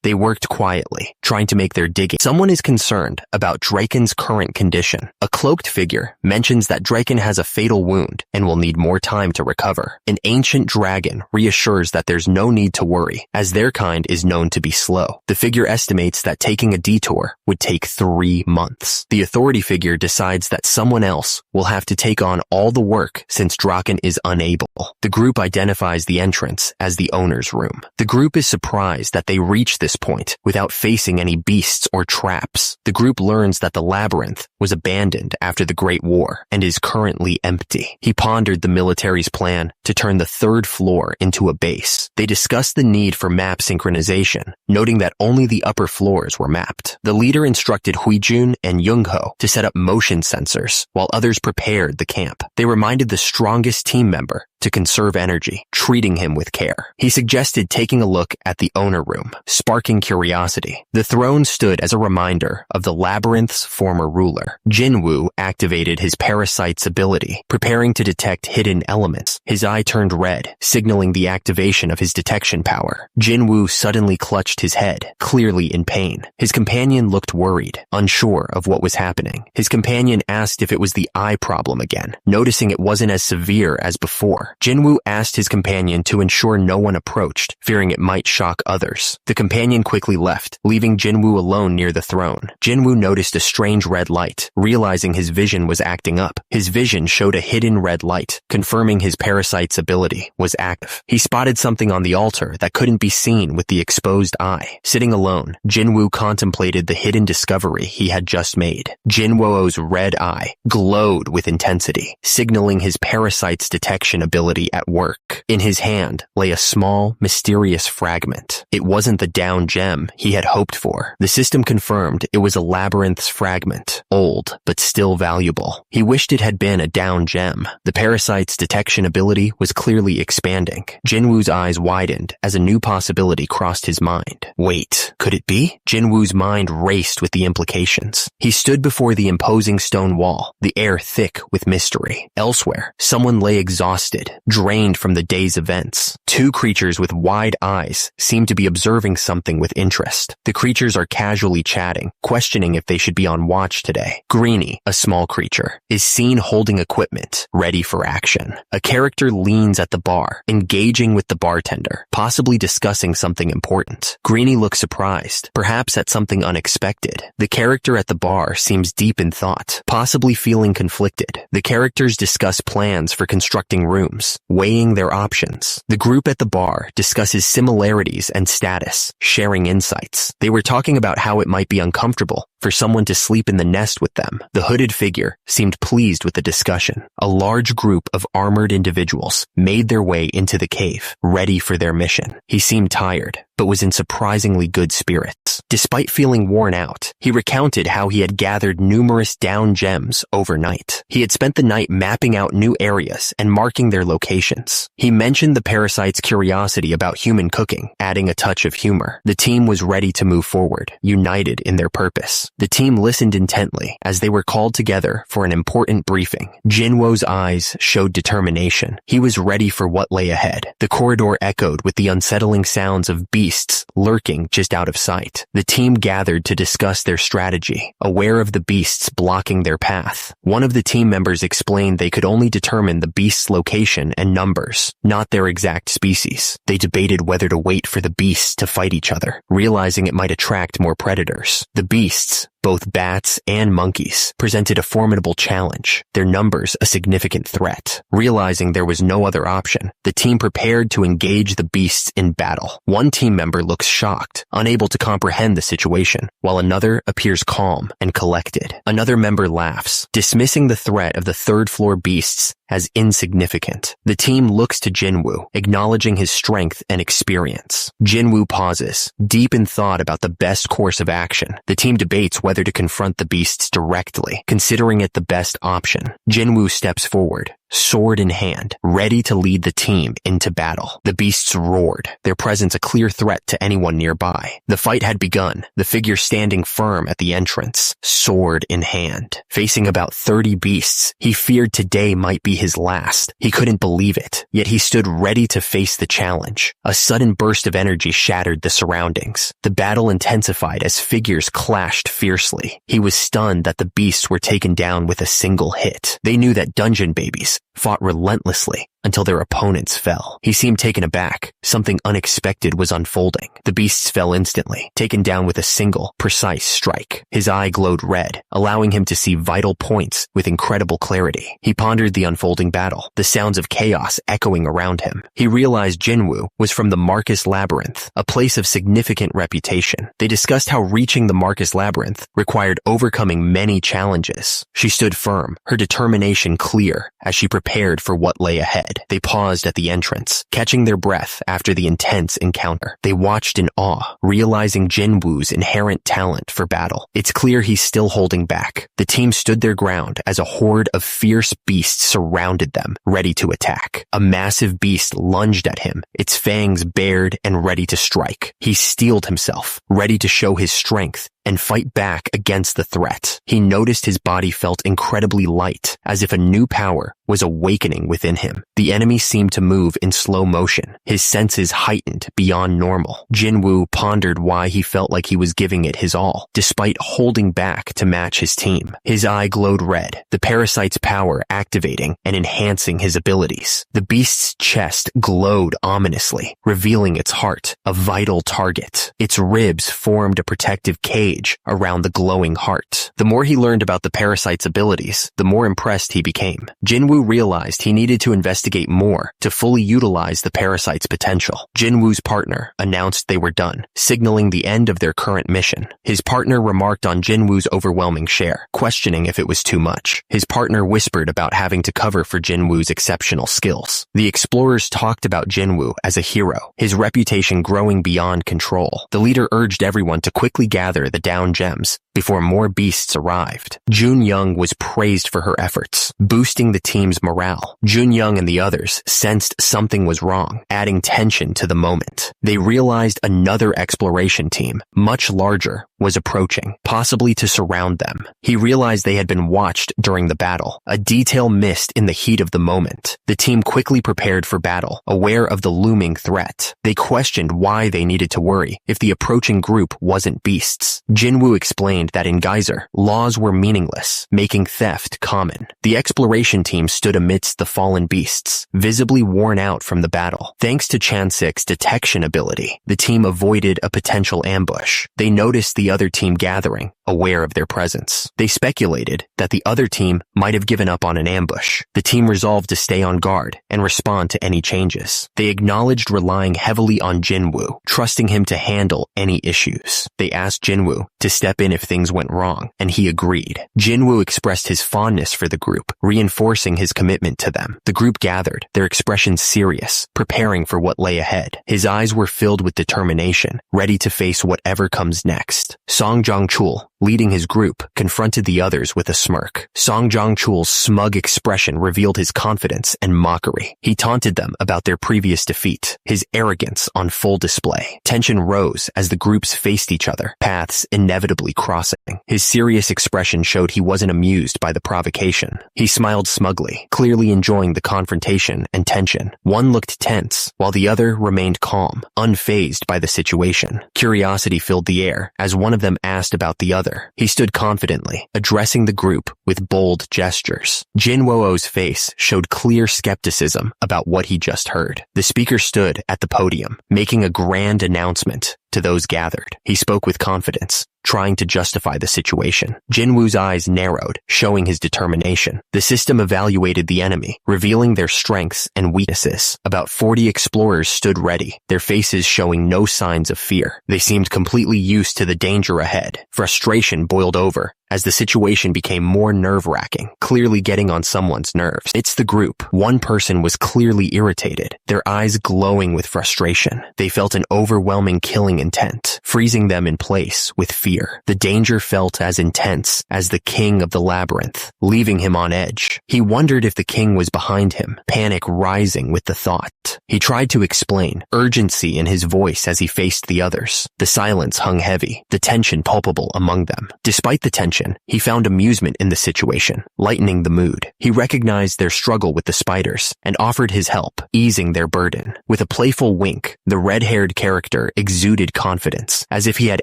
They worked quietly, trying to make their digging. Someone is concerned about Draken's current condition. A cloaked figure mentions that Draken has a fatal wound and will need more time to recover. An ancient dragon reassures that there's no need to worry, as their kind is known to be slow. The figure estimates that taking a detour would take 3 months. The authority figure decides that someone else will have to take on all the work since Draken is unable. The group identifies the entrance as the owner's room. The group is surprised that they reach this point without facing any beasts or traps. The group learns that the labyrinth was abandoned after the Great Great War and is currently empty. He pondered the military's plan to turn the third floor into a base. They discussed the need for map synchronization, noting that only the upper floors were mapped. The leader instructed Huijun and Youngho to set up motion sensors, while others prepared the camp. They reminded the strongest team member to conserve energy, treating him with care. He suggested taking a look at the owner room, sparking curiosity. The throne stood as a reminder of the labyrinth's former ruler. Jinwoo activated his parasite's ability, preparing to detect hidden elements. His eye turned red, signaling the activation of his detection power. Jinwoo suddenly clutched his head, clearly in pain. His companion looked worried, unsure of what was happening. His companion asked if it was the eye problem again, noticing it wasn't as severe as before. Jinwoo asked his companion to ensure no one approached, fearing it might shock others. The companion quickly left, leaving Jinwoo alone near the throne. Jinwoo noticed a strange red light, realizing his vision was acting up. His vision showed a hidden red light, confirming his parasite's ability was active. He spotted something on the altar that couldn't be seen with the exposed eye. Sitting alone, Jinwoo contemplated the hidden discovery he had just made. Jinwoo's red eye glowed with intensity, signaling his parasite's detection ability at work. In his hand lay a small, mysterious fragment. It wasn't the down gem he had hoped for. The system confirmed it was a labyrinth's fragment, old but still valuable. He wished it had been a down gem. The parasite's detection ability was clearly expanding. Jinwoo's eyes widened as a new possibility crossed his mind. Wait, could it be? Jinwoo's mind raced with the implications. He stood before the imposing stone wall, the air thick with mystery. Elsewhere, someone lay exhausted, drained from the day's events. Two creatures with wide eyes seem to be observing something with interest. The creatures are casually chatting, questioning if they should be on watch today. Greenie, a small creature, is seen holding equipment, ready for action. A character leans at the bar, engaging with the bartender, possibly discussing something important. Greenie looks surprised, perhaps at something unexpected. The character at the bar seems deep in thought, possibly feeling conflicted. The characters discuss plans for constructing rooms, weighing their options. The group at the bar discusses similarities and status, sharing insights. They were talking about how it might be uncomfortable for someone to sleep in the nest with them. The hooded figure seemed pleased with the discussion. A large group of armored individuals made their way into the cave, ready for their mission. He seemed tired, but was in surprisingly good spirits. Despite feeling worn out, he recounted how he had gathered numerous down gems overnight. He had spent the night mapping out new areas and marking their locations. He mentioned the parasite's curiosity about human cooking, adding a touch of humor. The team was ready to move forward, united in their purpose. The team listened intently as they were called together for an important briefing. Jinwoo's eyes showed determination. He was ready for what lay ahead. The corridor echoed with the unsettling sounds of beasts lurking just out of sight. The team gathered to discuss their strategy, aware of the beasts blocking their path. One of the team members explained they could only determine the beast's location and numbers, not their exact species. They debated whether to wait for the beasts to fight each other, realizing it might attract more predators. The beasts, both bats and monkeys, presented a formidable challenge, their numbers a significant threat. Realizing there was no other option, the team prepared to engage the beasts in battle. One team member looks shocked, unable to comprehend the situation, while another appears calm and collected. Another member laughs, dismissing the threat of the third-floor beasts as insignificant. The team looks to Jinwoo, acknowledging his strength and experience. Jinwoo pauses, deep in thought about the best course of action. The team debates whether to confront the beasts directly, considering it the best option. Jinwoo steps forward, sword in hand, ready to lead the team into battle. The beasts roared, their presence a clear threat to anyone nearby. The fight had begun, the figure standing firm at the entrance, sword in hand. Facing about 30 beasts, he feared today might be his last. He couldn't believe it, yet he stood ready to face the challenge. A sudden burst of energy shattered the surroundings. The battle intensified as figures clashed fiercely. He was stunned that the beasts were taken down with a single hit. They knew that dungeon babies, fought relentlessly until their opponents fell. He seemed taken aback. Something unexpected was unfolding. The beasts fell instantly, taken down with a single, precise strike. His eye glowed red, allowing him to see vital points with incredible clarity. He pondered the unfolding battle, the sounds of chaos echoing around him. He realized Jinwoo was from the Marcus Labyrinth, a place of significant reputation. They discussed how reaching the Marcus Labyrinth required overcoming many challenges. She stood firm, her determination clear as she prepared for what lay ahead. They paused at the entrance, catching their breath after the intense encounter. They watched in awe, realizing Jinwoo's inherent talent for battle. It's clear he's still holding back. The team stood their ground as a horde of fierce beasts surrounded them, ready to attack. A massive beast lunged at him, its fangs bared and ready to strike. He steeled himself, ready to show his strength and fight back against the threat. He noticed his body felt incredibly light, as if a new power was awakening within him. The enemy seemed to move in slow motion, his senses heightened beyond normal. Jinwoo pondered why he felt like he was giving it his all, despite holding back to match his team. His eye glowed red, the parasite's power activating and enhancing his abilities. The beast's chest glowed ominously, revealing its heart, a vital target. Its ribs formed a protective cage around the glowing heart. The more he learned about the parasite's abilities, the more impressed he became. Jinwoo realized he needed to investigate more to fully utilize the parasite's potential. Jinwoo's partner announced they were done, signaling the end of their current mission. His partner remarked on Jinwoo's overwhelming share, questioning if it was too much. His partner whispered about having to cover for Jinwoo's exceptional skills. The explorers talked about Jinwoo as a hero, his reputation growing beyond control. The leader urged everyone to quickly gather the down gems before more beasts arrived. Jun Young was praised for her efforts, boosting the team's morale. Jun Young and the others sensed something was wrong, adding tension to the moment. They realized another exploration team, much larger, was approaching, possibly to surround them. He realized they had been watched during the battle, a detail missed in the heat of the moment. The team quickly prepared for battle, aware of the looming threat. They questioned why they needed to worry if the approaching group wasn't beasts. Jinwoo explained that in Geyser, laws were meaningless, making theft common. The exploration team stood amidst the fallen beasts, visibly worn out from the battle. Thanks to Chansik's detection ability, the team avoided a potential ambush. They noticed the other team gathering, aware of their presence. They speculated that the other team might have given up on an ambush. The team resolved to stay on guard and respond to any changes. They acknowledged relying heavily on Jinwoo, trusting him to handle any issues. They asked Jinwoo to step in if things went wrong, and he agreed. Jinwoo expressed his fondness for the group, reinforcing his commitment to them. The group gathered, their expressions serious, preparing for what lay ahead. His eyes were filled with determination, ready to face whatever comes next. Song Jong-chul, leading his group, confronted the others with a smirk. Song Jong-chul's smug expression revealed his confidence and mockery. He taunted them about their previous defeat, his arrogance on full display. Tension rose as the groups faced each other, paths inevitably crossing. His serious expression showed he wasn't amused by the provocation. He smiled smugly, clearly enjoying the confrontation and tension. One looked tense, while the other remained calm, unfazed by the situation. Curiosity filled the air as one of them asked about the other. He stood confidently, addressing the group with bold gestures. Jin Woo's face showed clear skepticism about what he just heard. The speaker stood at the podium, making a grand announcement to those gathered. He spoke with confidence, trying to justify the situation. Jinwoo's eyes narrowed, showing his determination. The system evaluated the enemy, revealing their strengths and weaknesses. About 40 explorers stood ready, their faces showing no signs of fear. They seemed completely used to the danger ahead. Frustration boiled over as the situation became more nerve-wracking, clearly getting on someone's nerves. It's the group. One person was clearly irritated, their eyes glowing with frustration. They felt an overwhelming killing intent, freezing them in place with fear. The danger felt as intense as the king of the labyrinth, leaving him on edge. He wondered if the king was behind him, panic rising with the thought. He tried to explain, urgency in his voice as he faced the others. The silence hung heavy, the tension palpable among them. Despite the tension, question, he found amusement in the situation, lightening the mood. He recognized their struggle with the spiders and offered his help, easing their burden. With a playful wink, the red-haired character exuded confidence, as if he had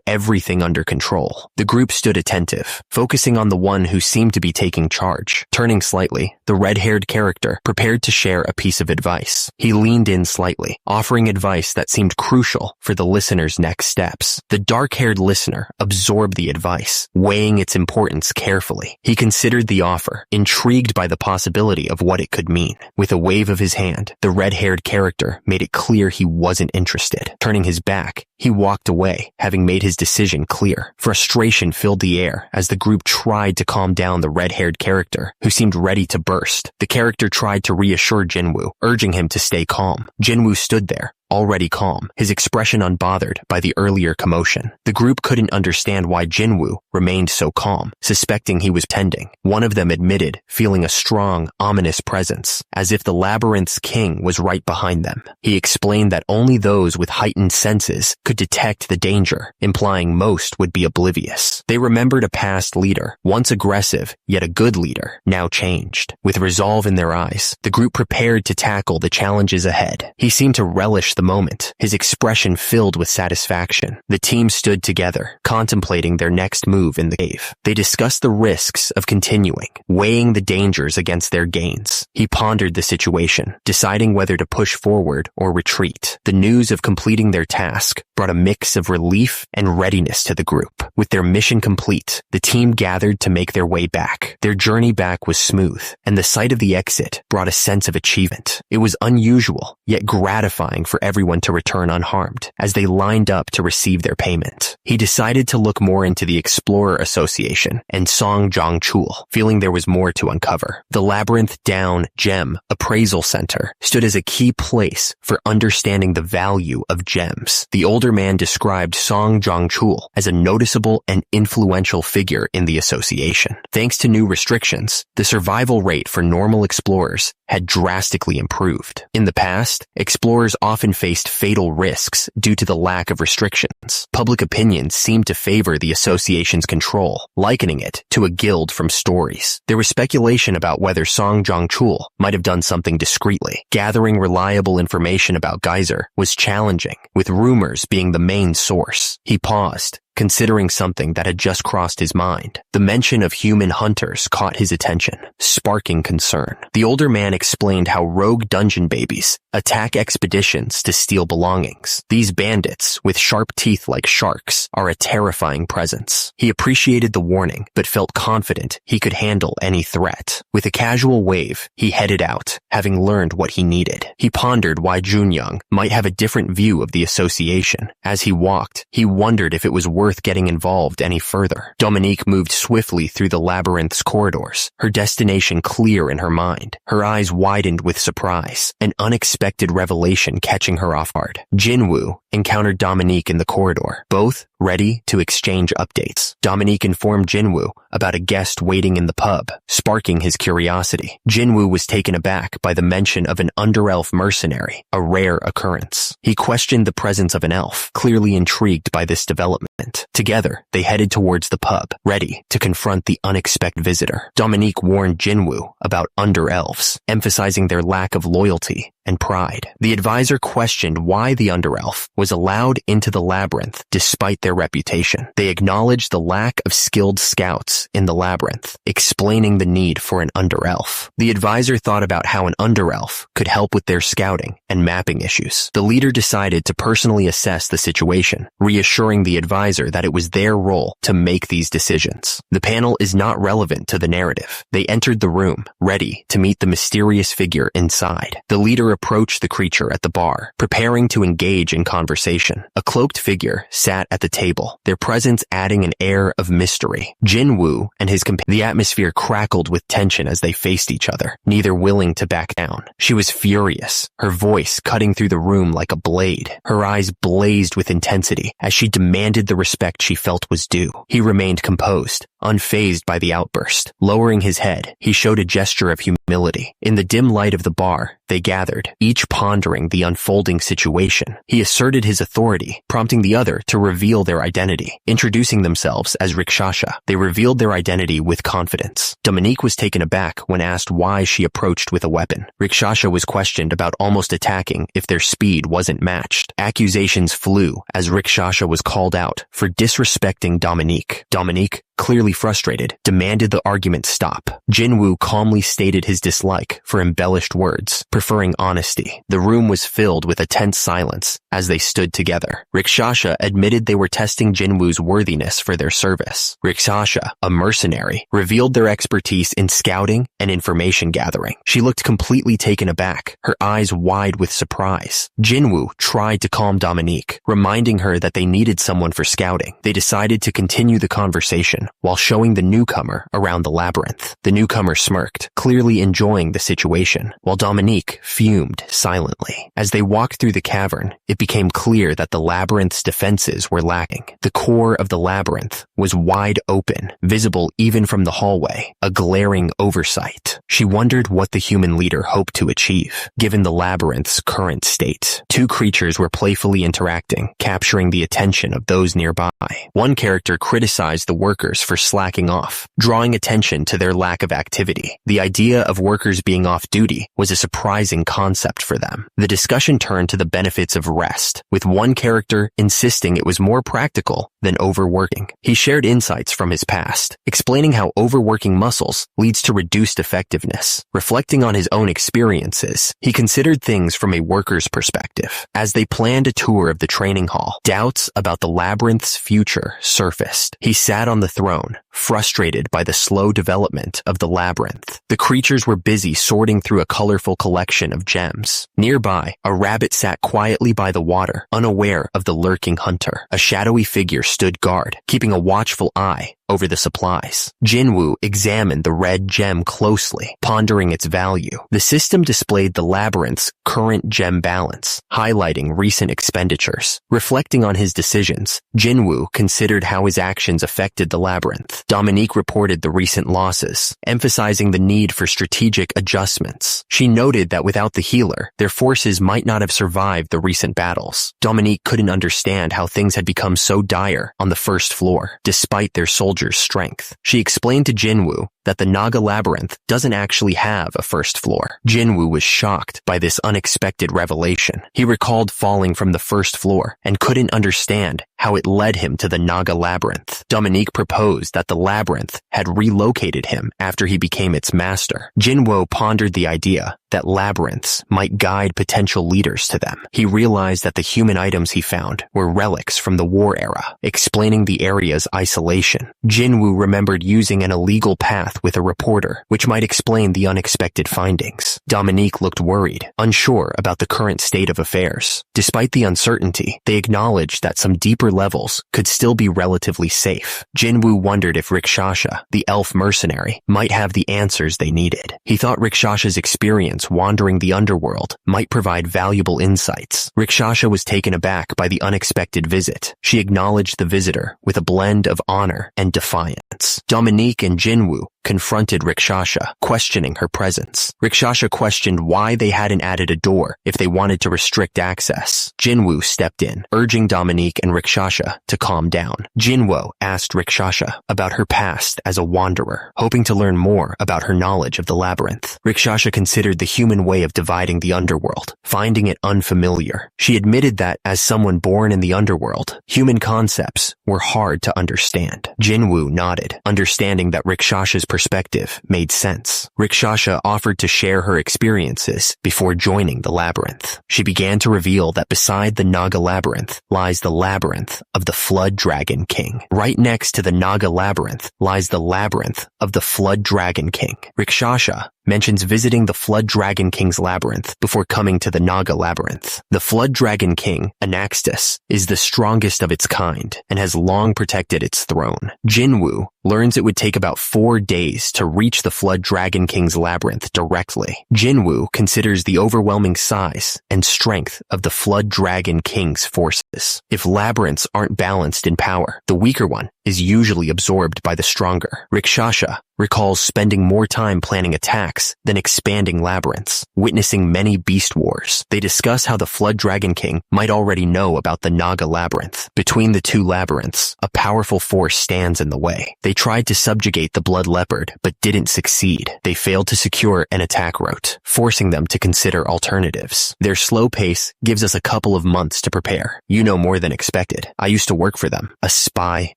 everything under control. The group stood attentive, focusing on the one who seemed to be taking charge. Turning slightly, the red-haired character prepared to share a piece of advice. He leaned in slightly, offering advice that seemed crucial for the listener's next steps. The dark-haired listener absorbed the advice, weighing its importance carefully. He considered the offer, intrigued by the possibility of what it could mean. With a wave of his hand, the red-haired character made it clear he wasn't interested. Turning his back, he walked away, having made his decision clear. Frustration filled the air as the group tried to calm down the red-haired character, who seemed ready to burst. The character tried to reassure Jinwoo, urging him to stay calm. Jinwoo stood there, already calm, his expression unbothered by the earlier commotion. The group couldn't understand why Jinwoo remained so calm, suspecting he was pretending. One of them admitted feeling a strong, ominous presence, as if the labyrinth's king was right behind them. He explained that only those with heightened senses could detect the danger, implying most would be oblivious. They remembered a past leader, once aggressive, yet a good leader, now changed. With resolve in their eyes, the group prepared to tackle the challenges ahead. He seemed to relish the moment, his expression filled with satisfaction. The team stood together, contemplating their next move in the cave. They discussed the risks of continuing, weighing the dangers against their gains. He pondered the situation, deciding whether to push forward or retreat. The news of completing their task brought a mix of relief and readiness to the group. With their mission complete, the team gathered to make their way back. Their journey back was smooth, and the sight of the exit brought a sense of achievement. It was unusual, yet gratifying for everyone to return unharmed, as they lined up to receive their payment. He decided to look more into the Explorer Association and Songjongchul, feeling there was more to uncover. The Labyrinth Down Gem Appraisal Center stood as a key place for understanding the value of gems. The older man described Songjongchul as a noticeable and influential figure in the association. Thanks to new restrictions, the survival rate for normal explorers had drastically improved. In the past, explorers often faced fatal risks due to the lack of restrictions. Public opinion seemed to favor the association's control, likening it to a guild from stories. There was speculation about whether Songjongchul might have done something discreetly. Gathering reliable information about Geyser was challenging, with rumors being the main source. He paused, considering something that had just crossed his mind. The mention of human hunters caught his attention, sparking concern. The older man explained how rogue dungeon babies attack expeditions to steal belongings. These bandits, with sharp teeth like sharks, are a terrifying presence. He appreciated the warning, but felt confident he could handle any threat. With a casual wave, he headed out, having learned what he needed. He pondered why Junyoung might have a different view of the association. As he walked, he wondered if it was worth getting involved any further. Dominique moved swiftly through the labyrinth's corridors, her destination clear in her mind. Her eyes widened with surprise, an unexpected revelation catching her off guard. Jinwoo encountered Dominique in the corridor, both ready to exchange updates. Dominique informed Jinwoo about a guest waiting in the pub, sparking his curiosity. Jinwoo was taken aback by the mention of an underelf mercenary, a rare occurrence. He questioned the presence of an elf, clearly intrigued by this development. Together, they headed towards the pub, ready to confront the unexpected visitor. Dominique warned Jinwoo about underelves, emphasizing their lack of loyalty and pride. The advisor questioned why the underelf was allowed into the labyrinth despite their reputation. They acknowledged the lack of skilled scouts in the labyrinth, explaining the need for an underelf. The advisor thought about how an underelf could help with their scouting and mapping issues. The leader decided to personally assess the situation, reassuring the advisor that it was their role to make these decisions. The panel is not relevant to the narrative. They entered the room, ready to meet the mysterious figure inside. The leader approached the creature at the bar, preparing to engage in conversation. A cloaked figure sat at the table, their presence adding an air of mystery. Jinwoo and his companion. The atmosphere crackled with tension as they faced each other, neither willing to back down. She was furious, her voice cutting through the room like a blade. Her eyes blazed with intensity as she demanded the respect she felt was due. He remained composed, unfazed by the outburst. Lowering his head, he showed a gesture of humility. In the dim light of the bar, they gathered, each pondering the unfolding situation. He asserted his authority, prompting the other to reveal their identity. Introducing themselves as Rikshasha, they revealed their identity with confidence. Dominique was taken aback when asked why she approached with a weapon. Rikshasha was questioned about almost attacking if their speed wasn't matched. Accusations flew as Rikshasha was called out for disrespecting Dominique. Dominique, clearly frustrated, demanded the argument stop. Jinwoo calmly stated his dislike for embellished words, preferring honesty. The room was filled with a tense silence as they stood together. Rikshasha admitted they were testing Jinwoo's worthiness for their service. Rikshasha, a mercenary, revealed their expertise in scouting and information gathering. She looked completely taken aback, her eyes wide with surprise. Jinwoo tried to calm Dominique, reminding her that they needed someone for scouting. They decided to continue the conversation while showing the newcomer around the labyrinth. The newcomer smirked, clearly enjoying the situation, while Dominique fumed silently. As they walked through the cavern, it became clear that the labyrinth's defenses were lacking. The core of the labyrinth was wide open, visible even from the hallway, a glaring oversight. She wondered what the human leader hoped to achieve, given the labyrinth's current state. Two creatures were playfully interacting, capturing the attention of those nearby. One character criticized the workers for slacking off, drawing attention to their lack of activity. The idea of workers being off duty was a surprising concept for them. The discussion turned to the benefits of rest, with one character insisting it was more practical than overworking. He shared insights from his past, explaining how overworking muscles leads to reduced effectiveness. Reflecting on his own experiences, he considered things from a worker's perspective. As they planned a tour of the training hall, doubts about the labyrinth's future surfaced. He sat on the throne, frustrated by the slow development of the labyrinth. The creatures were busy sorting through a colorful collection of gems. Nearby, a rabbit sat quietly by the water, unaware of the lurking hunter. A shadowy figure stood guard, keeping a watchful eye over the supplies. Jinwoo examined the red gem closely, pondering its value. The system displayed the labyrinth's current gem balance, highlighting recent expenditures. Reflecting on his decisions, Jinwoo considered how his actions affected the labyrinth. Dominique reported the recent losses, emphasizing the need for strategic adjustments. She noted that without the healer, their forces might not have survived the recent battles. Dominique couldn't understand how things had become so dire on the first floor, despite their soldiers' strength. She explained to Jinwoo that the Naga labyrinth doesn't actually have a first floor. Jinwoo was shocked by this unexpected revelation. He recalled falling from the first floor and couldn't understand how it led him to the Naga labyrinth. Dominique proposed that the labyrinth had relocated him after he became its master. Jinwoo pondered the idea that labyrinths might guide potential leaders to them. He realized that the human items he found were relics from the war era, explaining the area's isolation. Jinwoo remembered using an illegal path with a reporter, which might explain the unexpected findings. Dominique looked worried, unsure about the current state of affairs. Despite the uncertainty, they acknowledged that some deeper levels could still be relatively safe. Jinwoo wondered if Rikshasha, the elf mercenary, might have the answers they needed. He thought Rikshasha's experience wandering the underworld might provide valuable insights. Rikshasha was taken aback by the unexpected visit. She acknowledged the visitor with a blend of honor and defiance. Dominique and Jinwoo confronted Rikshasha, questioning her presence. Rikshasha questioned why they hadn't added a door if they wanted to restrict access. Jinwoo stepped in, urging Dominique and Rikshasha to calm down. Jinwoo asked Rikshasha about her past as a wanderer, hoping to learn more about her knowledge of the labyrinth. Rikshasha considered the human way of dividing the underworld, finding it unfamiliar. She admitted that, as someone born in the underworld, human concepts were hard to understand. Jinwoo nodded, understanding that Rikshasha's perspective made sense. Rikshasha offered to share her experiences before joining the labyrinth. She began to reveal that beside the Naga labyrinth lies the labyrinth of the Flood Dragon King. Right next to the Naga labyrinth lies the labyrinth of the Flood Dragon King. Rikshasha mentions visiting the Flood Dragon King's labyrinth before coming to the Naga labyrinth. The Flood Dragon King, Anaxtus, is the strongest of its kind and has long protected its throne. Jinwoo learns it would take about 4 days to reach the Flood Dragon King's labyrinth directly. Jinwoo considers the overwhelming size and strength of the Flood Dragon King's forces. If labyrinths aren't balanced in power, the weaker one is usually absorbed by the stronger. Rakshasa recalls spending more time planning attacks than expanding labyrinths, witnessing many beast wars. They discuss how the Flood Dragon King might already know about the Naga labyrinth. Between the two labyrinths, a powerful force stands in the way. They tried to subjugate the Blood Leopard, but didn't succeed. They failed to secure an attack route, forcing them to consider alternatives. Their slow pace gives us a couple of months to prepare. You know more than expected. I used to work for them. A spy?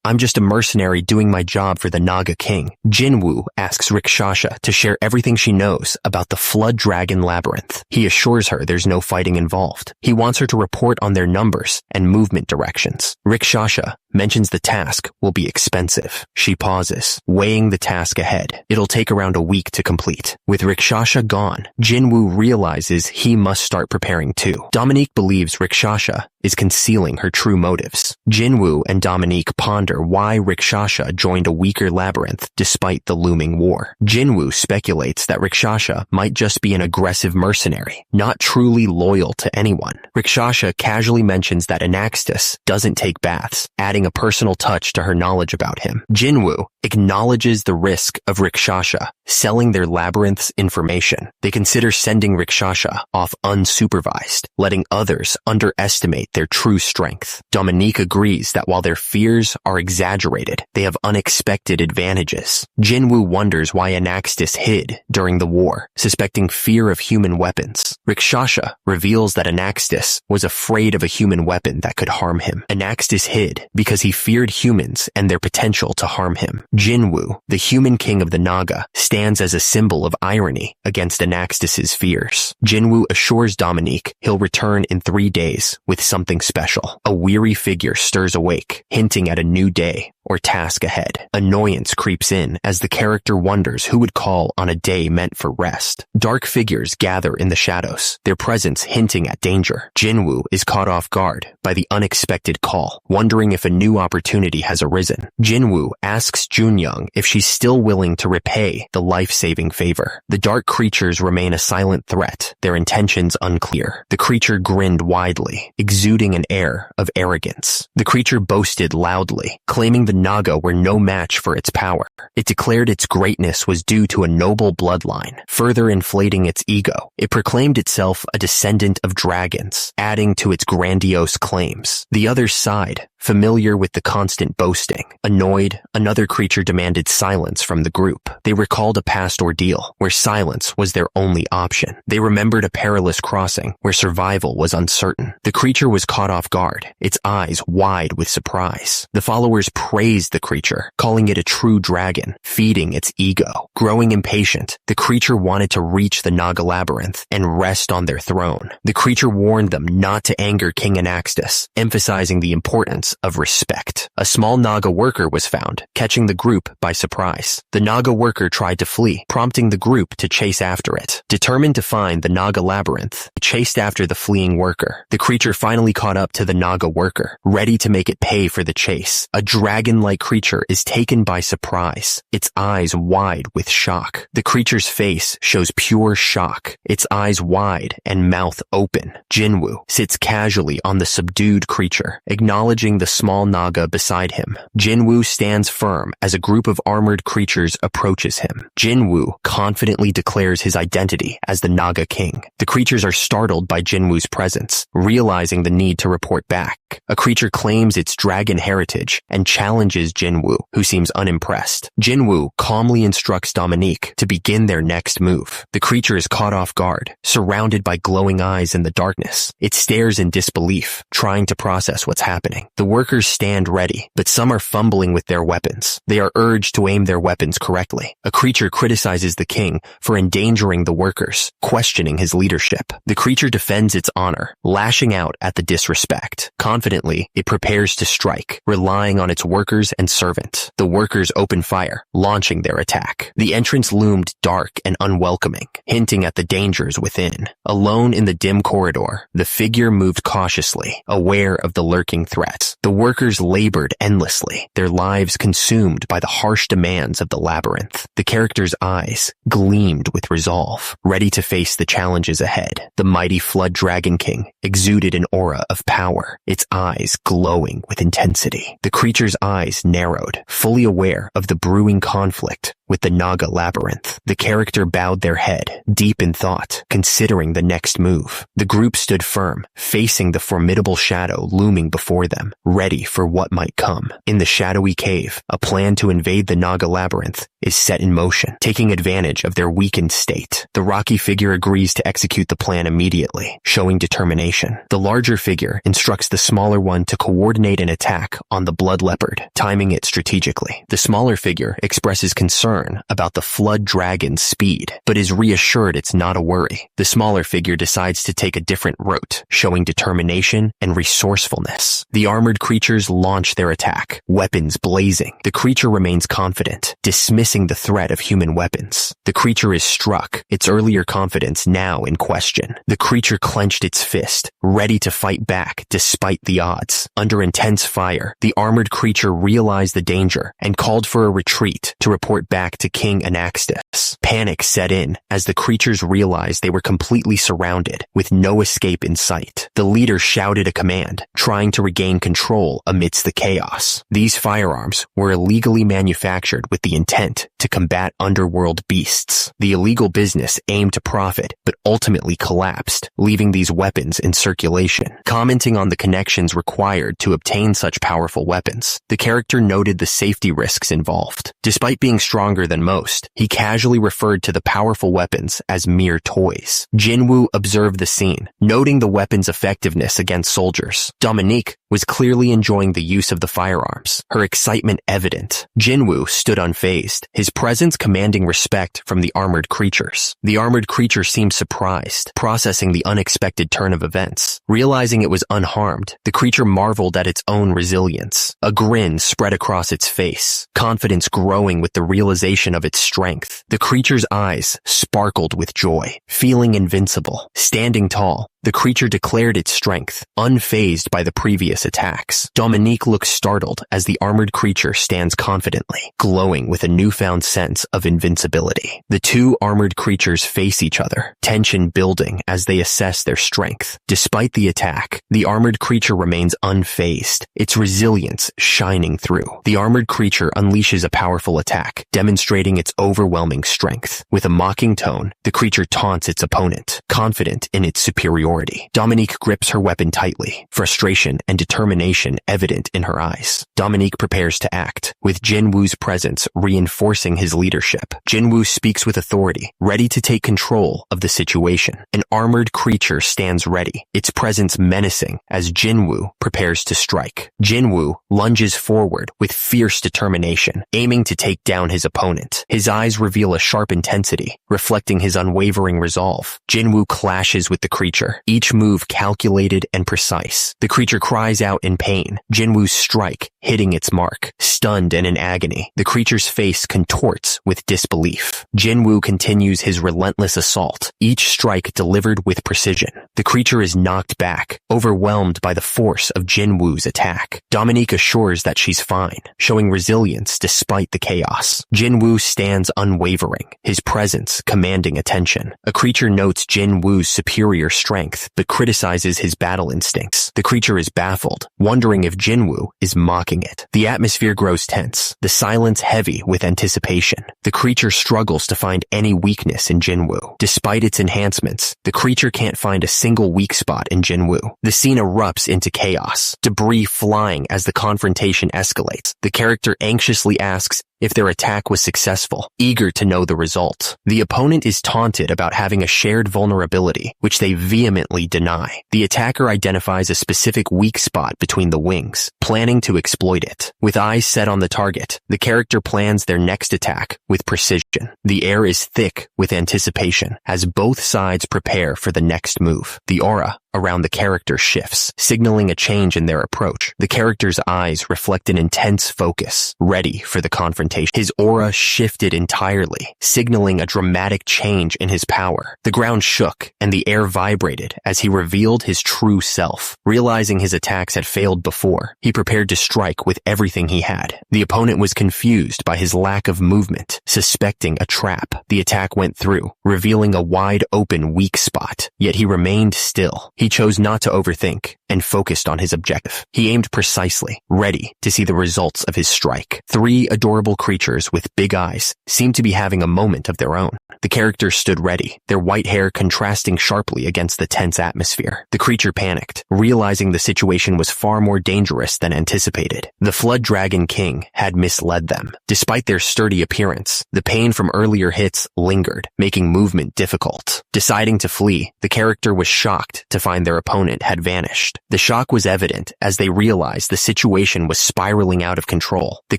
I'm just a mercenary doing my job for the Naga King. Jinwoo asks Rakshasa to share everything she knows about the Flood Dragon Labyrinth. He assures her there's no fighting involved. He wants her to report on their numbers and movement directions. Rakshasa mentions the task will be expensive. She pauses, weighing the task ahead. It'll take around a week to complete. With Rakshasa gone, Jinwoo realizes he must start preparing too. Dominique believes Rakshasa is concealing her true motives. Jinwoo and Dominique ponder why Rakshasa joined a weaker labyrinth despite the looming war. Jinwoo speculates that Rakshasa might just be an aggressive mercenary, not truly loyal to anyone. Rakshasa casually mentions that Anaxtis doesn't take baths, adding a personal touch to her knowledge about him. Jinwoo acknowledges the risk of Rakshasa selling their labyrinth's information. They consider sending Rakshasa off unsupervised, letting others underestimate their true strength. Dominique agrees that while their fears are exaggerated, they have unexpected advantages. Jinwoo wonders why Anaxtis hid during the war, suspecting fear of human weapons. Rakshasa reveals that Anaxtis was afraid of a human weapon that could harm him. Anaxtis hid because he feared humans and their potential to harm him. Jinwoo, the human king of the Naga, stands as a symbol of irony against Anaxtis's fears. Jinwoo assures Dominique he'll return in 3 days with something special. A weary figure stirs awake, hinting at a new day or task ahead. Annoyance creeps in as the character wonders who would call on a day meant for rest. Dark figures gather in the shadows, their presence hinting at danger. Jinwoo is caught off guard by the unexpected call, wondering if a new opportunity has arisen. Jinwoo asks Junyoung if she's still willing to repay the life-saving favor. The dark creatures remain a silent threat, their intentions unclear. The creature grinned widely, exuding an air of arrogance. The creature boasted loudly, claiming the Naga were no match for its power. It declared its greatness was due to a noble bloodline, further inflating its ego. It proclaimed itself a descendant of dragons, adding to its grandiose claims. The other side, familiar with the constant boasting. Annoyed, another creature demanded silence from the group. They recalled a past ordeal where silence was their only option. They remembered a perilous crossing where survival was uncertain. The creature was caught off guard, its eyes wide with surprise. The followers praised the creature, calling it a true dragon, feeding its ego. Growing impatient, the creature wanted to reach the Naga labyrinth and rest on their throne. The creature warned them not to anger King Anaxtis, emphasizing the importance of respect. A small Naga worker was found, catching the group by surprise. The Naga worker tried to flee, prompting the group to chase after it. Determined to find the Naga labyrinth, they chased after the fleeing worker. The creature finally caught up to the Naga worker, ready to make it pay for the chase. A dragon-like creature is taken by surprise, its eyes wide with shock. The creature's face shows pure shock, its eyes wide and mouth open. Jinwoo sits casually on the subdued creature, acknowledging the small Naga beside him. Jinwoo stands firm as a group of armored creatures approaches him. Jinwoo confidently declares his identity as the Naga King. The creatures are startled by Jinwoo's presence, realizing the need to report back. A creature claims its dragon heritage and challenges Jinwoo, who seems unimpressed. Jinwoo calmly instructs Dominique to begin their next move. The creature is caught off guard, surrounded by glowing eyes in the darkness. It stares in disbelief, trying to process what's happening. The workers stand ready, but some are fumbling with their weapons. They are urged to aim their weapons correctly. A creature criticizes the king for endangering the workers, questioning his leadership. The creature defends its honor, lashing out at the disrespect. Confidently, it prepares to strike, relying on its workers and servant. The workers open fire, launching their attack. The entrance loomed dark and unwelcoming, hinting at the dangers within. Alone in the dim corridor, the figure moved cautiously, aware of the lurking threats. The workers labored endlessly, their lives consumed by the harsh demands of the labyrinth. The character's eyes gleamed with resolve, ready to face the challenges ahead. The mighty Flood Dragon King exuded an aura of power, its eyes glowing with intensity. The creature's eyes eyes narrowed, fully aware of the brewing conflict with the Naga labyrinth. The character bowed their head, deep in thought, considering the next move. The group stood firm, facing the formidable shadow looming before them, ready for what might come. In the shadowy cave, a plan to invade the Naga labyrinth is set in motion, taking advantage of their weakened state. The rocky figure agrees to execute the plan immediately, showing determination. The larger figure instructs the smaller one to coordinate an attack on the blood leopard, timing it strategically. The smaller figure expresses concern about the flood dragon's speed, but is reassured it's not a worry. The smaller figure decides to take a different route, showing determination and resourcefulness. The armored creatures launch their attack, weapons blazing. The creature remains confident, dismissing the threat of human weapons. The creature is struck, its earlier confidence now in question. The creature clenched its fist, ready to fight back despite the odds. Under intense fire, the armored creature realized the danger and called for a retreat to report back to King Anaxtis. Panic set in as the creatures realized they were completely surrounded, with no escape in sight. The leader shouted a command, trying to regain control amidst the chaos. These firearms were illegally manufactured with the intent to combat underworld beasts. The illegal business aimed to profit, but ultimately collapsed, leaving these weapons in circulation. Commenting on the connections required to obtain such powerful weapons, the character noted the safety risks involved. Despite being stronger than most, he casually referred to the powerful weapons as mere toys. Jinwoo observed the scene, noting the weapon's effectiveness against soldiers. Dominique was clearly enjoying the use of the firearms, her excitement evident. Jinwoo stood unfazed, his presence commanding respect from the armored creatures. The armored creature seemed surprised, processing the unexpected turn of events. Realizing it was unharmed, the creature marveled at its own resilience. A grin spread across its face, confidence growing with the realization of its strength. The creature's eyes sparkled with joy, feeling invincible. Standing tall, the creature declared its strength, unfazed by the previous attacks. Dominique looks startled as the armored creature stands confidently, glowing with a newfound sense of invincibility. The two armored creatures face each other, tension building as they assess their strength. Despite the attack, the armored creature remains unfazed, its resilience shining through. The armored creature unleashes a powerful attack, demonstrating its overwhelming strength. With a mocking tone, the creature taunts its opponent, confident in its superiority. Dominique grips her weapon tightly, frustration and determination evident in her eyes. Dominique prepares to act, with Jinwoo's presence reinforcing his leadership. Jinwoo speaks with authority, ready to take control of the situation. An armored creature stands ready, its presence menacing as Jinwoo prepares to strike. Jinwoo lunges forward with fierce determination, aiming to take down his opponent. His eyes reveal a sharp intensity, reflecting his unwavering resolve. Jinwoo clashes with the creature, each move calculated and precise. The creature cries out in pain, Jinwoo's strike hitting its mark. Stunned and in agony, the creature's face contorts with disbelief. Jinwoo continues his relentless assault, each strike delivered with precision. The creature is knocked back, overwhelmed by the force of Jinwoo's attack. Dominique assures that she's fine, showing resilience despite the chaos. Jinwoo stands unwavering, his presence commanding attention. A creature notes Jinwoo's superior strength, but criticizes his battle instincts. The creature is baffled, wondering if Jinwoo is mocking it. The atmosphere grows tense, the silence heavy with anticipation. The creature struggles to find any weakness in Jinwoo. Despite its enhancements, the creature can't find a single weak spot in Jinwoo. The scene erupts into chaos, debris flying as the confrontation escalates. The character anxiously asks if their attack was successful, eager to know the result. The opponent is taunted about having a shared vulnerability, which they vehemently deny. The attacker identifies a specific weak spot between the wings, planning to exploit it. With eyes set on the target, the character plans their next attack with precision. The air is thick with anticipation as both sides prepare for the next move. The aura around the character shifts, signaling a change in their approach. The character's eyes reflect an intense focus, ready for the confrontation. His aura shifted entirely, signaling a dramatic change in his power. The ground shook, and the air vibrated as he revealed his true self. Realizing his attacks had failed before, he prepared to strike with everything he had. The opponent was confused by his lack of movement, suspecting a trap. The attack went through, revealing a wide-open weak spot, yet he remained still. He chose not to overthink, and focused on his objective. He aimed precisely, ready to see the results of his strike. 3 adorable creatures with big eyes seemed to be having a moment of their own. The characters stood ready, their white hair contrasting sharply against the tense atmosphere. The creature panicked, realizing the situation was far more dangerous than anticipated. The Flood Dragon King had misled them. Despite their sturdy appearance, the pain from earlier hits lingered, making movement difficult. Deciding to flee, the character was shocked to find their opponent had vanished. The shock was evident as they realized the situation was spiraling out of control. The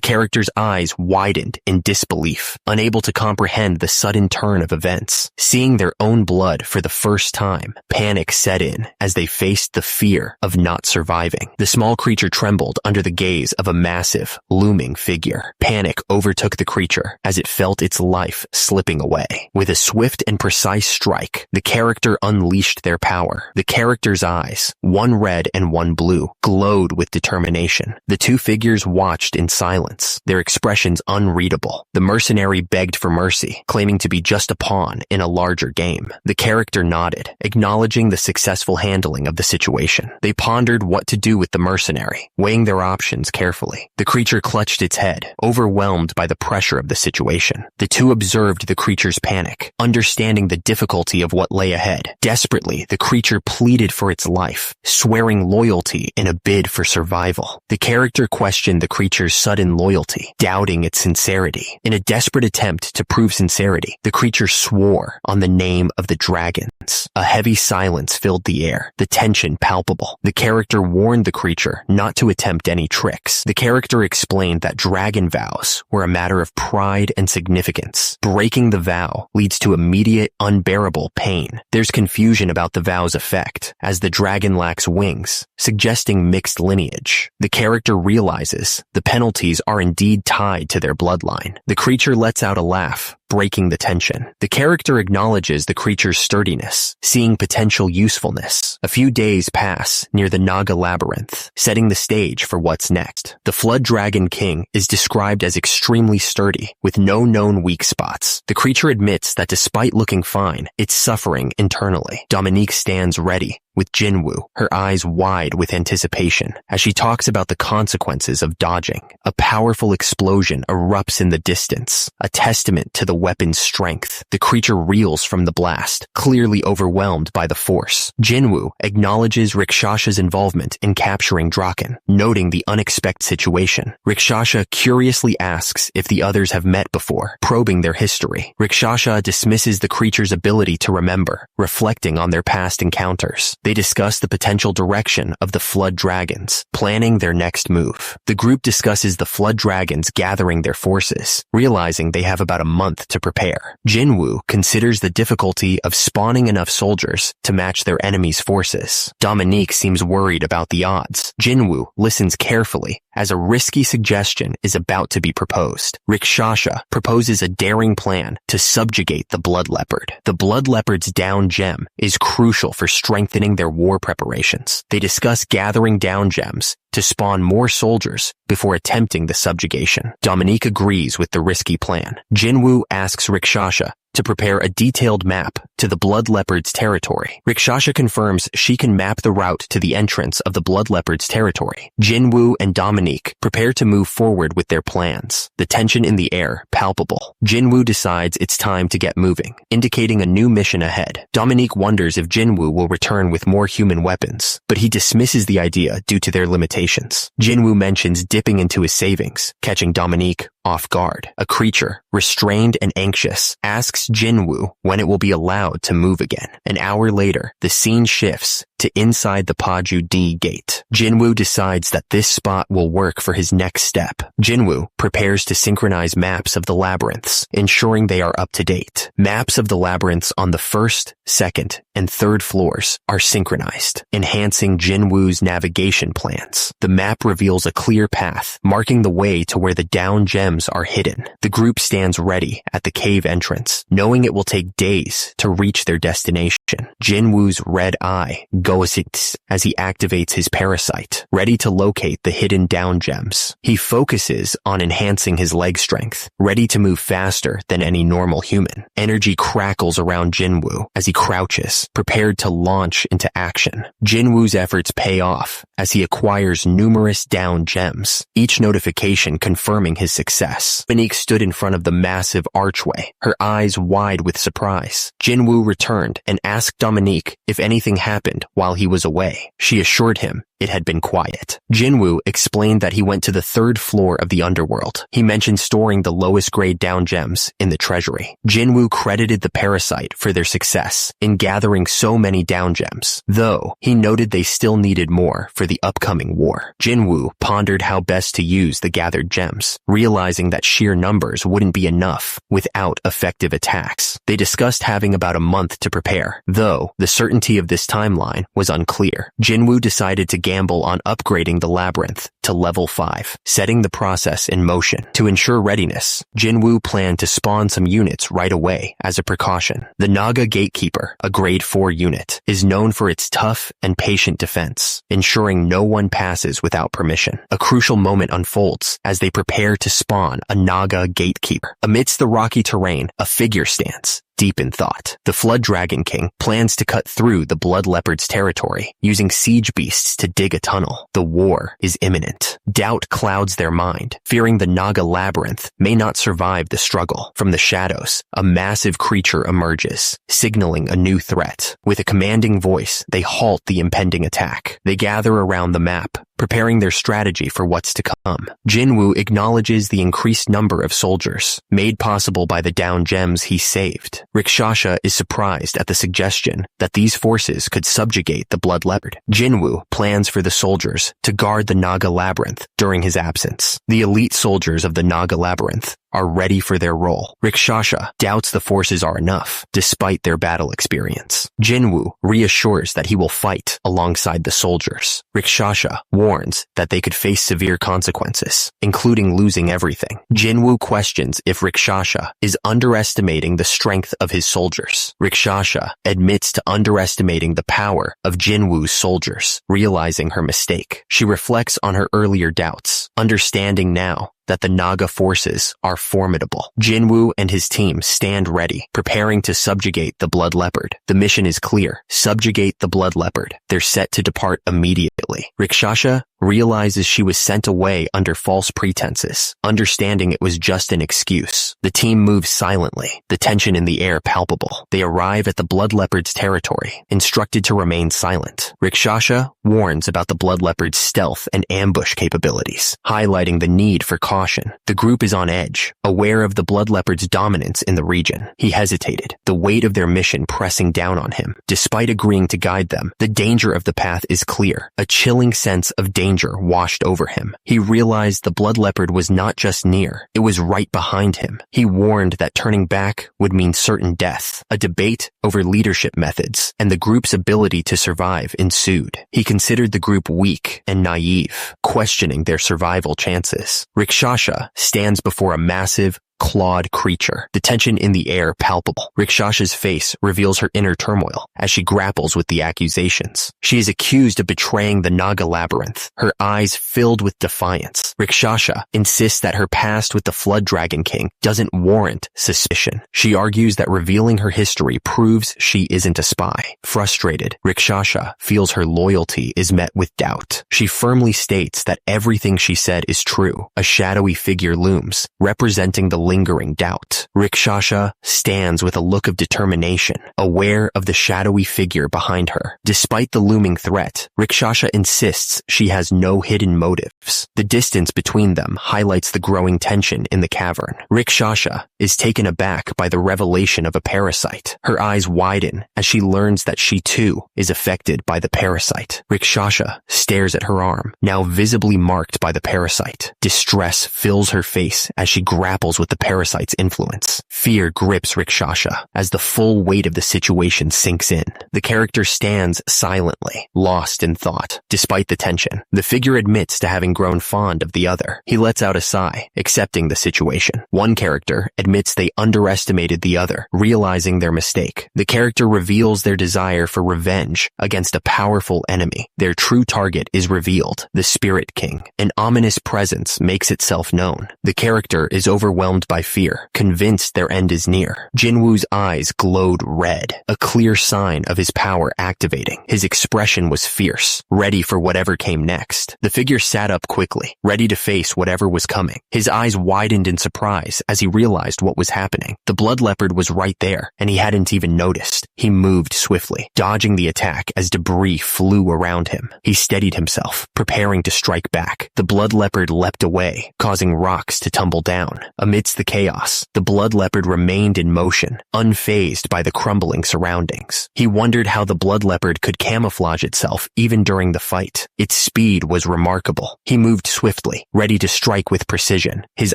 character's eyes widened in disbelief, unable to comprehend the sudden turn of events. Seeing their own blood for the first time, panic set in as they faced the fear of not surviving. The small creature trembled under the gaze of a massive, looming figure. Panic overtook the creature as it felt its life slipping away. With a swift and precise strike, the character unleashed their power. The character's eyes, one red and one blue, glowed with determination. The 2 figures watched in silence, their expressions unreadable. The mercenary begged for mercy, claiming to be just a pawn in a larger game. The character nodded, acknowledging the successful handling of the situation. They pondered what to do with the mercenary, weighing their options carefully. The creature clutched its head, overwhelmed by the pressure of the situation. The 2 observed the creature's panic, understanding the difficulty of what lay ahead. Desperately, the creature pleaded for its life, swearing loyalty in a bid for survival. The character questioned the creature's sudden loyalty, doubting its sincerity. In a desperate attempt to prove sincerity, the creature swore on the name of the dragons. A heavy silence filled the air, the tension palpable. The character warned the creature not to attempt any tricks. The character explained that dragon vows were a matter of pride and significance. Breaking the vow leads to immediate, unbearable pain. There's confusion about the vow's effect, as the dragon lacks wings, suggesting mixed lineage. The character realizes the penalties are indeed tied to their bloodline. The creature lets out a laugh, breaking the tension. The character acknowledges the creature's sturdiness, seeing potential usefulness. A few days pass near the Naga labyrinth, setting the stage for what's next. The Flood Dragon King is described as extremely sturdy, with no known weak spots. The creature admits that despite looking fine, it's suffering internally. Dominique stands ready, with Jinwoo, her eyes wide with anticipation, as she talks about the consequences of dodging. A powerful explosion erupts in the distance, a testament to the weapon's strength. The creature reels from the blast, clearly overwhelmed by the force. Jinwoo acknowledges Rikshasha's involvement in capturing Draken, noting the unexpected situation. Rikshasha curiously asks if the others have met before, probing their history. Rikshasha dismisses the creature's ability to remember, reflecting on their past encounters. They discuss the potential direction of the Flood Dragons, planning their next move. The group discusses the Flood Dragons gathering their forces, realizing they have about a month to prepare. Jinwoo considers the difficulty of spawning enough soldiers to match their enemy's forces. Dominique seems worried about the odds. Jinwoo listens carefully as a risky suggestion is about to be proposed. Rikshasha proposes a daring plan to subjugate the Blood Leopard. The Blood Leopard's down gem is crucial for strengthening their war preparations. They discuss gathering down gems to spawn more soldiers before attempting the subjugation. Dominique agrees with the risky plan. Jinwoo asks Rikshasha to prepare a detailed map to the Blood Leopard's territory. Rikshasha confirms she can map the route to the entrance of the Blood Leopard's territory. Jinwoo and Dominique prepare to move forward with their plans, the tension in the air palpable. Jinwoo decides it's time to get moving, indicating a new mission ahead. Dominique wonders if Jinwoo will return with more human weapons, but he dismisses the idea due to their limitations. Jinwoo mentions dipping into his savings, catching Dominique off guard. A creature, restrained and anxious, asks Jinwoo when it will be allowed to move again. An hour later, the scene shifts to inside the Paju D gate. Jinwoo decides that this spot will work for his next step. Jinwoo prepares to synchronize maps of the labyrinths, ensuring they are up to date. Maps of the labyrinths on the first, second, and third floors are synchronized, enhancing Jinwoo's navigation plans. The map reveals a clear path, marking the way to where the down gems are hidden. The group stands ready at the cave entrance, knowing it will take days to reach their destination. Jinwoo's red eye goesits as he activates his parasite, ready to locate the hidden down gems. He focuses on enhancing his leg strength, ready to move faster than any normal human. Energy crackles around Jinwoo as he crouches, prepared to launch into action. Jinwoo's efforts pay off as he acquires numerous down gems, each notification confirming his success. Monique stood in front of the massive archway, her eyes wide with surprise. Jinwoo returned and asked Dominique if anything happened while he was away. She assured him it had been quiet. Jinwoo explained that he went to the 3rd floor of the underworld. He mentioned storing the lowest grade down gems in the treasury. Jinwoo credited the parasite for their success in gathering so many down gems, though he noted they still needed more for the upcoming war. Jinwoo pondered how best to use the gathered gems, realizing that sheer numbers wouldn't be enough without effective attacks. They discussed having about a month to prepare, though the certainty of this timeline was unclear. Jinwoo decided to gamble on upgrading the labyrinth to level 5, setting the process in motion. To ensure readiness, Jinwoo planned to spawn some units right away as a precaution. The Naga Gatekeeper, a grade 4 unit, is known for its tough and patient defense, ensuring no one passes without permission. A crucial moment unfolds as they prepare to spawn a Naga Gatekeeper. Amidst the rocky terrain, a figure stands, deep in thought. The Flood Dragon King plans to cut through the Blood Leopard's territory, using siege beasts to dig a tunnel. The war is imminent. Doubt clouds their mind, fearing the Naga Labyrinth may not survive the struggle. From the shadows, a massive creature emerges, signaling a new threat. With a commanding voice, they halt the impending attack. They gather around the map, preparing their strategy for what's to come. Jinwoo acknowledges the increased number of soldiers, made possible by the down gems he saved. Rikshasha is surprised at the suggestion that these forces could subjugate the Blood Leopard. Jinwoo plans for the soldiers to guard the Naga Labyrinth during his absence. The elite soldiers of the Naga Labyrinth are ready for their role. Rikshasha doubts the forces are enough, despite their battle experience. Jinwoo reassures that he will fight alongside the soldiers. Rikshasha warns that they could face severe consequences, including losing everything. Jinwoo questions if Rikshasha is underestimating the strength of his soldiers. Rikshasha admits to underestimating the power of Jinwoo's soldiers, realizing her mistake. She reflects on her earlier doubts, understanding now that the Naga forces are formidable. Jinwoo and his team stand ready, preparing to subjugate the Blood Leopard. The mission is clear: subjugate the Blood Leopard. They're set to depart immediately. Rikshasha realizes she was sent away under false pretenses, understanding it was just an excuse. The team moves silently, the tension in the air palpable. They arrive at the Blood Leopard's territory, instructed to remain silent. Rikshasha warns about the Blood Leopard's stealth and ambush capabilities, highlighting the need for caution. The group is on edge, aware of the Blood Leopard's dominance in the region. He hesitated, the weight of their mission pressing down on him. Despite agreeing to guide them, the danger of the path is clear. A chilling sense of danger washed over him. He realized the Blood Leopard was not just near, it was right behind him. He warned that turning back would mean certain death. A debate over leadership methods and the group's ability to survive ensued. He considered the group weak and naive, questioning their survival chances. Rikshasha stands before a massive, clawed creature, the tension in the air palpable. Rikshasha's face reveals her inner turmoil as she grapples with the accusations. She is accused of betraying the Naga Labyrinth, her eyes filled with defiance. Rikshasha insists that her past with the Flood Dragon King doesn't warrant suspicion. She argues that revealing her history proves she isn't a spy. Frustrated, Rikshasha feels her loyalty is met with doubt. She firmly states that everything she said is true. A shadowy figure looms, representing the lingering doubt. Rikshasha stands with a look of determination, aware of the shadowy figure behind her. Despite the looming threat, Rikshasha insists she has no hidden motives. The distance between them highlights the growing tension in the cavern. Rikshasha is taken aback by the revelation of a parasite. Her eyes widen as she learns that she too is affected by the parasite. Rikshasha stares at her arm, now visibly marked by the parasite. Distress fills her face as she grapples with the the parasite's influence. Fear grips Rakshasa as the full weight of the situation sinks in. The character stands silently, lost in thought. Despite the tension, the figure admits to having grown fond of the other. He lets out a sigh, accepting the situation. One character admits they underestimated the other, realizing their mistake. The character reveals their desire for revenge against a powerful enemy. Their true target is revealed, the Spirit King. An ominous presence makes itself known. The character is overwhelmed by fear, convinced their end is near. Jinwoo's eyes glowed red, a clear sign of his power activating. His expression was fierce, ready for whatever came next. The figure sat up quickly, ready to face whatever was coming. His eyes widened in surprise as he realized what was happening. The blood leopard was right there, and he hadn't even noticed. He moved swiftly, dodging the attack as debris flew around him. He steadied himself, preparing to strike back. The blood leopard leapt away, causing rocks to tumble down. Amidst the chaos, the blood leopard remained in motion, unfazed by the crumbling surroundings. He wondered how the blood leopard could camouflage itself even during the fight. Its speed was remarkable. He moved swiftly, ready to strike with precision. His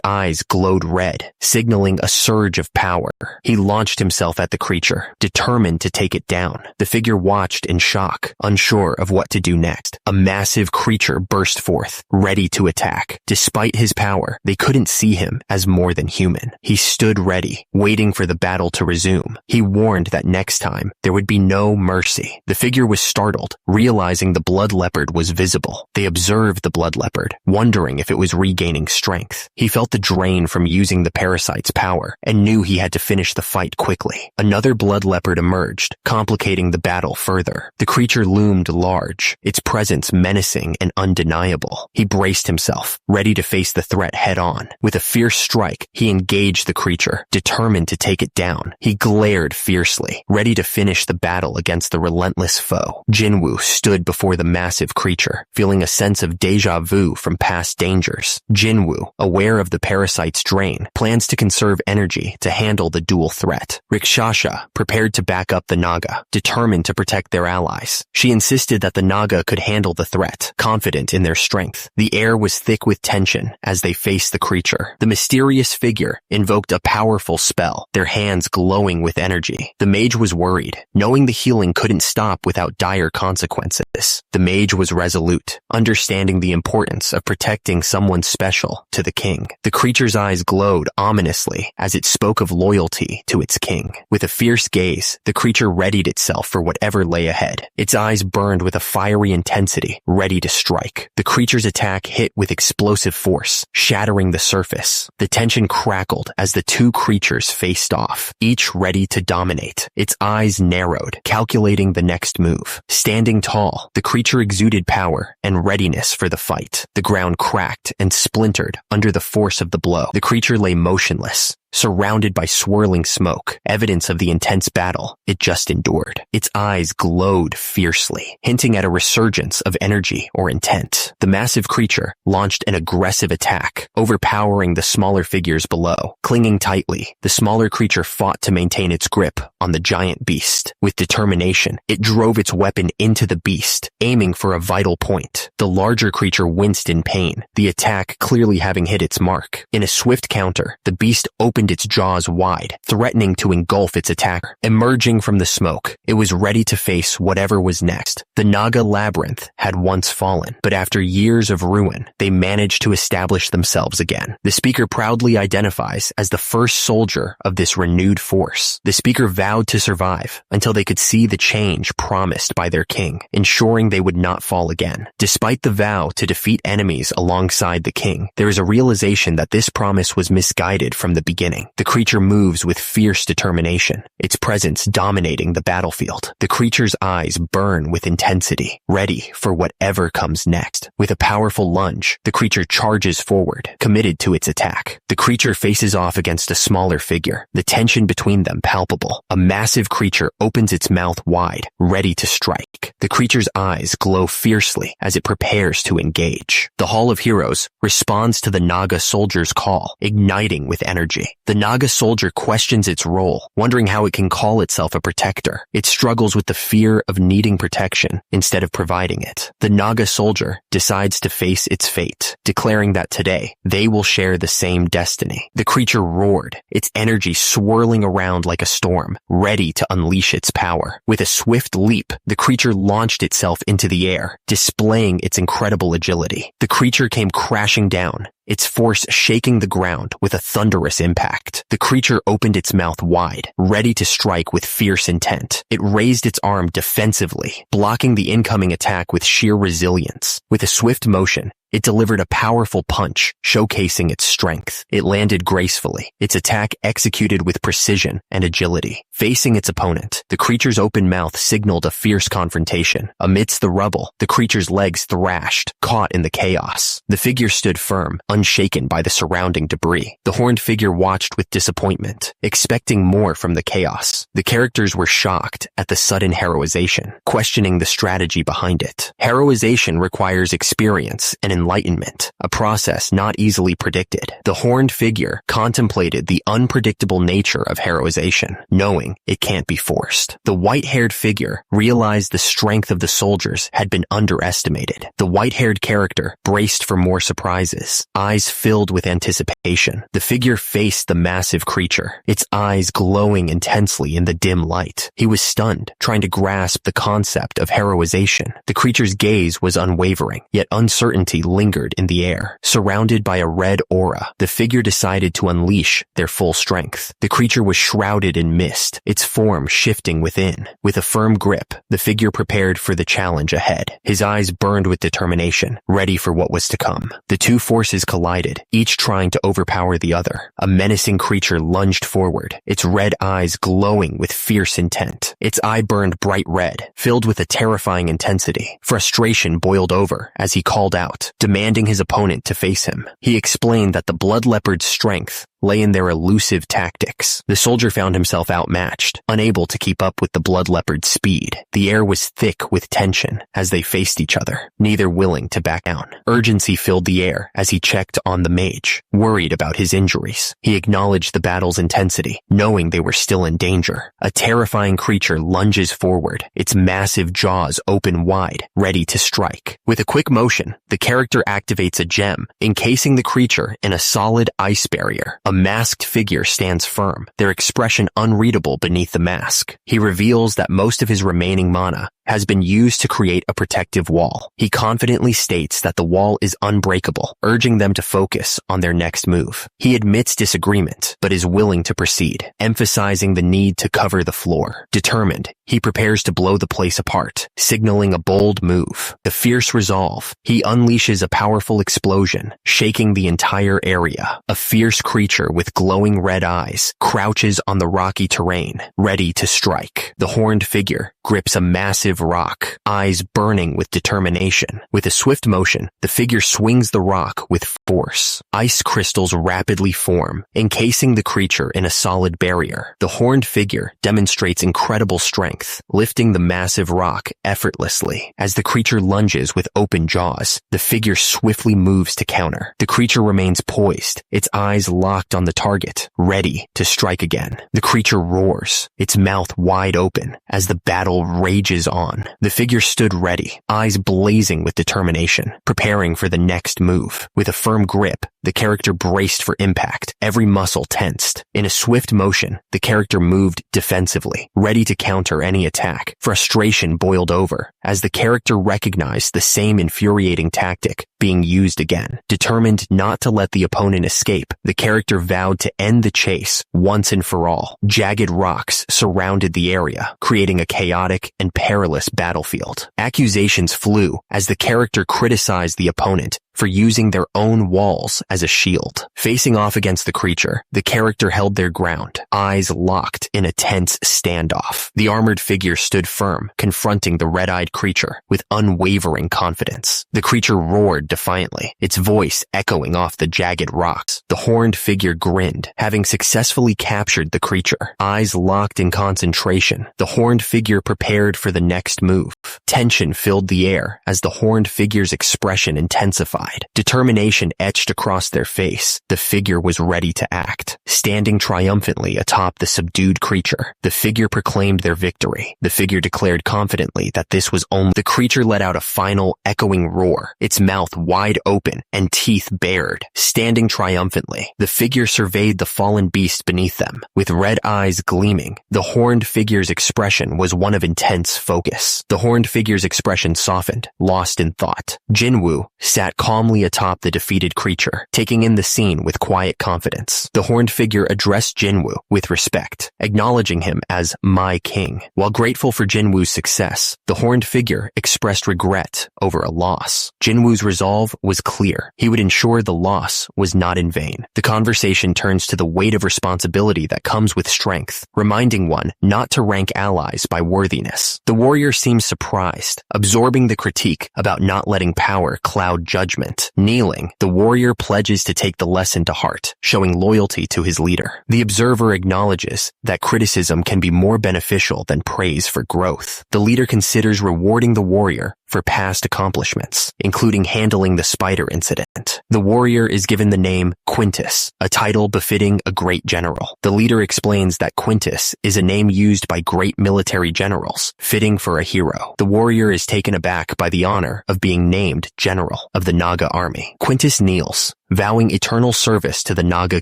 eyes glowed red, signaling a surge of power. He launched himself at the creature, determined to take it down. The figure watched in shock, unsure of what to do next. A massive creature burst forth, ready to attack. Despite his power, they couldn't see him as more than human. He stood ready, waiting for the battle to resume. He warned that next time, there would be no mercy. The figure was startled, realizing the blood leopard was visible. They observed the blood leopard, wondering if it was regaining strength. He felt the drain from using the parasite's power, and knew he had to finish the fight quickly. Another blood leopard emerged, complicating the battle further. The creature loomed large, its presence menacing and undeniable. He braced himself, ready to face the threat head-on. With a fierce strike, he engaged the creature, determined to take it down. He glared fiercely, ready to finish the battle against the relentless foe. Jinwoo stood before the massive creature, feeling a sense of déjà vu from past dangers. Jinwoo, aware of the parasite's drain, plans to conserve energy to handle the dual threat. Rakshasa prepared to back up the Naga, determined to protect their allies. She insisted that the Naga could handle the threat, confident in their strength. The air was thick with tension as they faced the creature. The mysterious figure invoked a powerful spell, their hands glowing with energy. The mage was worried, knowing the healing couldn't stop without dire consequences. The mage was resolute, understanding the importance of protecting someone special to the king. The creature's eyes glowed ominously as it spoke of loyalty to its king. With a fierce gaze, the creature readied itself for whatever lay ahead. Its eyes burned with a fiery intensity, ready to strike. The creature's attack hit with explosive force, shattering the surface. The tension crackled as the two creatures faced off, each ready to dominate. Its eyes narrowed, calculating the next move. Standing tall, the creature exuded power and readiness for the fight. The ground cracked and splintered under the force of the blow. The creature lay motionless, surrounded by swirling smoke, evidence of the intense battle it just endured. Its eyes glowed fiercely, hinting at a resurgence of energy or intent. The massive creature launched an aggressive attack, overpowering the smaller figures below. Clinging tightly, the smaller creature fought to maintain its grip on the giant beast. With determination, it drove its weapon into the beast, aiming for a vital point. The larger creature winced in pain, the attack clearly having hit its mark. In a swift counter, the beast opened its jaws wide, threatening to engulf its attacker. Emerging from the smoke, it was ready to face whatever was next. The Naga labyrinth had once fallen, but after years of ruin, they managed to establish themselves again. The speaker proudly identifies as the first soldier of this renewed force. The speaker vowed to survive until they could see the change promised by their king, ensuring they would not fall again. Despite the vow to defeat enemies alongside the king, there is a realization that this promise was misguided from the beginning. The creature moves with fierce determination, its presence dominating the battlefield. The creature's eyes burn with intensity, ready for whatever comes next. With a powerful lunge, the creature charges forward, committed to its attack. The creature faces off against a smaller figure, the tension between them palpable. A massive creature opens its mouth wide, ready to strike. The creature's eyes glow fiercely as it prepares to engage. The Hall of Heroes responds to the Naga soldier's call, igniting with energy. The Naga soldier questions its role, wondering how it can call itself a protector. It struggles with the fear of needing protection instead of providing it. The Naga soldier decides to face its fate, declaring that today they will share the same destiny. The creature roared, its energy swirling around like a storm, ready to unleash its power. With a swift leap, the creature launched itself into the air, displaying its incredible agility. The creature came crashing down, its force shaking the ground with a thunderous impact. The creature opened its mouth wide, ready to strike with fierce intent. It raised its arm defensively, blocking the incoming attack with sheer resilience. With a swift motion, it delivered a powerful punch, showcasing its strength. It landed gracefully, its attack executed with precision and agility. Facing its opponent, the creature's open mouth signaled a fierce confrontation. Amidst the rubble, the creature's legs thrashed, caught in the chaos. The figure stood firm, unshaken by the surrounding debris. The horned figure watched with disappointment, expecting more from the chaos. The characters were shocked at the sudden heroization, questioning the strategy behind it. Heroization requires experience and enlightenment, a process not easily predicted. The horned figure contemplated the unpredictable nature of heroization, knowing it can't be forced. The white-haired figure realized the strength of the soldiers had been underestimated. The white-haired character braced for more surprises, eyes filled with anticipation. The figure faced the massive creature, its eyes glowing intensely in the dim light. He was stunned, trying to grasp the concept of heroization. The creature's gaze was unwavering, yet uncertainty lingered in the air. Surrounded by a red aura, the figure decided to unleash their full strength. The creature was shrouded in mist, its form shifting within. With a firm grip, the figure prepared for the challenge ahead. His eyes burned with determination, ready for what was to come. The two forces collided, each trying to overpower the other. A menacing creature lunged forward, its red eyes glowing with fierce intent. Its eye burned bright red, filled with a terrifying intensity. Frustration boiled over as he called out, demanding his opponent to face him. He explained that the blood leopard's strength lay in their elusive tactics. The soldier found himself outmatched, unable to keep up with the blood leopard's speed. The air was thick with tension as they faced each other, neither willing to back down. Urgency filled the air as he checked on the mage, worried about his injuries. He acknowledged the battle's intensity, knowing they were still in danger. A terrifying creature lunges forward, its massive jaws open wide, ready to strike. With a quick motion, the character activates a gem, encasing the creature in a solid ice barrier. A masked figure stands firm, their expression unreadable beneath the mask. He reveals that most of his remaining mana has been used to create a protective wall. He confidently states that the wall is unbreakable, urging them to focus on their next move. He admits disagreement, but is willing to proceed, emphasizing the need to cover the floor. Determined, he prepares to blow the place apart, signaling a bold move. The fierce resolve, he unleashes a powerful explosion, shaking the entire area. A fierce creature with glowing red eyes crouches on the rocky terrain, ready to strike. The horned figure grips a massive rock, eyes burning with determination. With a swift motion, the figure swings the rock with force. Ice crystals rapidly form, encasing the creature in a solid barrier. The horned figure demonstrates incredible strength, lifting the massive rock effortlessly. As the creature lunges with open jaws, the figure swiftly moves to counter. The creature remains poised, its eyes locked on the target, ready to strike again. The creature roars, its mouth wide open as the battle rages on. The figure stood ready, eyes blazing with determination, preparing for the next move. With a firm grip, the character braced for impact, every muscle tensed. In a swift motion, the character moved defensively, ready to counter any attack. Frustration boiled over as the character recognized the same infuriating tactic being used again. Determined not to let the opponent escape, the character vowed to end the chase once and for all. Jagged rocks surrounded the area, creating a chaotic and perilous battlefield. Accusations flew as the character criticized the opponent for using their own walls as a shield. Facing off against the creature, the character held their ground, eyes locked in a tense standoff. The armored figure stood firm, confronting the red-eyed creature with unwavering confidence. The creature roared defiantly, its voice echoing off the jagged rocks. The horned figure grinned, having successfully captured the creature. Eyes locked in concentration, the horned figure prepared for the next move. Tension filled the air as the horned figure's expression intensified. terrified. Determination etched across their face. The figure was ready to act. Standing triumphantly atop the subdued creature, the figure proclaimed their victory. The figure declared confidently that this was only... The creature let out a final, echoing roar, its mouth wide open and teeth bared. Standing triumphantly, the figure surveyed the fallen beast beneath them. With red eyes gleaming, the horned figure's expression was one of intense focus. The horned figure's expression softened, lost in thought. Jinwoo sat calmly atop the defeated creature, taking in the scene with quiet confidence. The horned figure addressed Jinwoo with respect, acknowledging him as my king. While grateful for Jinwoo's success, the horned figure expressed regret over a loss. Jinwoo's resolve was clear. He would ensure the loss was not in vain. The conversation turns to the weight of responsibility that comes with strength, reminding one not to rank allies by worthiness. The warrior seems surprised, absorbing the critique about not letting power cloud judgment. Kneeling, the warrior pledges to take the lesson to heart, showing loyalty to his leader. The observer acknowledges that criticism can be more beneficial than praise for growth. The leader considers rewarding the warrior for past accomplishments, including handling the spider incident. The warrior is given the name Quintus, a title befitting a great general. The leader explains that Quintus is a name used by great military generals, fitting for a hero. The warrior is taken aback by the honor of being named general of the Naga army. Quintus kneels, vowing eternal service to the Naga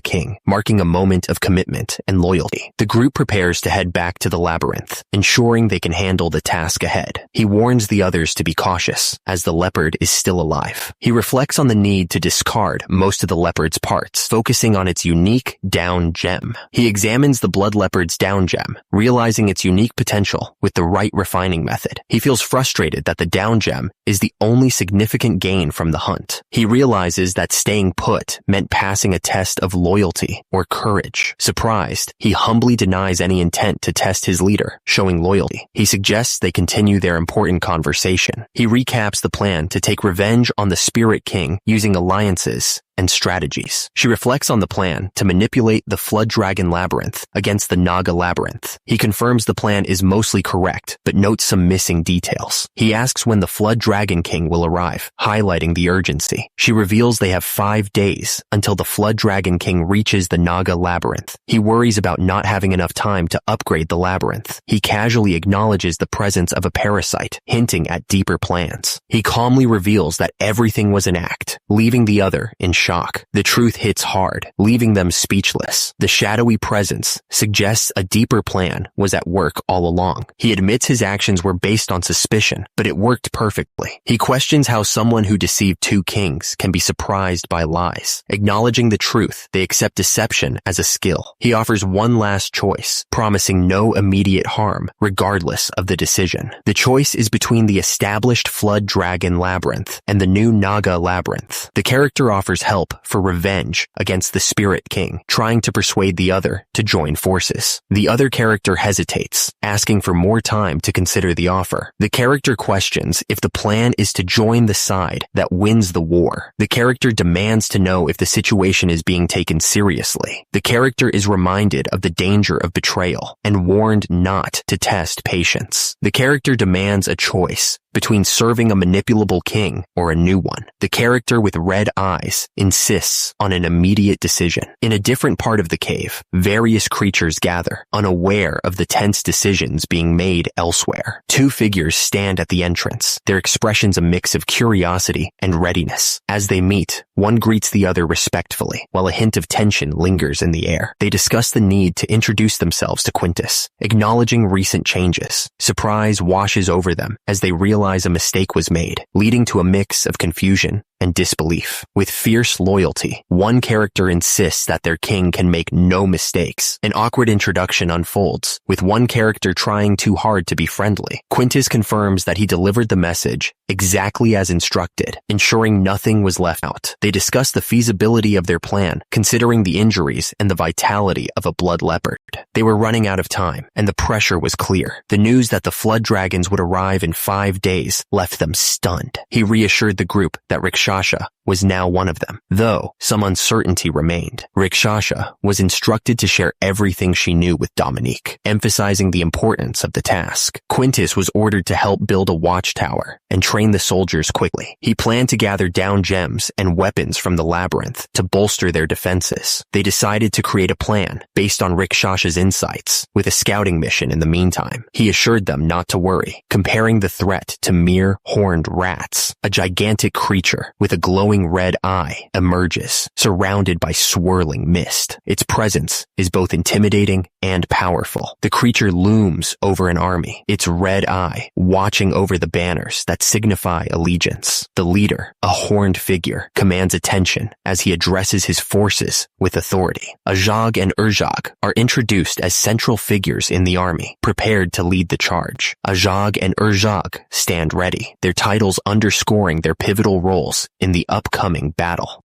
king, marking a moment of commitment and loyalty. The group prepares to head back to the labyrinth, ensuring they can handle the task ahead. He warns the others to be cautious, as the leopard is still alive. He reflects on the need to discard most of the leopard's parts, focusing on its unique down gem. He examines the blood leopard's down gem, realizing its unique potential with the right refining method. He feels frustrated that the down gem is the only significant gain from the hunt. He realizes that staying put meant passing a test of loyalty or courage. Surprised, he humbly denies any intent to test his leader, showing loyalty. He suggests they continue their important conversation. He recaps the plan to take revenge on the Spirit King using alliances and strategies. She reflects on the plan to manipulate the Flood Dragon Labyrinth against the Naga Labyrinth. He confirms the plan is mostly correct, but notes some missing details. He asks when the Flood Dragon King will arrive, highlighting the urgency. She reveals they have 5 days until the Flood Dragon King reaches the Naga Labyrinth. He worries about not having enough time to upgrade the labyrinth. He casually acknowledges the presence of a parasite, hinting at deeper plans. He calmly reveals that everything was an act, leaving the other in shock. The truth hits hard, leaving them speechless. The shadowy presence suggests a deeper plan was at work all along. He admits his actions were based on suspicion, but it worked perfectly. He questions how someone who deceived 2 kings can be surprised by lies. Acknowledging the truth, they accept deception as a skill. He offers one last choice, promising no immediate harm, regardless of the decision. The choice is between the established Flood Dragon Labyrinth and the new Naga Labyrinth. The character offers help for revenge against the Spirit King, trying to persuade the other to join forces. The other character hesitates, asking for more time to consider the offer. The character questions if the plan is to join the side that wins the war. The character demands to know if the situation is being taken seriously. The character is reminded of the danger of betrayal and warned not to test patience. The character demands a choice between serving a manipulable king or a new one. The character with red eyes insists on an immediate decision. In a different part of the cave, various creatures gather, unaware of the tense decisions being made elsewhere. 2 figures stand at the entrance, their expressions a mix of curiosity and readiness. As they meet, one greets the other respectfully, while a hint of tension lingers in the air. They discuss the need to introduce themselves to Quintus, acknowledging recent changes. Surprise washes over them as they realize a mistake was made, leading to a mix of confusion and disbelief. With fierce loyalty, one character insists that their king can make no mistakes. An awkward introduction unfolds, with one character trying too hard to be friendly. Quintus confirms that he delivered the message exactly as instructed, ensuring nothing was left out. They discuss the feasibility of their plan, considering the injuries and the vitality of a blood leopard. They were running out of time, and the pressure was clear. The news that the flood dragons would arrive in 5 days left them stunned. He reassured the group that Rakshasha was now one of them, though some uncertainty remained. Rakshasha was instructed to share everything she knew with Dominique, emphasizing the importance of the task. Quintus was ordered to help build a watchtower and train the soldiers quickly. He planned to gather down gems and weapons from the labyrinth to bolster their defenses. They decided to create a plan based on Rakshasha's insights, with a scouting mission in the meantime. He assured them not to worry, comparing the threat to mere horned rats. A gigantic creature with a glowing red eye emerges, surrounded by swirling mist. Its presence is both intimidating and powerful. The creature looms over an army, its red eye watching over the banners that signify allegiance. The leader, a horned figure, commands attention as he addresses his forces with authority. Ajag and Urjag are introduced as central figures in the army, prepared to lead the charge. Ajag and Urjag stand ready, their titles underscoring their pivotal roles in the upcoming battle.